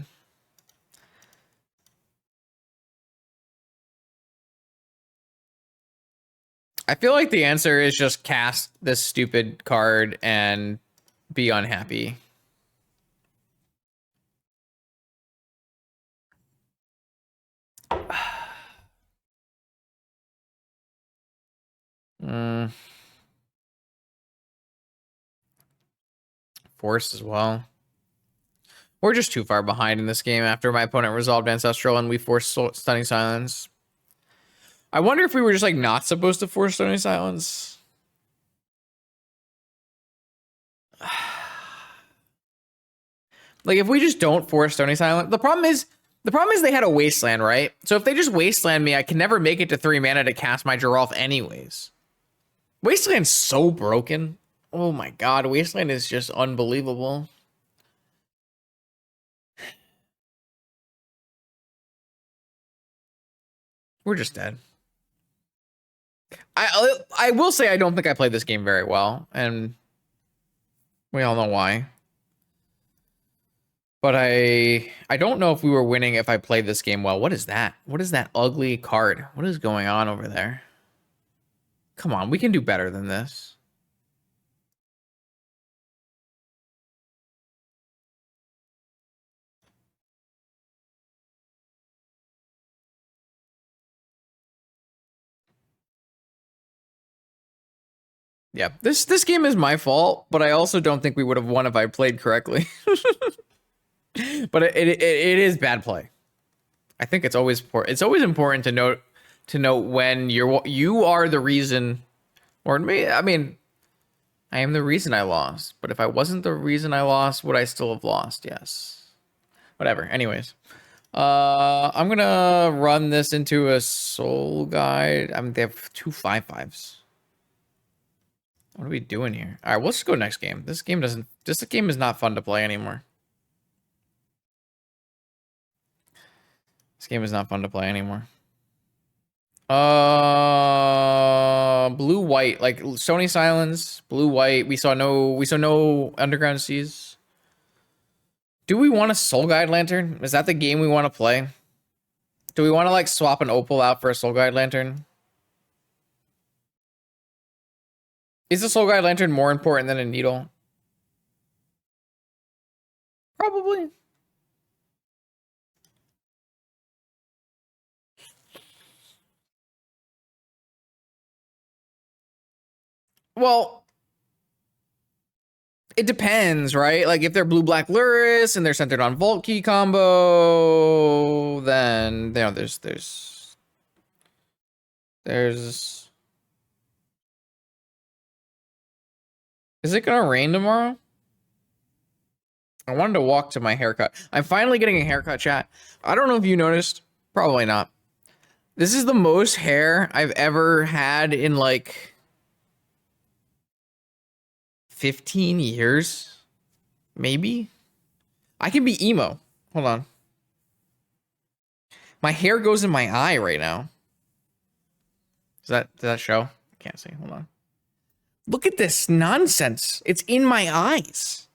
I feel like the answer is just cast this stupid card and be unhappy. Force as well. We're just too far behind in this game after my opponent resolved Ancestral and we forced Stunning Silence. I wonder if we were just like not supposed to force Stunning Silence. Like if we just don't force Stunning Silence, the problem is they had a Wasteland, right? So if they just Wasteland me, I can never make it to 3 mana to cast my Geralf anyways. Wasteland's so broken. Oh my god, Wasteland is just unbelievable. We're just dead. I will say I don't think I played this game very well, and we all know why. But I don't know if we were winning if I played this game well. What is that? What is that ugly card? What is going on over there? Come on, we can do better than this. Yeah, this game is my fault, but I also don't think we would have won if I played correctly. But it is bad play. I think it's always important to note when you are the reason, or me. I mean, I am the reason I lost. But if I wasn't the reason I lost, would I still have lost? Yes. Whatever. Anyways, I'm gonna run this into a Soul Guide. I mean, they have 2 5/5s. What are we doing here? All right, let's go next game. This game is not fun to play anymore. This game is not fun to play anymore. Blue white, like Stony Silence, blue white. We saw no Underground Seas. Do we want a Soul Guide Lantern? Is that the game we want to play? Do we want to like swap an Opal out for a Soul Guide Lantern? Is the Soul Guide Lantern more important than a Needle? Probably. Well, it depends, right? Like if they're blue-black Lurrus and they're centered on Vault Key combo, then you know there's Is it gonna rain tomorrow? I wanted to walk to my haircut. I'm finally getting a haircut, chat. I don't know if you noticed. Probably not. This is the most hair I've ever had in like 15 years. Maybe. I can be emo. Hold on. My hair goes in my eye right now. Does that show? I can't see. Hold on. Look at this nonsense. It's in my eyes.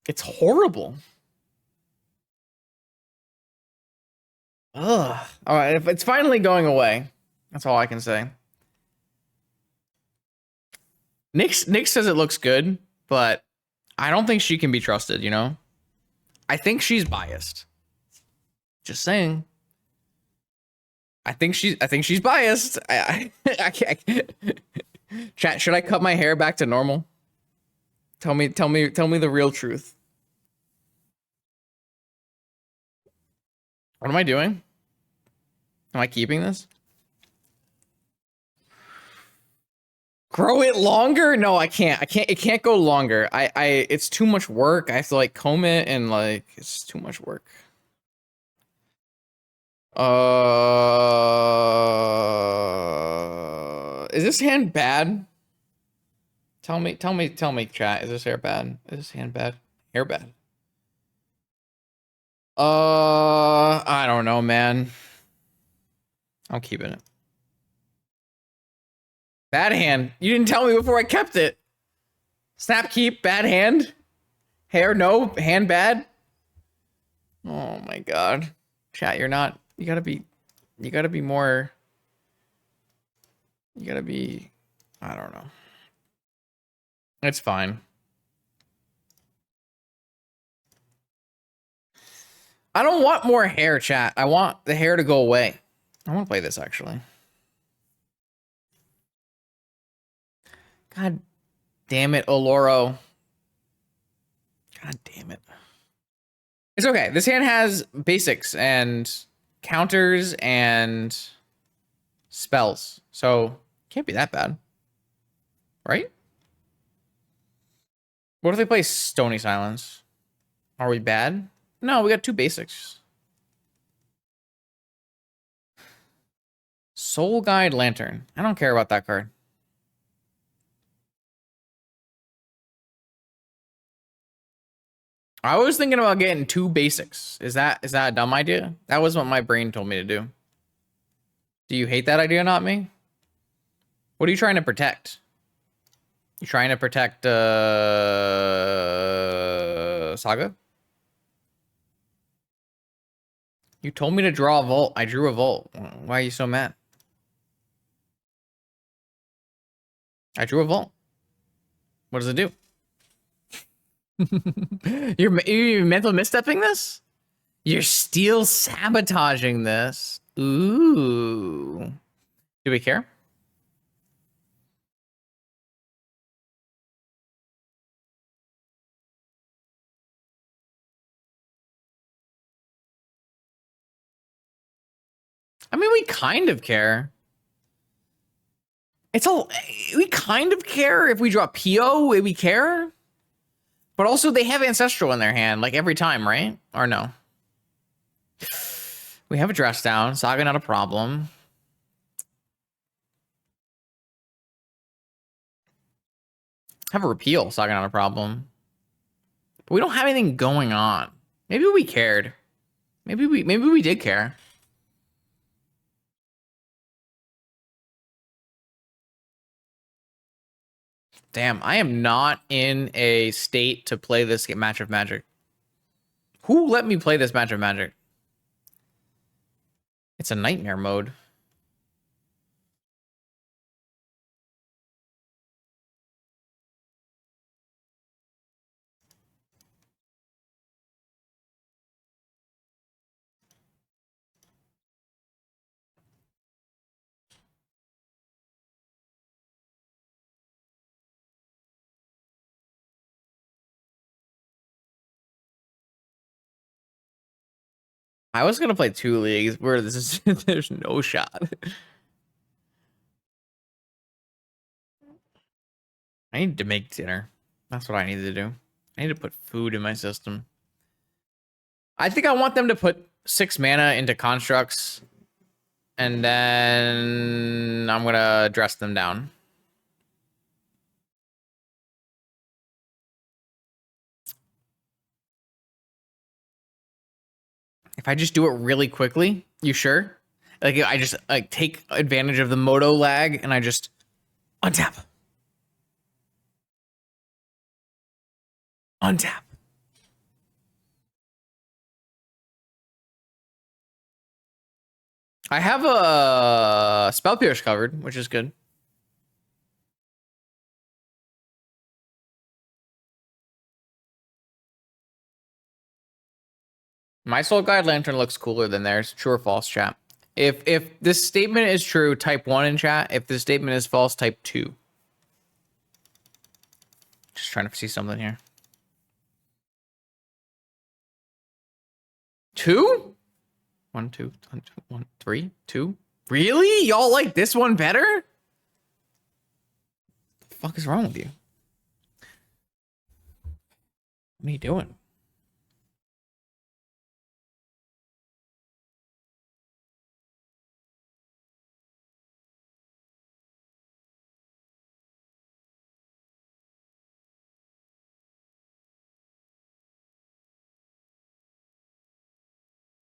It's horrible. Ugh. All right, if it's finally going away. That's all I can say. Nick says it looks good, but I don't think she can be trusted, you know? I think she's biased. Just saying. I think she's biased. I can't. Chat, should I cut my hair back to normal? Tell me the real truth. What am I doing? Am I keeping this? Grow it longer? No, I can't. It can't go longer. It's too much work. I have to like comb it and like it's too much work. Is this hand bad? Tell me, chat. Is this hair bad? Is this hand bad? Hair bad. I don't know, man. I'm keeping it. Bad hand. You didn't tell me before I kept it. Snap keep, bad hand. Hair no, hand bad. Oh my god. Chat, you're not. You gotta be more. You gotta be. I don't know. It's fine. I don't want more hair, chat. I want the hair to go away. I want to play this actually. God damn it, Oloro. God damn it. It's okay. This hand has basics and counters and spells. So can't be that bad. Right? What if they play Stony Silence? Are we bad? No, we got 2 basics. Soul Guide Lantern. I don't care about that card. I was thinking about getting 2 basics. Is that a dumb idea? That was what my brain told me to do. Do you hate that idea, not me? What are you trying to protect? You trying to protect Saga? You told me to draw a Volt. I drew a Volt. Why are you so mad? I drew a Volt. What does it do? You're mental misstepping this? You're still sabotaging this. Ooh. Do we care? I mean, we kind of care. We kind of care if we draw PO, we care. But also they have Ancestral in their hand, like every time, right? Or no? We have a dress down. Saga not a problem. Have a repeal. Saga not a problem. But we don't have anything going on. Maybe we cared. Maybe we did care. Damn, I am not in a state to play this match of Magic. Who let me play this match of Magic? It's a nightmare mode. I was gonna play 2 leagues where this is there's no shot. I need to make dinner. That's what I need to do. I need to put food in my system. I think I want them to put 6 mana into constructs, and then I'm gonna dress them down. If I just do it really quickly, you sure? Like I just like take advantage of the moto lag and I just untap. Untap. I have a Spell Pierce covered, which is good. My Soul Guide Lantern looks cooler than theirs. True or false, chat? If this statement is true, type 1 in chat. If this statement is false, type 2. Just trying to see something here. 2? 1, 2, 1, 2, 1, 3, 2. Really? Y'all like this one better? What the fuck is wrong with you? What are you doing?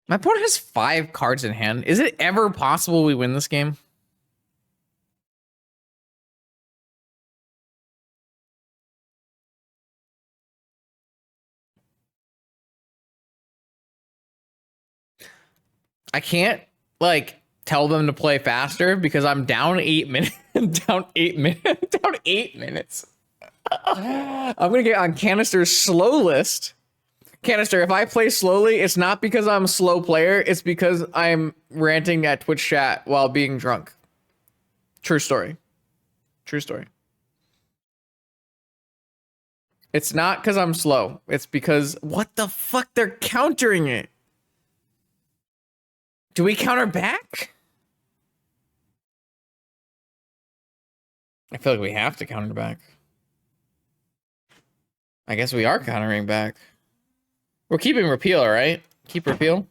My opponent has 5 cards in hand. Is it ever possible we win this game? I can't, like, tell them to play faster because I'm down 8 minutes. down 8 minutes. down 8 minutes. I'm gonna get on Canister's slow list. Canister, if I play slowly, it's not because I'm a slow player. It's because I'm ranting at Twitch chat while being drunk. True story. True story. It's not because I'm slow. It's because, what the fuck? They're countering it. Do we counter back? I feel like we have to counter back. I guess we are countering back. We're keeping repeal, right? Keep repeal.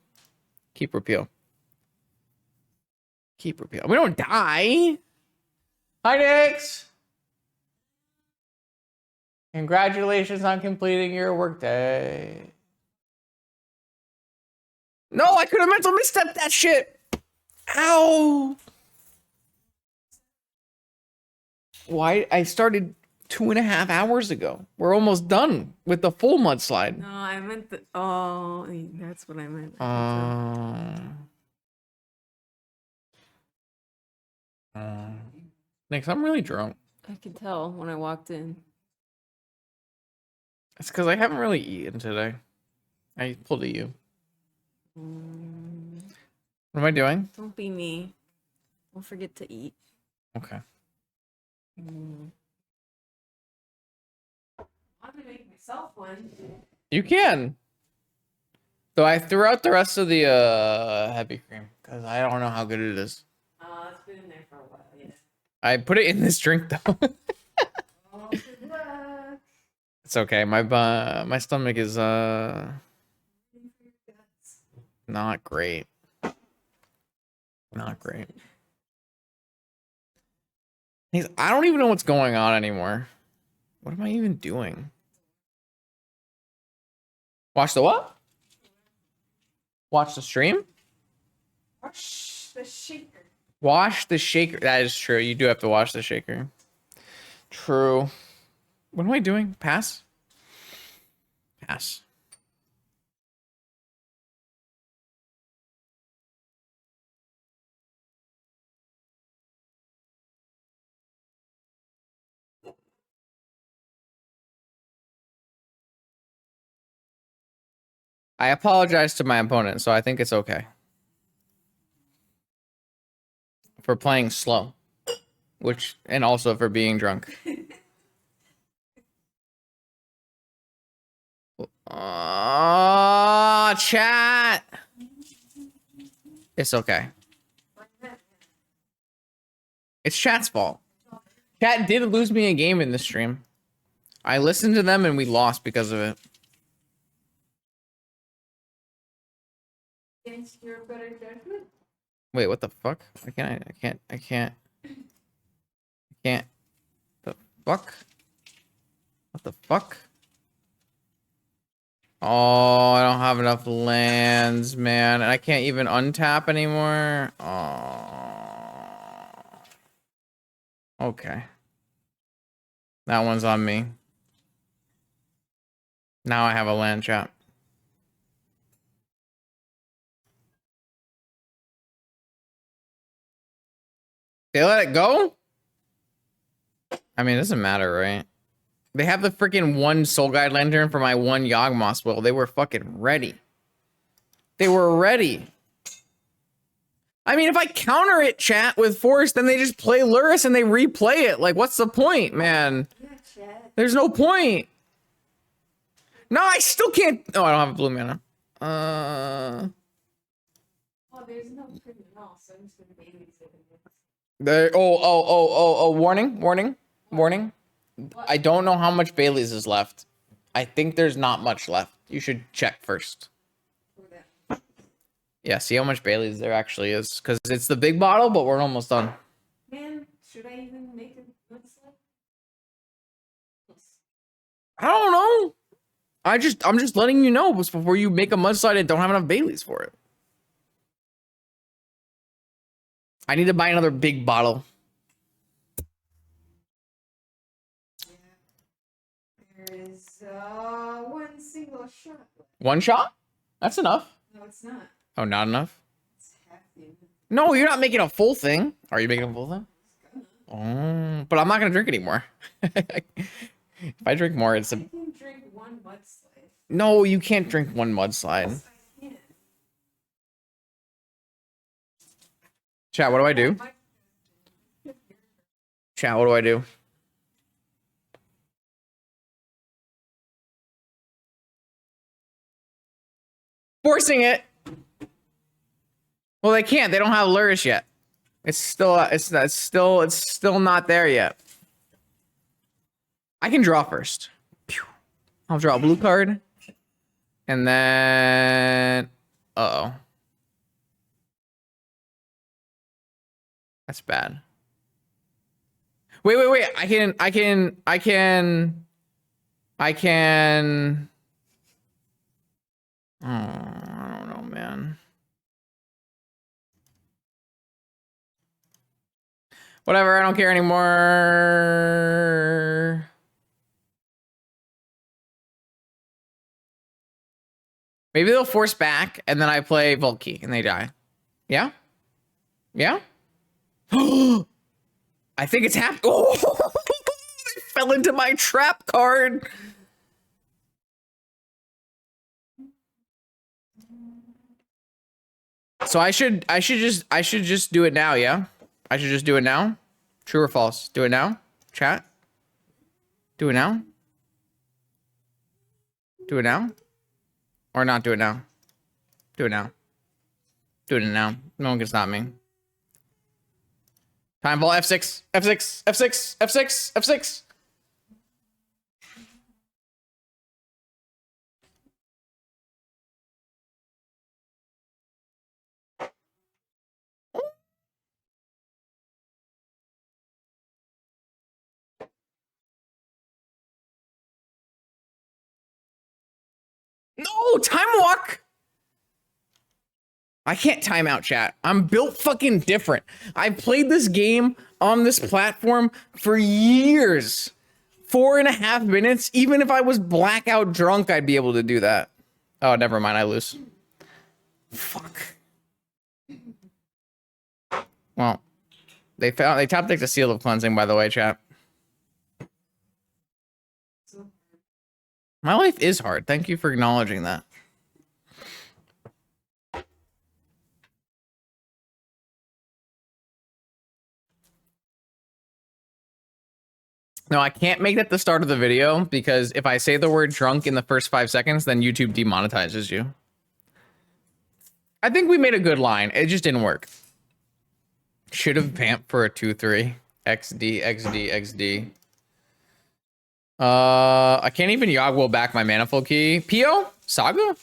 Keep repeal. Keep repeal. We don't die. Hi, Nix. Congratulations on completing your workday. No, I could have mental misstepped that shit. Ow. Why? I started 2.5 hours ago. We're almost done with the full mudslide. No, I meant the. Oh, that's what I meant. Nix, I'm really drunk. I could tell when I walked in. It's because I haven't really eaten today. I pulled a U. What am I doing? Don't be me. Don't forget to eat. Okay. I'm gonna make myself one. You can. Though I threw out the rest of the heavy cream because I don't know how good it is. It's been in there for a while, yeah. I put it in this drink though. Oh, good luck. It's okay. My stomach is not great. Not great. I don't even know what's going on anymore. What am I even doing? Watch the what? Watch the stream? Wash the shaker. Wash the shaker. That is true. You do have to wash the shaker. True. What am I doing? Pass? Pass. I apologize to my opponent, so I think it's okay. For playing slow. And also for being drunk. Oh, chat. It's okay. It's chat's fault. Chat did lose me a game in this stream. I listened to them and we lost because of it. Against your better judgment? Wait, what the fuck? I can't. The fuck? What the fuck? Oh, I don't have enough lands, man. And I can't even untap anymore. Oh. Okay. That one's on me. Now I have a land trap. They let it go? I mean, it doesn't matter, right? They have the freaking one Soul Guide Lantern for my one Yawgmoth will. They were fucking ready. They were ready. I mean, if I counter it, chat, with Force, then they just play Lurrus and they replay it. Like, what's the point, man? Yeah, chat. There's no point. No, I still can't. Oh, I don't have a blue mana. Oh, there's no print at all, so I'm just gonna babysit it. There. Oh! Warning! I don't know how much Bailey's is left. I think there's not much left. You should check first. Yeah, see how much Bailey's there actually is, because it's the big bottle, but we're almost done. Man, should I even make it? I don't know. I'm just letting you know before you make a mudslide and don't have enough Baileys for it. I need to buy another big bottle. There is one single shot left. One shot? That's enough. No, it's not. Oh, not enough? It's half the amount. No, you're not making a full thing. Are you making a full thing? Oh, but I'm not gonna drink anymore. If I drink more, it's I a... can drink one mudslide. No, you can't drink one mudslide. Yes, I can. Chat, what do I do? Chat, what do I do? Forcing it. Well, they can't. They don't have Lurrus yet. It's still not there yet. I can draw first. I'll draw a blue card. And then uh-oh. That's bad. Wait. I can oh, I don't know, man. Whatever, I don't care anymore. Maybe they'll force back, and then I play Volkey, and they die. Yeah? Yeah? I think it's happened. Oh, I fell into my trap card. So I should just do it now, yeah? I should just do it now? True or false? Do it now? Chat? Do it now? Do it now? Or not do it now? Do it now. Do it now. No one can stop me. Time ball F6. F6. F6. F6. F6. No, time walk. I can't time out, chat. I'm built fucking different. I've played this game on this platform for years. 4.5 minutes. Even if I was blackout drunk, I'd be able to do that. Oh, never mind. I lose. Fuck. Well, they top decked a Seal of Cleansing, by the way, chat. My life is hard. Thank you for acknowledging that. No, I can't make that the start of the video because if I say the word drunk in the first 5 seconds, then YouTube demonetizes you. I think we made a good line. It just didn't work. Should have vamped for a 2-3. XD, XD, XD. I can't even Yogwell back my Manifold Key. Pio? Saga?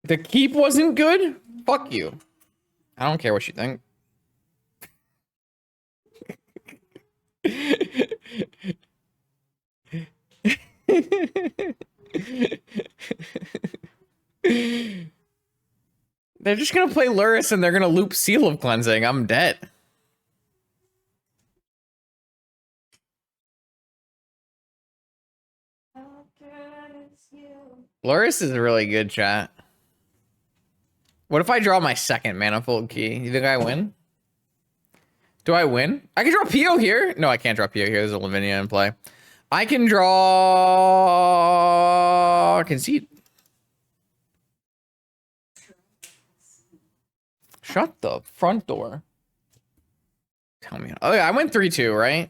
The keep wasn't good? Fuck you. I don't care what you think. They're just gonna play Lurrus and they're gonna loop Seal of Cleansing. I'm dead. Lurrus is really good, chat. What if I draw my second Manifold Key? You think I win? Do I win? I can draw Pio here. No, I can't draw Pio here. There's a Lavinia in play. I can draw Concede. Shut the front door. Tell me. Oh, yeah, I went 3-2, right?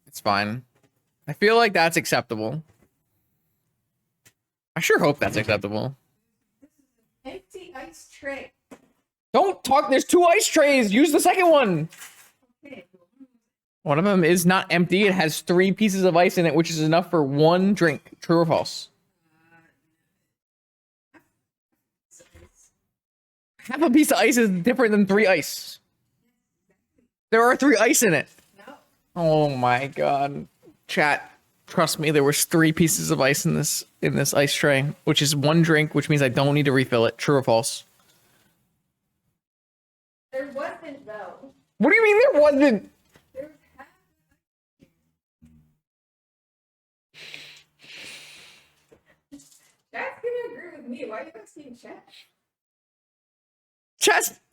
It's fine. I feel like that's acceptable. I sure hope that's acceptable. Empty ice tray. Don't talk. There's 2 ice trays. Use the second one. Okay. One of them is not empty. It has 3 pieces of ice in it, which is enough for 1 drink. True or false? Half a piece of ice is different than 3 ice. There are 3 ice in it. No. Oh my god. Chat, trust me, there was 3 pieces of ice in this ice tray, which is 1 drink, which means I don't need to refill it. True or false? What do you mean there wasn't? There was half. Chat's gonna agree with me. Why are you asking chat?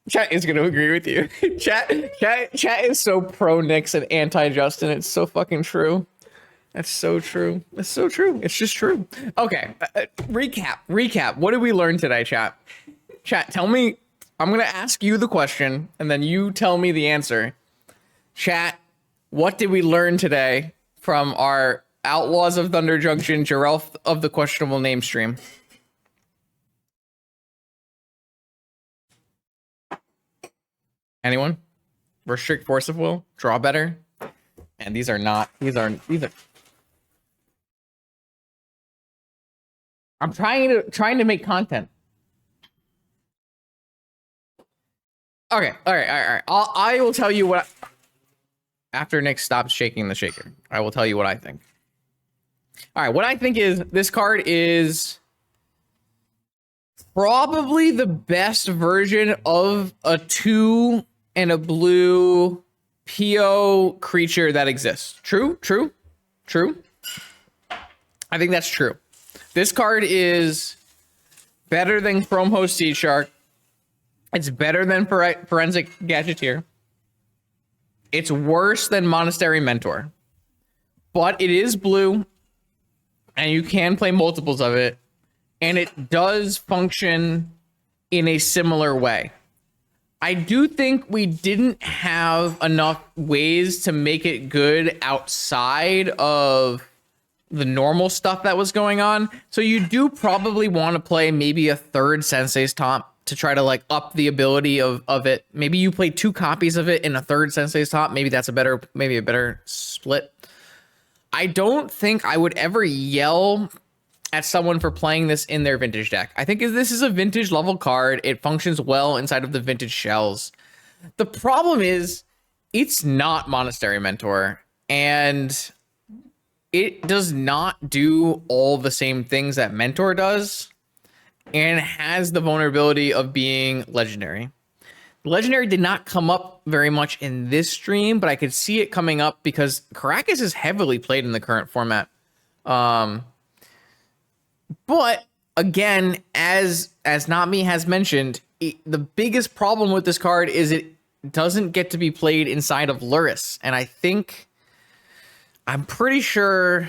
Chat is gonna agree with you. Chat is so pro Nix and anti Justin. It's so fucking true. That's so true. It's so true. It's just true. Okay, recap. What did we learn today, chat? Chat, tell me. I'm gonna ask you the question, and then you tell me the answer. Chat, what did we learn today from our Outlaws of Thunder Junction, Geralf of the questionable name stream? Anyone? Restrict force of will, draw better. And these are. I'm trying to make content. Okay, all right. I will tell you what. After Nick stops shaking the shaker, I will tell you what I think. All right, what I think is this card is probably the best version of a 2 and a blue PO creature that exists. True. I think that's true. This card is better than Chrome Host Seed Shark. It's better than Forensic Gadgeteer. It's worse than Monastery Mentor. But it is blue, and you can play multiples of it, and it does function in a similar way. I do think we didn't have enough ways to make it good outside of the normal stuff that was going on. So you do probably want to play maybe a third Sensei's Top to try to like up the ability of it. Maybe you play 2 copies of it in a third Sensei's Top. Maybe that's a better split. I don't think I would ever yell at someone for playing this in their vintage deck. I think this is a vintage level card. It functions well inside of the vintage shells. The problem is it's not Monastery Mentor, and it does not do all the same things that Mentor does, and has the vulnerability of being legendary. Legendary did not come up very much in this stream, but I could see it coming up because Caracas is heavily played in the current format. But again, as Not Me has mentioned, the biggest problem with this card is it doesn't get to be played inside of Lurrus, and I'm pretty sure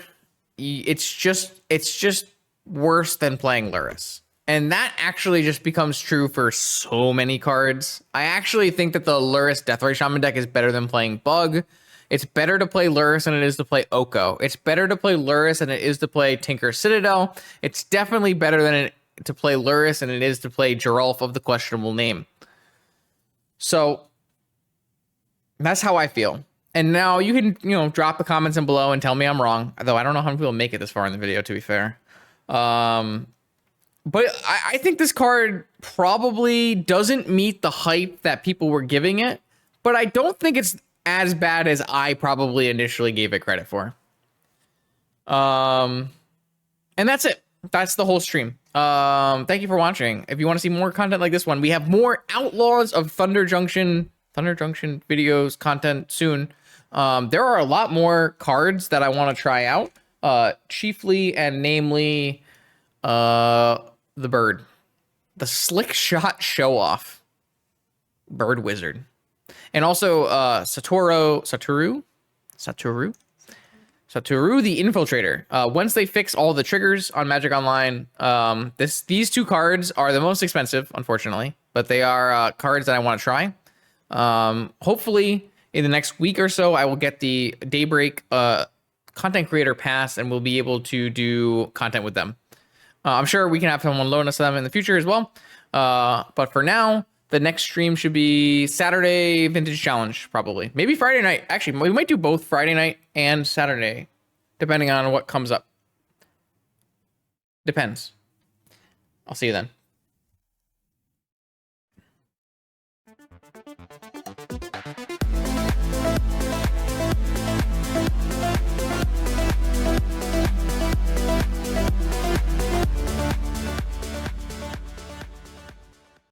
it's just worse than playing Lurrus. And that actually just becomes true for so many cards. I actually think that the Lurrus Deathray Shaman deck is better than playing Bug. It's better to play Lurrus than it is to play Oko. It's better to play Lurrus than it is to play Tinker Citadel. It's definitely better to play Lurrus than it is to play Geralf of the questionable name. So that's how I feel. And now you can, drop the comments in below and tell me I'm wrong. Though I don't know how many people make it this far in the video, to be fair. But I think this card probably doesn't meet the hype that people were giving it. But I don't think it's as bad as I probably initially gave it credit for. And that's it. That's the whole stream. Thank you for watching. If you want to see more content like this one, we have more Outlaws of Thunder Junction videos content soon. There are a lot more cards that I want to try out. Chiefly and namely the bird. The Slick Shot Show Off. Bird Wizard. And also Satoru, the Infiltrator. Once they fix all the triggers on Magic Online, these 2 cards are the most expensive, unfortunately, but they are cards that I want to try. Hopefully, in the next week or so, I will get the Daybreak content creator pass, and we'll be able to do content with them. I'm sure we can have someone loan us them in the future as well. But for now, the next stream should be Saturday Vintage Challenge, probably. Maybe Friday night. Actually, we might do both Friday night and Saturday, depending on what comes up. Depends. I'll see you then.